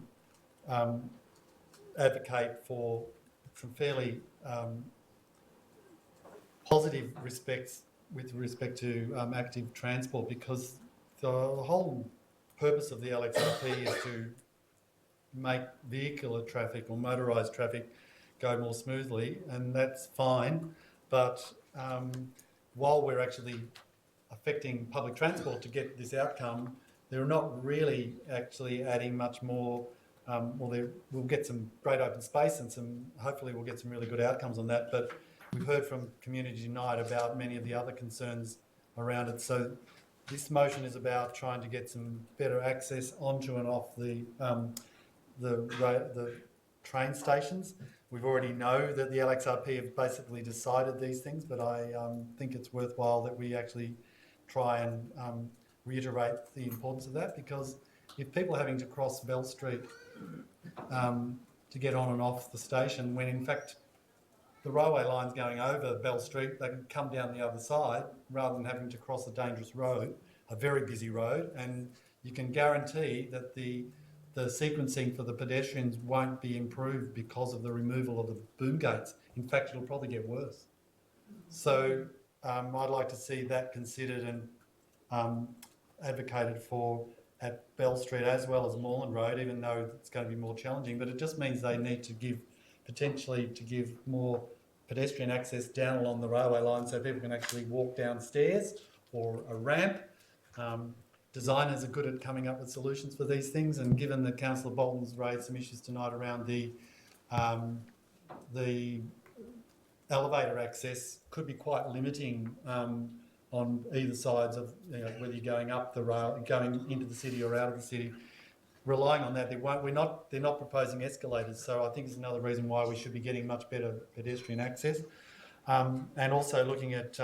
advocate for some fairly positive respects with respect to active transport, because the whole purpose of the LXRP is to make vehicular traffic or motorised traffic go more smoothly, and that's fine. But while we're actually affecting public transport to get this outcome, they're not really actually adding much more. We'll get some great open space and hopefully we'll get some really good outcomes on that. But we've heard from Community Unite about many of the other concerns around it. So this motion is about trying to get some better access onto and off the train stations. We've already know that the LXRP have basically decided these things, but I think it's worthwhile that we actually try and reiterate the importance of that, because if people are having to cross Bell Street to get on and off the station, when in fact the railway line's going over Bell Street, they can come down the other side rather than having to cross a dangerous road, a very busy road, and you can guarantee that the sequencing for the pedestrians won't be improved because of the removal of the boom gates. In fact, it'll probably get worse. So I'd like to see that considered and advocated for at Bell Street as well as Moreland Road, even though it's going to be more challenging. But it just means they need to give more pedestrian access down along the railway line so people can actually walk downstairs or a ramp. Designers are good at coming up with solutions for these things, and given that Councillor Bolton's raised some issues tonight around the elevator access, could be quite limiting on either sides of whether you're going up the rail, going into the city or out of the city. Relying on that, they're not proposing escalators, so I think it's another reason why we should be getting much better pedestrian access, and also looking at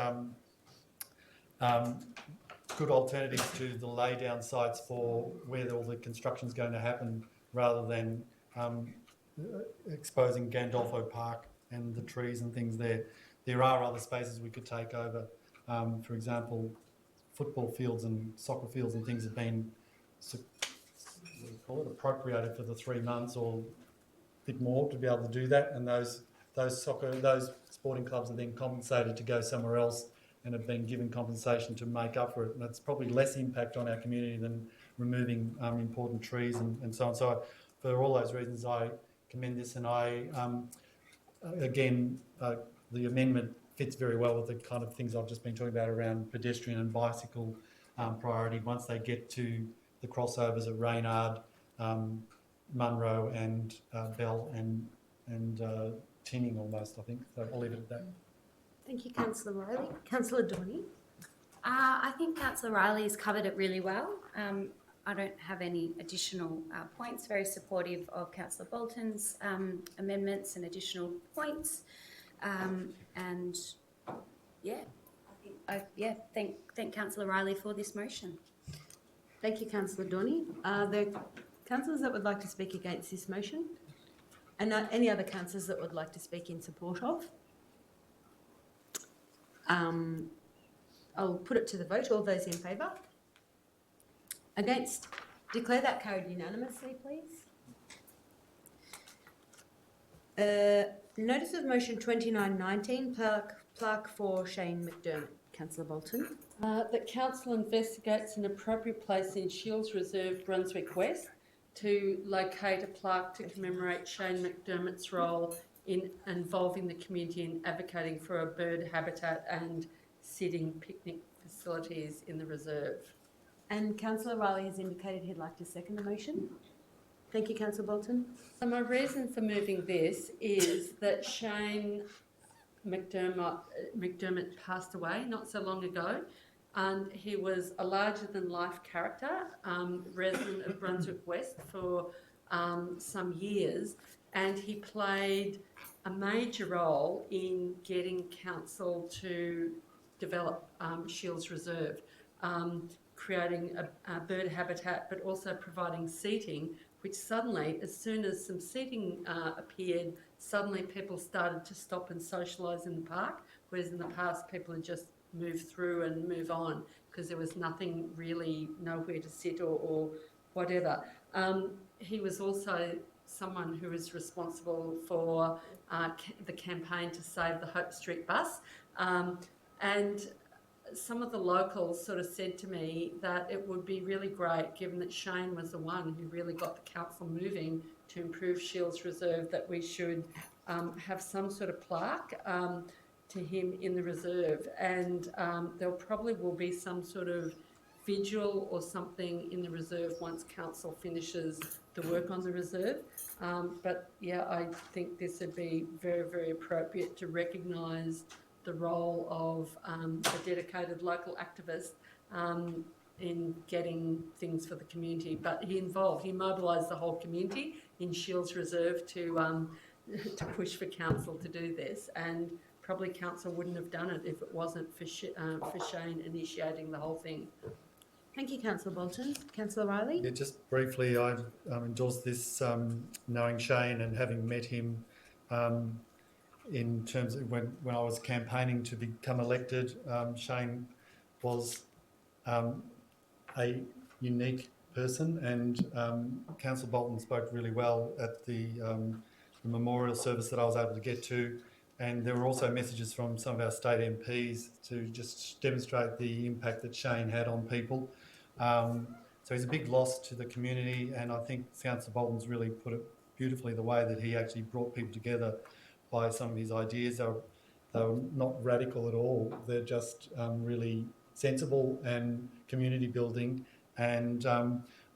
good alternatives to the lay down sites for where all the construction is going to happen, rather than exposing Gandolfo Park and the trees and things there. There are other spaces we could take over. For example, football fields and soccer fields and things have been appropriated for the 3 months or a bit more to be able to do that, and those sporting clubs are then compensated to go somewhere else and have been given compensation to make up for it. And that's probably less impact on our community than removing important trees and so on. So for all those reasons, I commend this, and the amendment fits very well with the kind of things I've just been talking about around pedestrian and bicycle priority once they get to the crossovers at Reynard, Munro and Bell and Tinning almost, I think. So I'll leave it at that. Thank you, Councillor Riley. Councillor Dorney. I think Councillor Riley has covered it really well. I don't have any additional points. Very supportive of Councillor Bolton's amendments and additional points. And yeah, thank Councillor Riley for this motion. Thank you, Councillor Dorney. Are there councillors that would like to speak against this motion? And any other councillors that would like to speak in support of? I'll put it to the vote. All those in favour? Against? Declare that carried unanimously, please. Notice of motion 2919, plaque for Shane McDermott. Councillor Bolton. That council investigates an appropriate place in Shields Reserve, Brunswick West, to locate a plaque to commemorate Shane McDermott's role in involving the community in advocating for a bird habitat and sitting picnic facilities in the reserve. And Councillor Riley has indicated he'd like to second the motion. Thank you, Councillor Bolton. So my reason for moving this is that Shane McDermott passed away not so long ago, and he was a larger-than-life character, resident of Brunswick West for some years, and he played a major role in getting council to develop Shields Reserve, creating a bird habitat, but also providing seating, which suddenly, as soon as some seating appeared, suddenly people started to stop and socialise in the park, whereas in the past people had just moved through and move on because there was nothing really, nowhere to sit or whatever. He was also someone who was responsible for the campaign to save the Hope Street bus, and some of the locals sort of said to me that it would be really great, given that Shane was the one who really got the council moving to improve Shields Reserve, that we should have some sort of plaque to him in the reserve. And there probably will be some sort of vigil or something in the reserve once council finishes the work on the reserve. But yeah, I think this would be very, very appropriate to recognise the role of a dedicated local activist in getting things for the community. But he mobilised the whole community in Shields Reserve to push for council to do this, and probably council wouldn't have done it if it wasn't for Shane initiating the whole thing. Thank you, Councillor Bolton. Councillor Riley? Yeah, just briefly, I endorse this, knowing Shane and having met him in terms of when I was campaigning to become elected. Shane was a unique person, and Councillor Bolton spoke really well at the memorial service that I was able to get to. And there were also messages from some of our state MPs to just demonstrate the impact that Shane had on people. So he's a big loss to the community, and I think Councillor Bolton's really put it beautifully, the way that he actually brought people together by some of his ideas. They were not radical at all. They're just really sensible and community building. And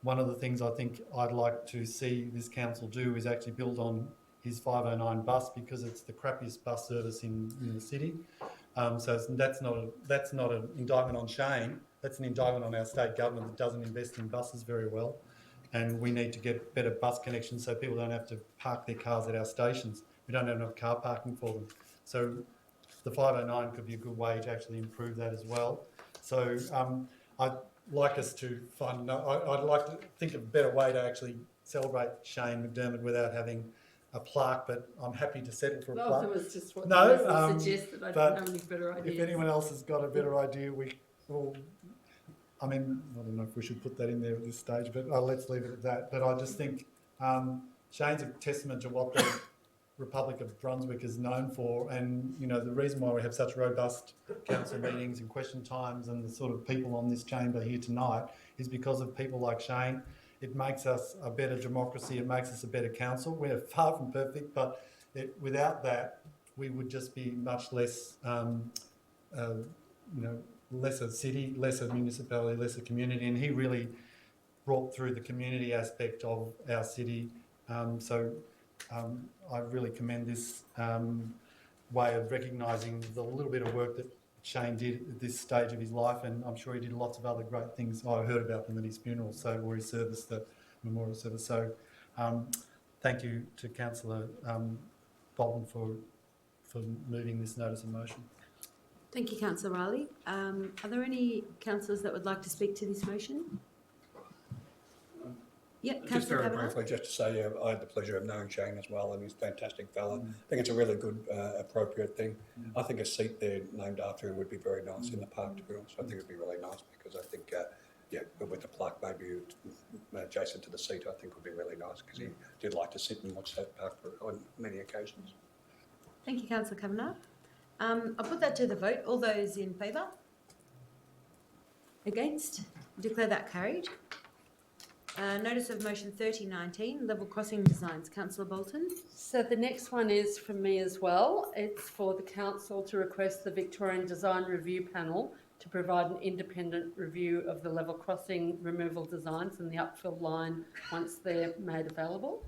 one of the things I think I'd like to see this council do is actually build on his 509 bus, because it's the crappiest bus service in the city. So that's not an indictment on Shane. That's an indictment on our state government that doesn't invest in buses very well. And we need to get better bus connections so people don't have to park their cars at our stations. We don't have enough car parking for them. So the 509 could be a good way to actually improve that as well. So I'd like us to I'd like to think of a better way to actually celebrate Shane McDermott without having a plaque, but I'm happy to settle for a plaque. That was just what the suggested. I didn't have any better ideas. If anyone else has got a better idea, we will. I mean, I don't know if we should put that in there at this stage, but let's leave it at that. But I just think Shane's a testament to what the Republic of Brunswick is known for, and you know the reason why we have such robust council meetings and question times and the sort of people on this chamber here tonight is because of people like Shane. It makes us a better democracy. It makes us a better council. We're far from perfect, but without that, we would just be much less, lesser city, lesser municipality, lesser community. And he really brought through the community aspect of our city. I really commend this way of recognising the little bit of work that Shane did at this stage of his life, and I'm sure he did lots of other great things. I heard about them at his funeral, or his service, the memorial service. So thank you to Councillor Bolton for moving this notice of motion. Thank you, Councillor Riley. Are there any councillors that would like to speak to this motion? Yeah, just very briefly, just to say, I had the pleasure of knowing Shane as well, and he's a fantastic fella. I think it's a really good, appropriate thing. I think a seat there named after him would be very nice in the park, to be honest. I think it'd be really nice, because I think, with the plaque maybe adjacent to the seat, I think would be really nice, because he did like to sit and watch that park on many occasions. Thank you, Councillor Kavanagh. I'll put that to the vote. All those in favour? Against? Declare that carried. Notice of motion 3019, level crossing designs. Councillor Bolton. So the next one is from me as well. It's for the council to request the Victorian Design Review Panel to provide an independent review of the level crossing removal designs and the upfill line once they're made available.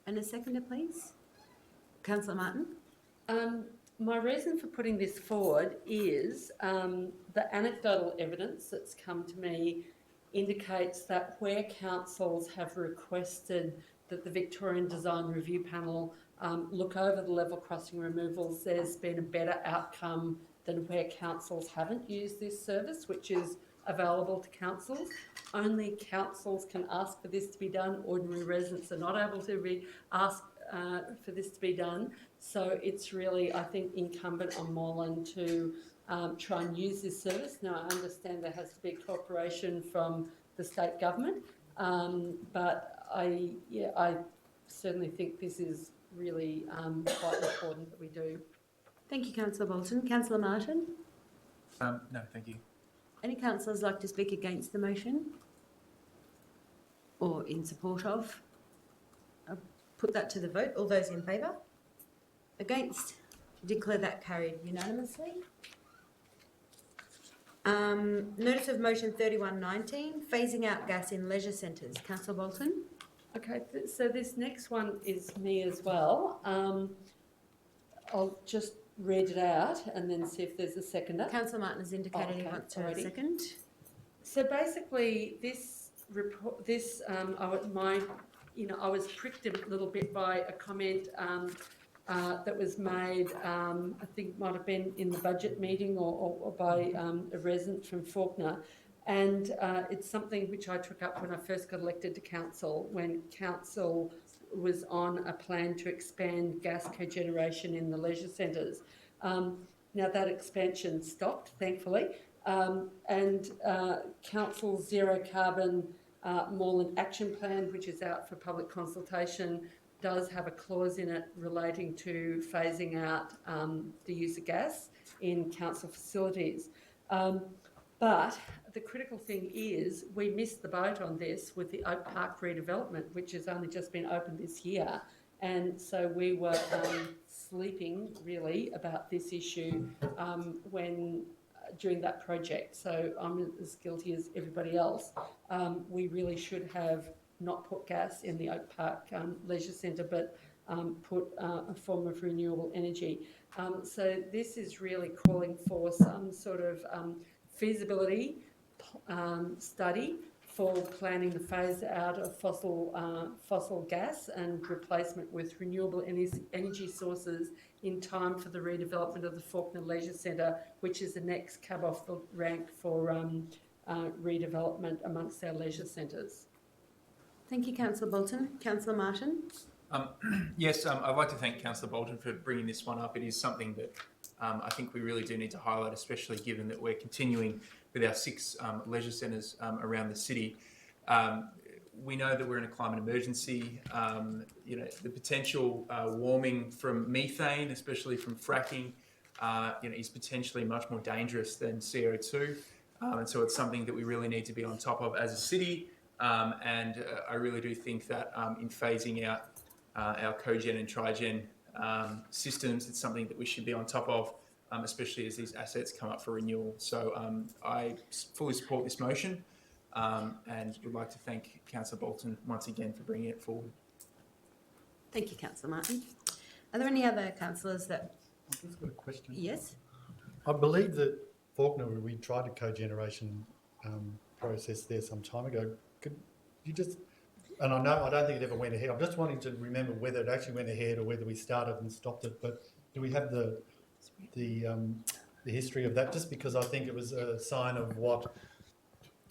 And a seconder, please. Councillor Martin. My reason for putting this forward is the anecdotal evidence that's come to me indicates that where councils have requested that the Victorian Design Review Panel look over the level crossing removals, there's been a better outcome than where councils haven't used this service, which is available to councils. Only councils can ask for this to be done. Ordinary residents are not able to ask for this to be done. So it's really, I think, incumbent on Moreland to try and use this service. Now, I understand there has to be cooperation from the state government, but I certainly think this is really quite important that we do. Thank you, Councillor Bolton. Councillor Martin. No, thank you. Any councillors like to speak against the motion? Or in support of? I'll put that to the vote. All those in favour? Against? Declare that carried unanimously. Notice of motion 3119, phasing out gas in leisure centres. Councillor Bolton? Okay, so this next one is me as well. I'll just read it out and then see if there's a seconder. Councillor Martin has indicated he wants to second. So basically, this report, I was pricked a little bit by a comment that was made. I think might have been in the budget meeting or by a resident from Fawkner, and it's something which I took up when I first got elected to council. When council was on a plan to expand gas cogeneration in the leisure centres. Now that expansion stopped, thankfully, and council's zero carbon Moreland action plan, which is out for public consultation, does have a clause in it relating to phasing out the use of gas in council facilities. But the critical thing is we missed the boat on this with the Oak Park redevelopment, which has only just been opened this year. And so we were sleeping really about this issue during that project. So I'm as guilty as everybody else. We really should have not put gas in the Oak Park Leisure Centre, but put a form of renewable energy. So this is really calling for some sort of feasibility study for planning the phase out of fossil gas and replacement with renewable energy sources in time for the redevelopment of the Fawkner Leisure Centre, which is the next cab off the rank for redevelopment amongst our leisure centres. Thank you, Councillor Bolton. Councillor Martin? Yes, I'd like to thank Councillor Bolton for bringing this one up. It is something that I think we really do need to highlight, especially given that we're continuing with our 6 leisure centres around the city. We know that we're in a climate emergency. The potential warming from methane, especially from fracking, is potentially much more dangerous than CO2. And so it's something that we really need to be on top of as a city. And I really do think that in phasing out our cogen and trigen systems, it's something that we should be on top of, especially as these assets come up for renewal. So I fully support this motion and would like to thank Councillor Bolton once again for bringing it forward. Thank you, Councillor Martin. Are there any other councillors that... I've just got a question. Yes? I believe that Fawkner, we tried a cogeneration process there some time ago. Could you just... And I don't think it ever went ahead. I'm just wanting to remember whether it actually went ahead or whether we started and stopped it. But do we have the history of that? Just because I think it was a sign of what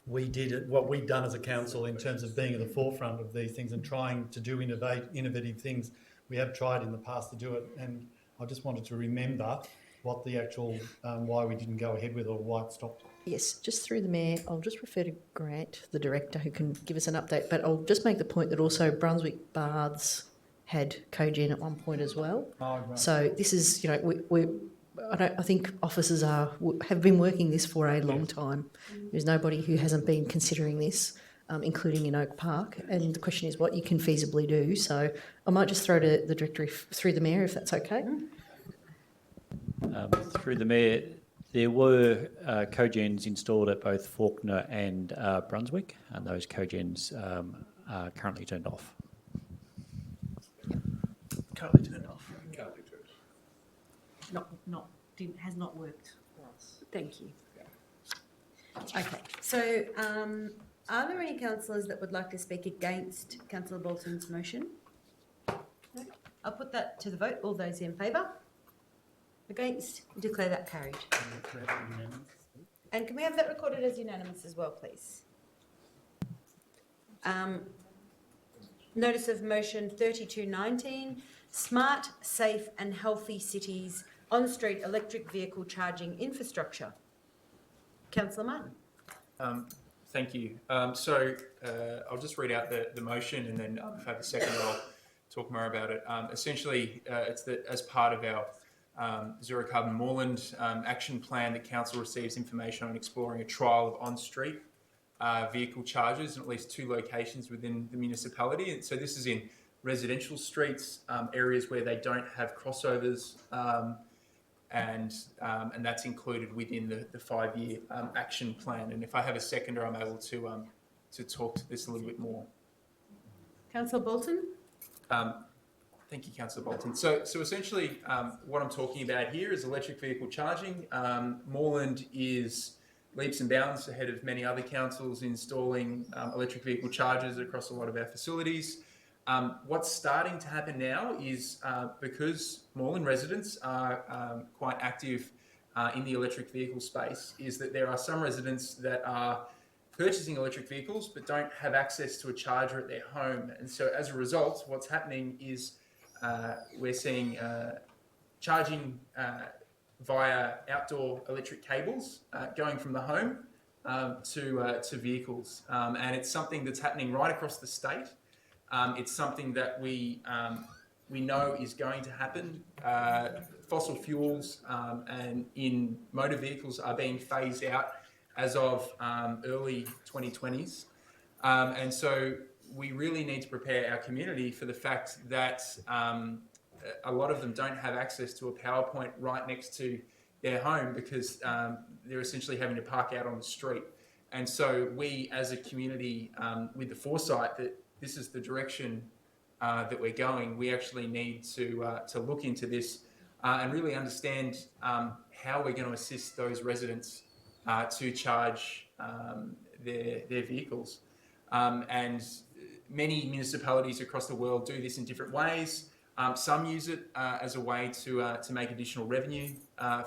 we did, what we'd done as a council in terms of being at the forefront of these things and trying to do innovative things. We have tried in the past to do it, and I just wanted to remember what the actual why we didn't go ahead with it or why it stopped. Yes, just through the Mayor, I'll just refer to Grant, the Director, who can give us an update, but I'll just make the point that also Brunswick Baths had cogen at one point as well. Oh, right. So this is, I think officers have been working this for a long time. There's nobody who hasn't been considering this, including in Oak Park, and the question is what you can feasibly do. So I might just throw to the Director through the Mayor, if that's okay. Through the Mayor, there were cogens installed at both Fawkner and Brunswick, and those cogens are currently turned off. Currently turned off. Has not worked for us. Thank you. Okay, so are there any councillors that would like to speak against Councillor Bolton's motion? No? I'll put that to the vote. All those in favour? Against? Declare that carried. And can we have that recorded as unanimous as well, please? Notice of motion 3219, smart, safe and healthy cities on-street electric vehicle charging infrastructure. Councillor Martin. Thank you. So I'll just read out the motion, and then if I have a second, I'll talk more about it. Essentially, it's that as part of our Zero Carbon Moreland action plan, the council receives information on exploring a trial of on-street vehicle chargers in at least 2 locations within the municipality. And so this is in residential streets, areas where they don't have crossovers, and that's included within the 5-year action plan. And if I have a seconder, I'm able to talk to this a little bit more. Councillor Bolton? Thank you, Councillor Bolton. So essentially, what I'm talking about here is electric vehicle charging. Moreland is leaps and bounds ahead of many other councils installing electric vehicle chargers across a lot of our facilities. What's starting to happen now is because Moreland residents are quite active in the electric vehicle space, is that there are some residents that are purchasing electric vehicles but don't have access to a charger at their home. And so as a result, what's happening is we're seeing charging via outdoor electric cables going from the home to vehicles. And it's something that's happening right across the state. It's something that we know is going to happen. Fossil fuels and in motor vehicles are being phased out as of early 2020s. And so we really need to prepare our community for the fact that a lot of them don't have access to a power point right next to their home because they're essentially having to park out on the street. And so we as a community, with the foresight that this is the direction that we're going, we actually need to look into this and really understand how we're going to assist those residents to charge their vehicles. And many municipalities across the world do this in different ways. Some use it as a way to make additional revenue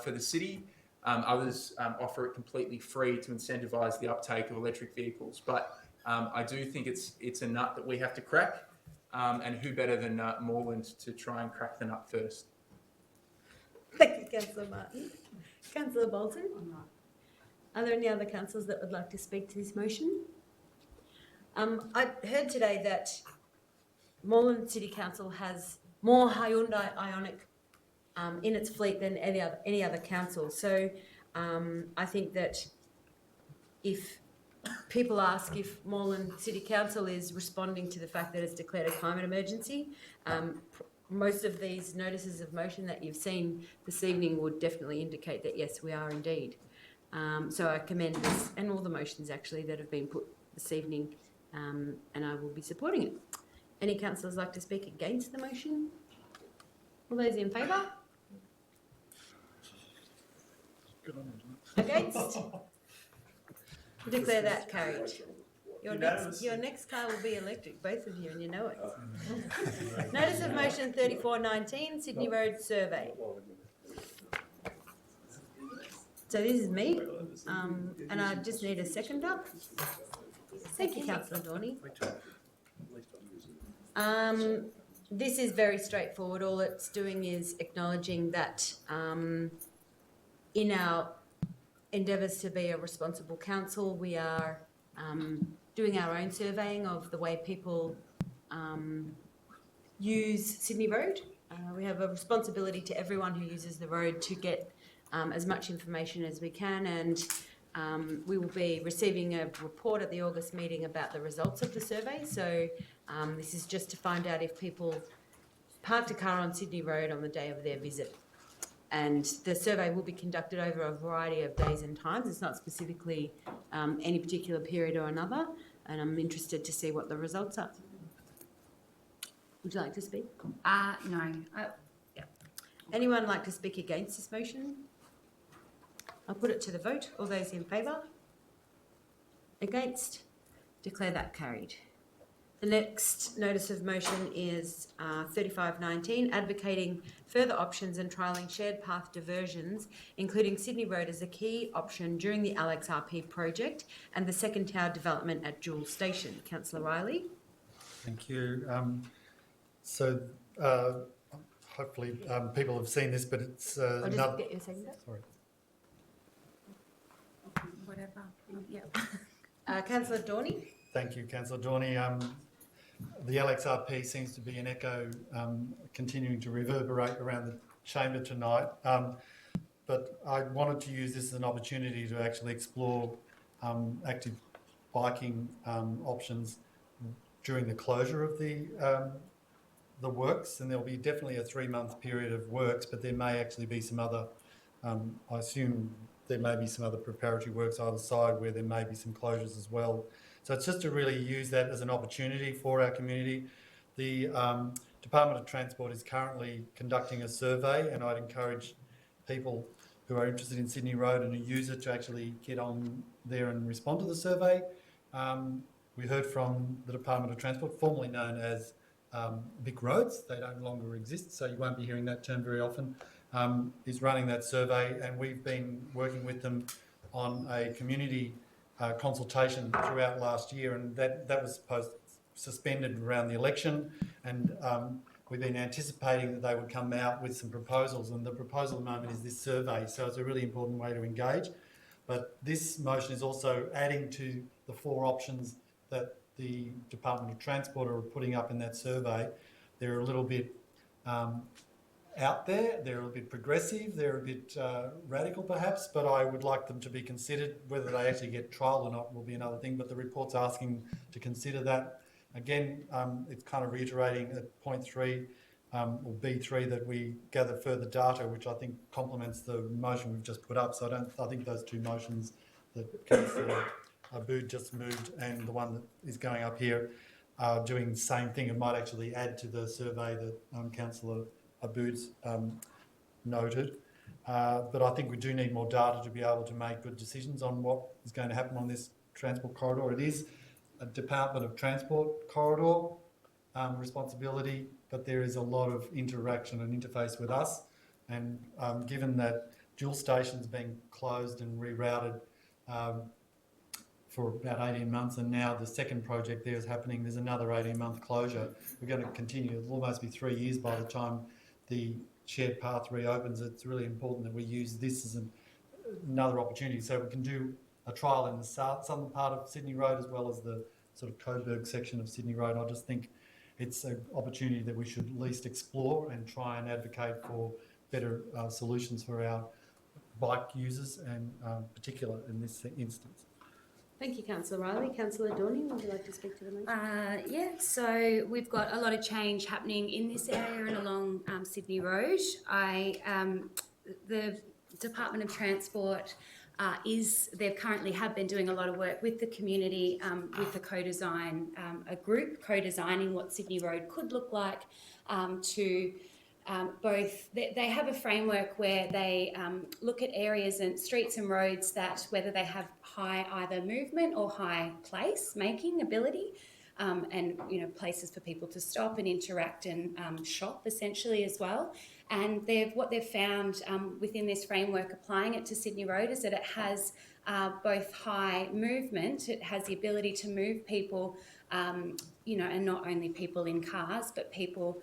for the city. Others offer it completely free to incentivise the uptake of electric vehicles. But I do think it's a nut that we have to crack, and who better than Moreland to try and crack the nut first. Thank you, Councillor Martin. Councillor Bolton? Are there any other councillors that would like to speak to this motion? I heard today that Moreland City Council has more Hyundai Ioniq in its fleet than any other council. So I think that if people ask if Moreland City Council is responding to the fact that it's declared a climate emergency, most of these notices of motion that you've seen this evening would definitely indicate that yes, we are indeed. So I commend this and all the motions actually that have been put this evening, and I will be supporting it. Any councillors like to speak against the motion? All those in favour? Against? Declare that carried. Your next car will be electric, both of you, and you know it. Notice of motion 3419, Sydney Road Survey. So this is me, and I just need a seconder. Thank you, Councillor Dorney. This is very straightforward. All it's doing is acknowledging that in our endeavours to be a responsible council, we are doing our own surveying of the way people use Sydney Road. We have a responsibility to everyone who uses the road to get as much information as we can, and we will be receiving a report at the August meeting about the results of the survey. So this is just to find out if people parked a car on Sydney Road on the day of their visit. And the survey will be conducted over a variety of days and times. It's not specifically any particular period or another, and I'm interested to see what the results are. Would you like to speak? No. Yeah. Anyone like to speak against this motion? I'll put it to the vote. All those in favour? Against? Declare that carried. The next notice of motion is 3519, advocating further options and trialling shared path diversions, including Sydney Road as a key option during the LXRP project and the second tower development at Jewel Station. Councillor Riley. Thank you. Hopefully people have seen this, but it's I'll just get your second. Sorry. Whatever. Yeah. Councillor Dorney. Thank you, Councillor Dorney. The LXRP seems to be an echo continuing to reverberate around chamber tonight, but I wanted to use this as an opportunity to actually explore active biking options during the closure of the works, and there'll be definitely a 3-month period of works, but there may actually be some other, I assume there may be some other preparatory works either side where there may be some closures as well. So it's just to really use that as an opportunity for our community. The Department of Transport is currently conducting a survey, and I'd encourage people who are interested in Sydney Road and who use it to actually get on there and respond to the survey. We heard from the Department of Transport, formerly known as Vic Roads, they no longer exist, so you won't be hearing that term very often, is running that survey, and we've been working with them on a community consultation throughout last year, and that was suspended around the election, and we've been anticipating that they would come out with some proposals, and the proposal at the moment is this survey, so it's a really important way to engage. But this motion is also adding to the 4 options that the Department of Transport are putting up in that survey. They're a little bit out there, they're a bit progressive, they're a bit radical perhaps, but I would like them to be considered. Whether they actually get trialled or not will be another thing, but the report's asking to consider that. Again, it's kind of reiterating at point 3 or B3 that we gather further data, which I think complements the motion we've just put up. So I think those 2 motions that Councillor Abood just moved and the one that is going up here are doing the same thing. It might actually add to the survey that Councillor Abood's noted. But I think we do need more data to be able to make good decisions on what is going to happen on this transport corridor. It is a Department of Transport corridor responsibility, but there is a lot of interaction and interface with us. And given that dual stations being closed and rerouted for about 18 months, and now the second project there is happening, there's another 18-month closure. We're going to continue, it'll almost be 3 years by the time the shared path reopens. It's really important that we use this as another opportunity, so we can do a trial in the southern part of Sydney Road as well as the sort of Coburg section of Sydney Road. I just think it's an opportunity that we should at least explore and try and advocate for better solutions for our bike users, and particular in this instance. Thank you, Councillor Riley. Councillor Dorney, would you like to speak to the motion? Yeah, so we've got a lot of change happening in this area and along Sydney Road. The Department of Transport they currently have been doing a lot of work with the community, with the co-design, a group co-designing what Sydney Road could look like they have a framework where they look at areas and streets and roads that whether they have high either movement or high place making ability, and places for people to stop and interact and shop essentially as well. And what they've found within this framework, applying it to Sydney Road, is that it has both high movement, it has the ability to move people, and not only people in cars, but people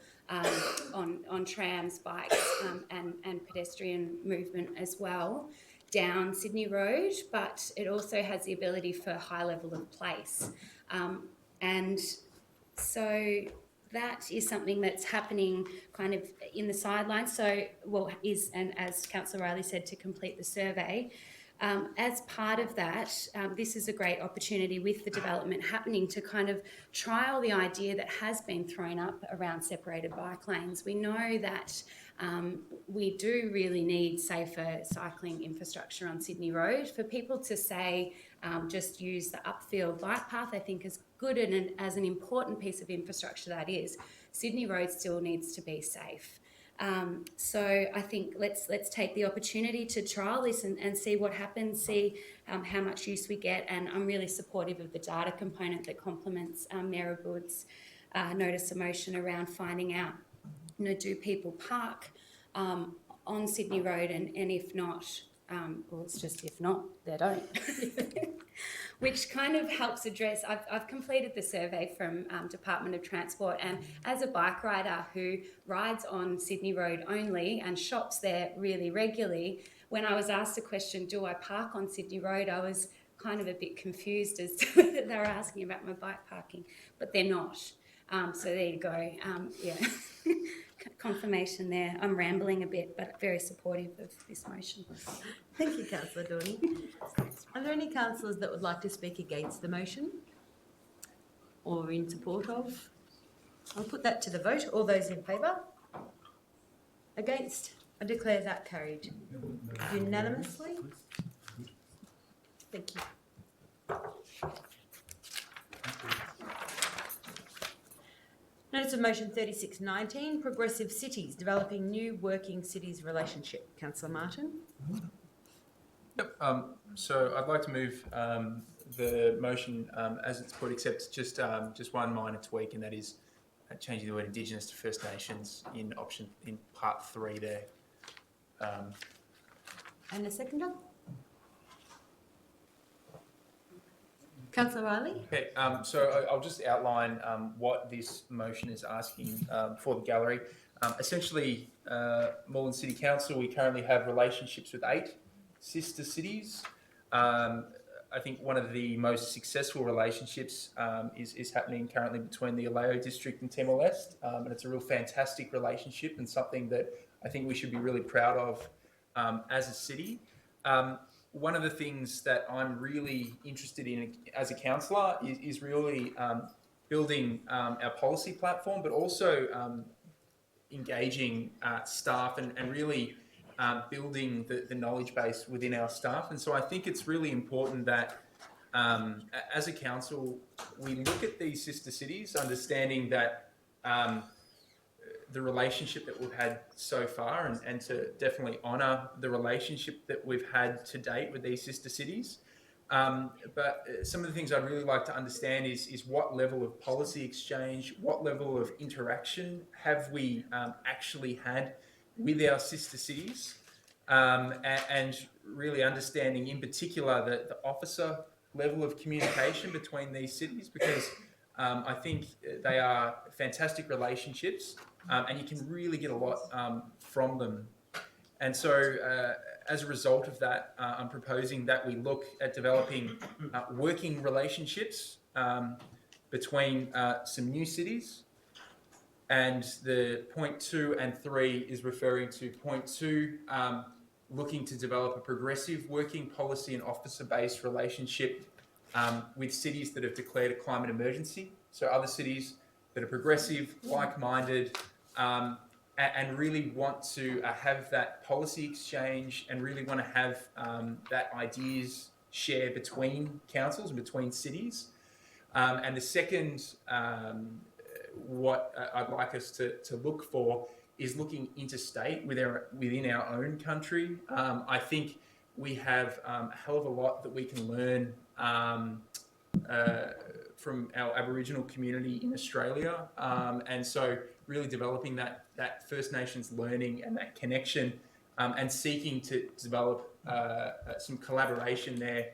on trams, bikes, and pedestrian movement as well down Sydney Road, but it also has the ability for high level of place. And so that is something that's happening kind of in the sidelines. And as Councillor Riley said, to complete the survey. As part of that, this is a great opportunity with the development happening to kind of trial the idea that has been thrown up around separated bike lanes. We know that we do really need safer cycling infrastructure on Sydney Road. For people to say just use the upfield bike path, I think is good, and as an important piece of infrastructure that is, Sydney Road still needs to be safe. So I think let's take the opportunity to trial this and see what happens, see how much use we get. And I'm really supportive of the data component that complements Merri-bek's notice of motion around finding out, do people park on Sydney Road, and if not, well, it's just if not, they don't. Which kind of helps address, I've completed the survey from Department of Transport, and as a bike rider who rides on Sydney Road only and shops there really regularly, when I was asked the question, do I park on Sydney Road, I was kind of a bit confused as to whether they were asking about my bike parking, but they're not. So there you go. Yeah. confirmation there. I'm rambling a bit, but very supportive of this motion. Thank you, Councillor Dorney. Are there any councillors that would like to speak against the motion or in support of? I'll put that to the vote. All those in favour? Against? I declare that carried unanimously. Thank you. Notice of motion 3619, Progressive Cities, Developing New Working Cities Relationship. Councillor Martin. Yep. So I'd like to move the motion as it's put, except just one minor tweak, and that is changing the word Indigenous to First Nations in part 3 there. And a seconder? Councillor Riley? Okay, so I'll just outline what this motion is asking for the gallery. Essentially, Moreland City Council, we currently have relationships with 8 sister cities. I think one of the most successful relationships is happening currently between the Aleo district and Timor-Leste, and it's a real fantastic relationship and something that I think we should be really proud of as a city. One of the things that I'm really interested in as a councillor is really building our policy platform, but also engaging staff and really building the knowledge base within our staff. And so I think it's really important that as a council, we look at these sister cities, understanding that the relationship that we've had so far and to definitely honour the relationship that we've had to date with these sister cities. But some of the things I'd really like to understand is what level of policy exchange, what level of interaction have we actually had with our sister cities, and really understanding in particular the officer level of communication between these cities, because I think they are fantastic relationships and you can really get a lot from them. And so as a result of that, I'm proposing that we look at developing working relationships between some new cities. And the point 2 and 3 is referring to point 2, looking to develop a progressive working policy and officer-based relationship with cities that have declared a climate emergency. So other cities that are progressive, like-minded, and really want to have that policy exchange and really want to have that ideas share between councils and between cities. And the second, what I'd like us to look for is looking interstate within our own country. I think we have a hell of a lot that we can learn from our Aboriginal community in Australia. And so really developing that First Nations learning and that connection and seeking to develop some collaboration there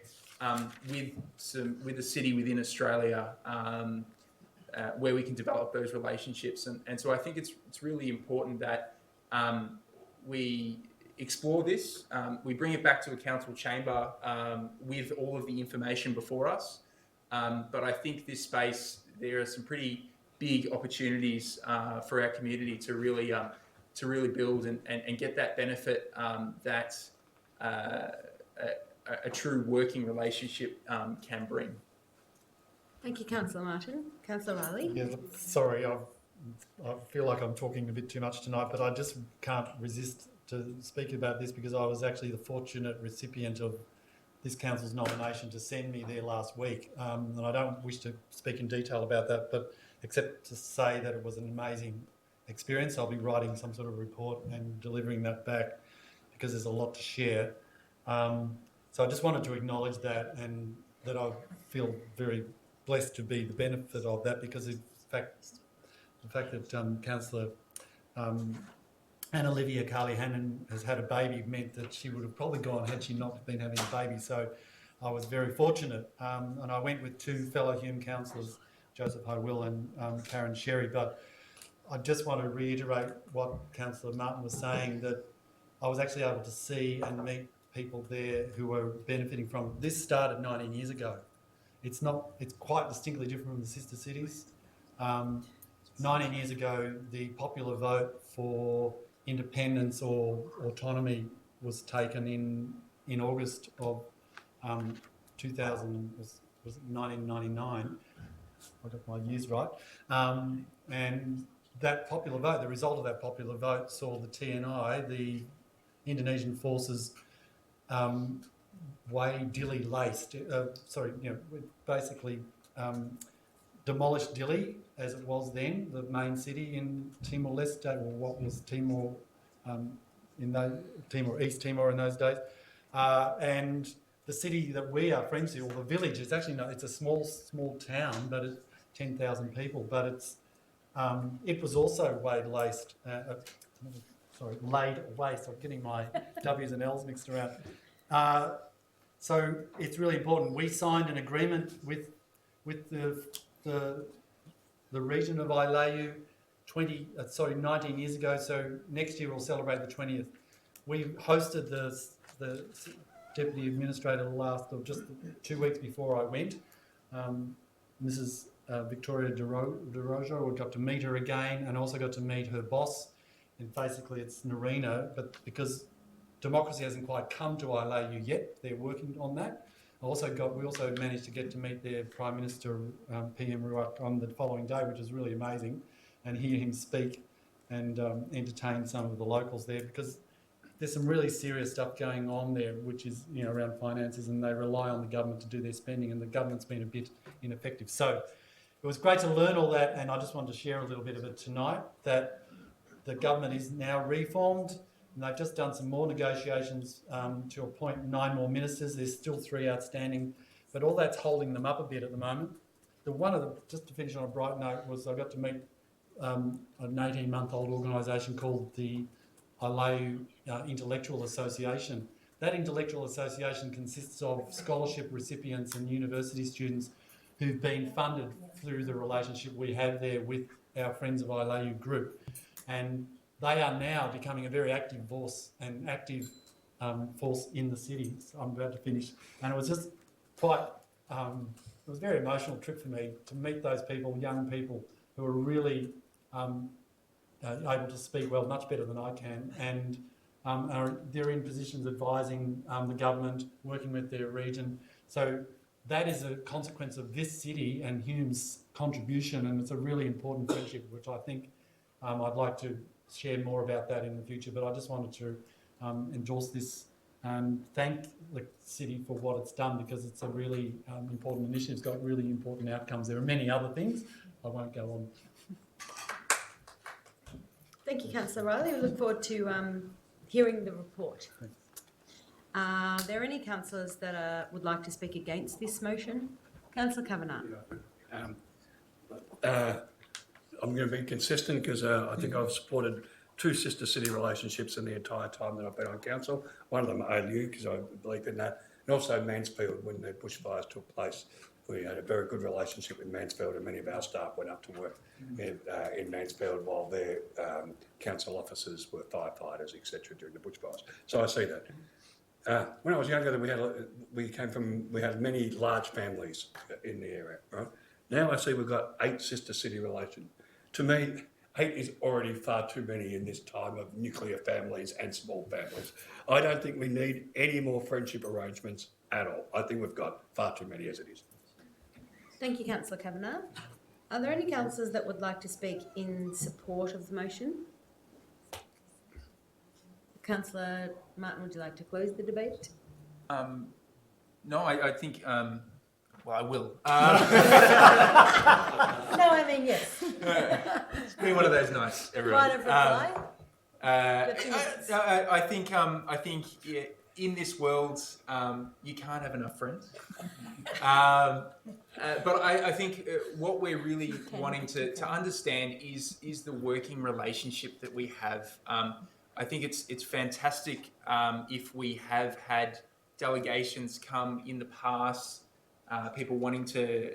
with a city within Australia where we can develop those relationships. And so I think it's really important that we explore this, we bring it back to a council chamber with all of the information before us. But I think this space, there are some pretty big opportunities for our community to really build and get that benefit that a true working relationship can bring. Thank you, Councillor Martin. Councillor Riley? Yeah, look, sorry, I feel like I'm talking a bit too much tonight, but I just can't resist to speak about this because I was actually the fortunate recipient of this council's nomination to send me there last week. And I don't wish to speak in detail about that, but except to say that it was an amazing experience. I'll be writing some sort of report and delivering that back because there's a lot to share. So I just wanted to acknowledge that and that I feel very blessed to be the benefit of that because the fact that Councillor Anna-Livia Carly-Hannon has had a baby meant that she would have probably gone had she not been having a baby. So I was very fortunate. And I went with 2 fellow Hume councillors, Joseph High-Will and Karen Sherry. But I just want to reiterate what Councillor Martin was saying, that I was actually able to see and meet people there who were benefiting from it. This started 19 years ago. It's quite distinctly different from the sister cities. 19 years ago, the popular vote for independence or autonomy was taken in August of 2000, was it 1999? I got my years right. And that popular vote, the result of that popular vote saw the TNI, the Indonesian forces, Dili laced, basically demolished Dili as it was then, the main city in Timor-Leste, or what was Timor, East Timor in those days. And the city that we are friends to, or the village, it's actually it's a small town, but it's 10,000 people. But it was also laid waste. I'm getting my W's and L's mixed around. So it's really important. We signed an agreement with the region of Islayu 19 years ago. So next year we'll celebrate the 20th. We hosted the Deputy Administrator just 2 weeks before I went. Mrs. Victoria De Roja, we got to meet her again, and also got to meet her boss. And basically it's Narina, but because democracy hasn't quite come to Islayu yet, they're working on that. We also managed to get to meet their Prime Minister, PM Ruak, on the following day, which is really amazing, and hear him speak and entertain some of the locals there, because there's some really serious stuff going on there, which is around finances, and they rely on the government to do their spending, and the government's been a bit ineffective. So it was great to learn all that, and I just wanted to share a little bit of it tonight, that the government is now reformed, and they've just done some more negotiations to appoint 9 more ministers. There's still 3 outstanding, but all that's holding them up a bit at the moment. Just to finish on a bright note, was I got to meet an 18-month-old organisation called the Islayu Intellectual Association. That intellectual association consists of scholarship recipients and university students who've been funded through the relationship we have there with our Friends of Islayu group. And they are now becoming a very active force in the city. So I'm about to finish. And it was just quite, it was a very emotional trip for me to meet those people, young people, who are really able to speak well, much better than I can, and they're in positions advising the government, working with their region. So that is a consequence of this city and Hume's contribution, and it's a really important friendship, which I think I'd like to share more about that in the future. But I just wanted to endorse this and thank the city for what it's done, because it's a really important initiative. It's got really important outcomes. There are many other things. I won't go on. Thank you, Councillor Riley. We look forward to hearing the report. Are there any councillors that would like to speak against this motion? Councillor Kavanagh. I'm going to be consistent, because I think I've supported 2 sister city relationships in the entire time that I've been on council. One of them ALU, because I believe in that, and also Mansfield when the bushfires took place. We had a very good relationship with Mansfield, and many of our staff went up to work in Mansfield while their council officers were firefighters, etc., during the bushfires. So I see that. When I was younger, we had many large families in the area, right? Now I see we've got 8 sister city relations. To me, 8 is already far too many in this time of nuclear families and small families. I don't think we need any more friendship arrangements at all. I think we've got far too many as it is. Thank you, Councillor Kavanagh. Are there any councillors that would like to speak in support of the motion? Councillor Martin, would you like to close the debate? No, I think, well, I will. No, I mean yes. It's been one of those nights, everyone. Right of reply. I think yeah, in this world, you can't have enough friends. But I think what we're really wanting to understand is the working relationship that we have. I think it's fantastic if we have had delegations come in the past, people wanting to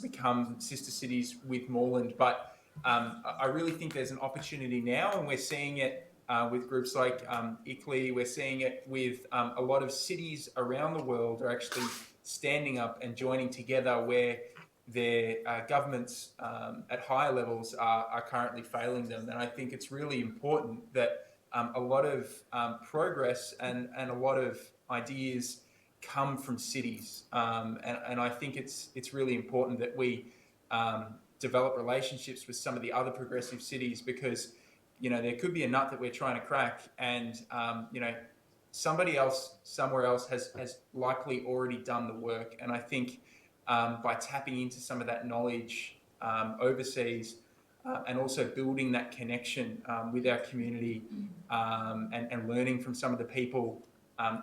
become sister cities with Moreland, but I really think there's an opportunity now, and we're seeing it with groups like ICLEI. We're seeing it with a lot of cities around the world are actually standing up and joining together, where their governments at higher levels are currently failing them. And I think it's really important that a lot of progress and a lot of ideas come from cities. And I think it's really important that we develop relationships with some of the other progressive cities, because, you know, there could be a nut that we're trying to crack, and, you know, somebody else somewhere else has likely already done the work. And I think by tapping into some of that knowledge overseas, and also building that connection with our community, and learning from some of the people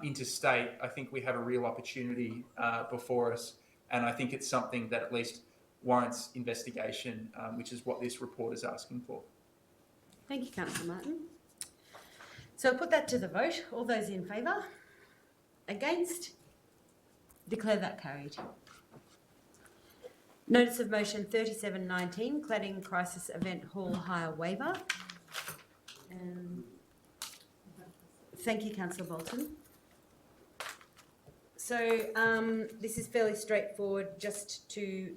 interstate, I think we have a real opportunity before us. And I think it's something that at least warrants investigation, which is what this report is asking for. Thank you, Councillor Martin. So I'll put that to the vote. All those in favour? Against? Declare that carried. Notice of motion 3719, cladding crisis event hall hire waiver. Thank you, Councillor Bolton. So this is fairly straightforward, just to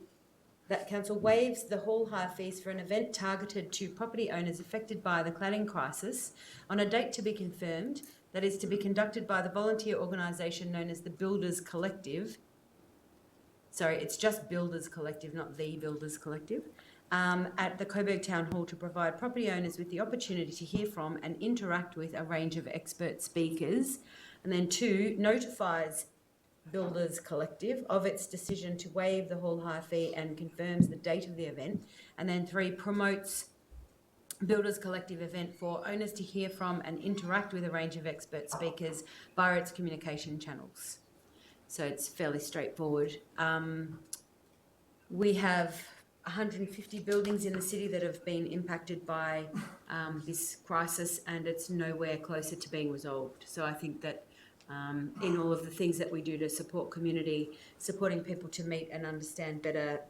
that council waives the hall hire fees for an event targeted to property owners affected by the cladding crisis on a date to be confirmed, that is to be conducted by the volunteer organisation known as the Builders Collective. Sorry, it's just Builders Collective, not the Builders Collective, at the Coburg Town Hall, to provide property owners with the opportunity to hear from and interact with a range of expert speakers. And then 2, notifies Builders Collective of its decision to waive the hall hire fee and confirms the date of the event. And then 3, promotes Builders Collective event for owners to hear from and interact with a range of expert speakers via its communication channels. So it's fairly straightforward. We have 150 buildings in the city that have been impacted by this crisis, and it's nowhere closer to being resolved. So I think that in all of the things that we do to support community, supporting people to meet and understand better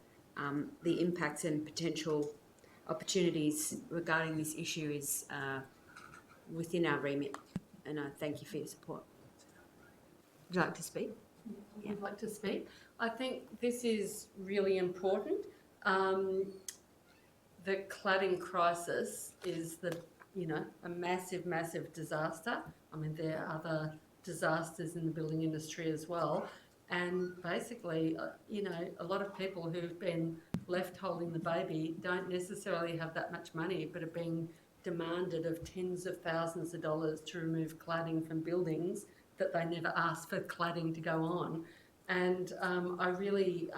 the impacts and potential opportunities regarding this issue is within our remit. And I thank you for your support. Would you like to speak? Yeah. I'd like to speak. I think this is really important. The cladding crisis is a massive, massive disaster. I mean, there are other disasters in the building industry as well. And basically, a lot of people who've been left holding the baby don't necessarily have that much money, but are being demanded of tens of thousands of dollars to remove cladding from buildings that they never asked for cladding to go on. And I really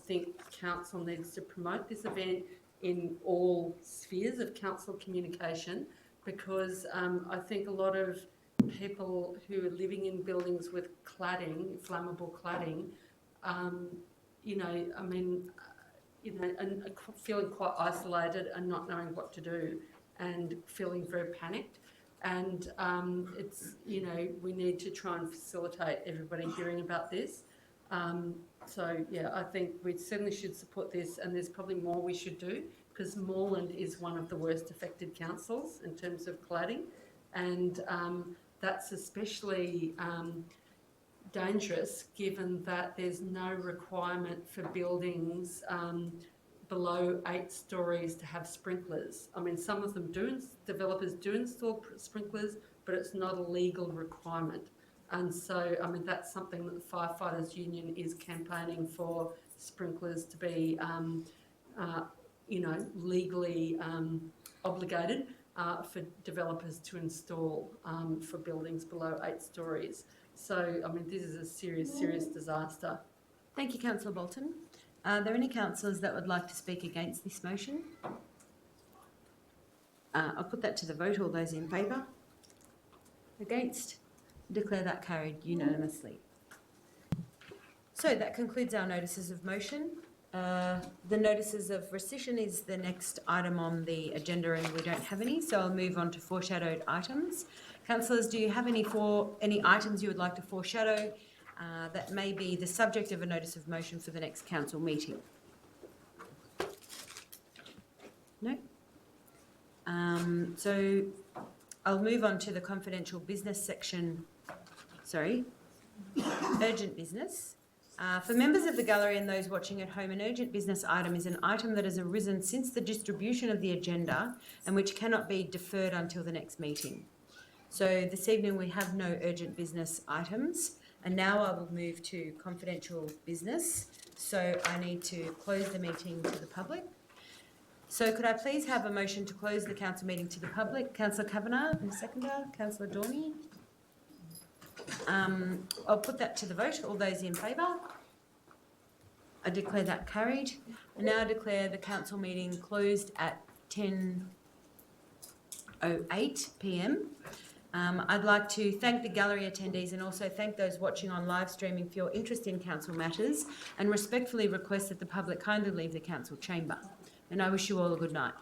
think council needs to promote this event in all spheres of council communication, because I think a lot of people who are living in buildings with cladding, flammable cladding, and feeling quite isolated and not knowing what to do and feeling very panicked. And we need to try and facilitate everybody hearing about this. I think we certainly should support this, and there's probably more we should do, because Moreland is one of the worst affected councils in terms of cladding, and that's especially dangerous given that there's no requirement for buildings below 8 stories to have sprinklers. I mean, some of them do, developers do install sprinklers, but it's not a legal requirement. And so, I mean, that's something that the Firefighters Union is campaigning for, sprinklers to be, legally obligated for developers to install for buildings below 8 stories. So, I mean, this is a serious, serious disaster. Thank you, Councillor Bolton. Are there any councillors that would like to speak against this motion? I'll put that to the vote. All those in favour? Against? Declare that carried unanimously. So that concludes our notices of motion. The notices of rescission is the next item on the agenda, and we don't have any, so I'll move on to foreshadowed items. Councillors, do you have any items you would like to foreshadow that may be the subject of a notice of motion for the next council meeting? No? So I'll move on to the confidential business section. Sorry, urgent business. For members of the gallery and those watching at home, an urgent business item is an item that has arisen since the distribution of the agenda and which cannot be deferred until the next meeting. So this evening we have no urgent business items, and now I will move to confidential business. So I need to close the meeting to the public. So could I please have a motion to close the council meeting to the public? Councillor Kavanagh, and seconder, Councillor Dorney. I'll put that to the vote. All those in favour? I declare that carried. I now declare the council meeting closed at 10:08 p.m. I'd like to thank the gallery attendees and also thank those watching on live streaming for your interest in council matters, and respectfully request that the public kindly leave the council chamber. And I wish you all a good night.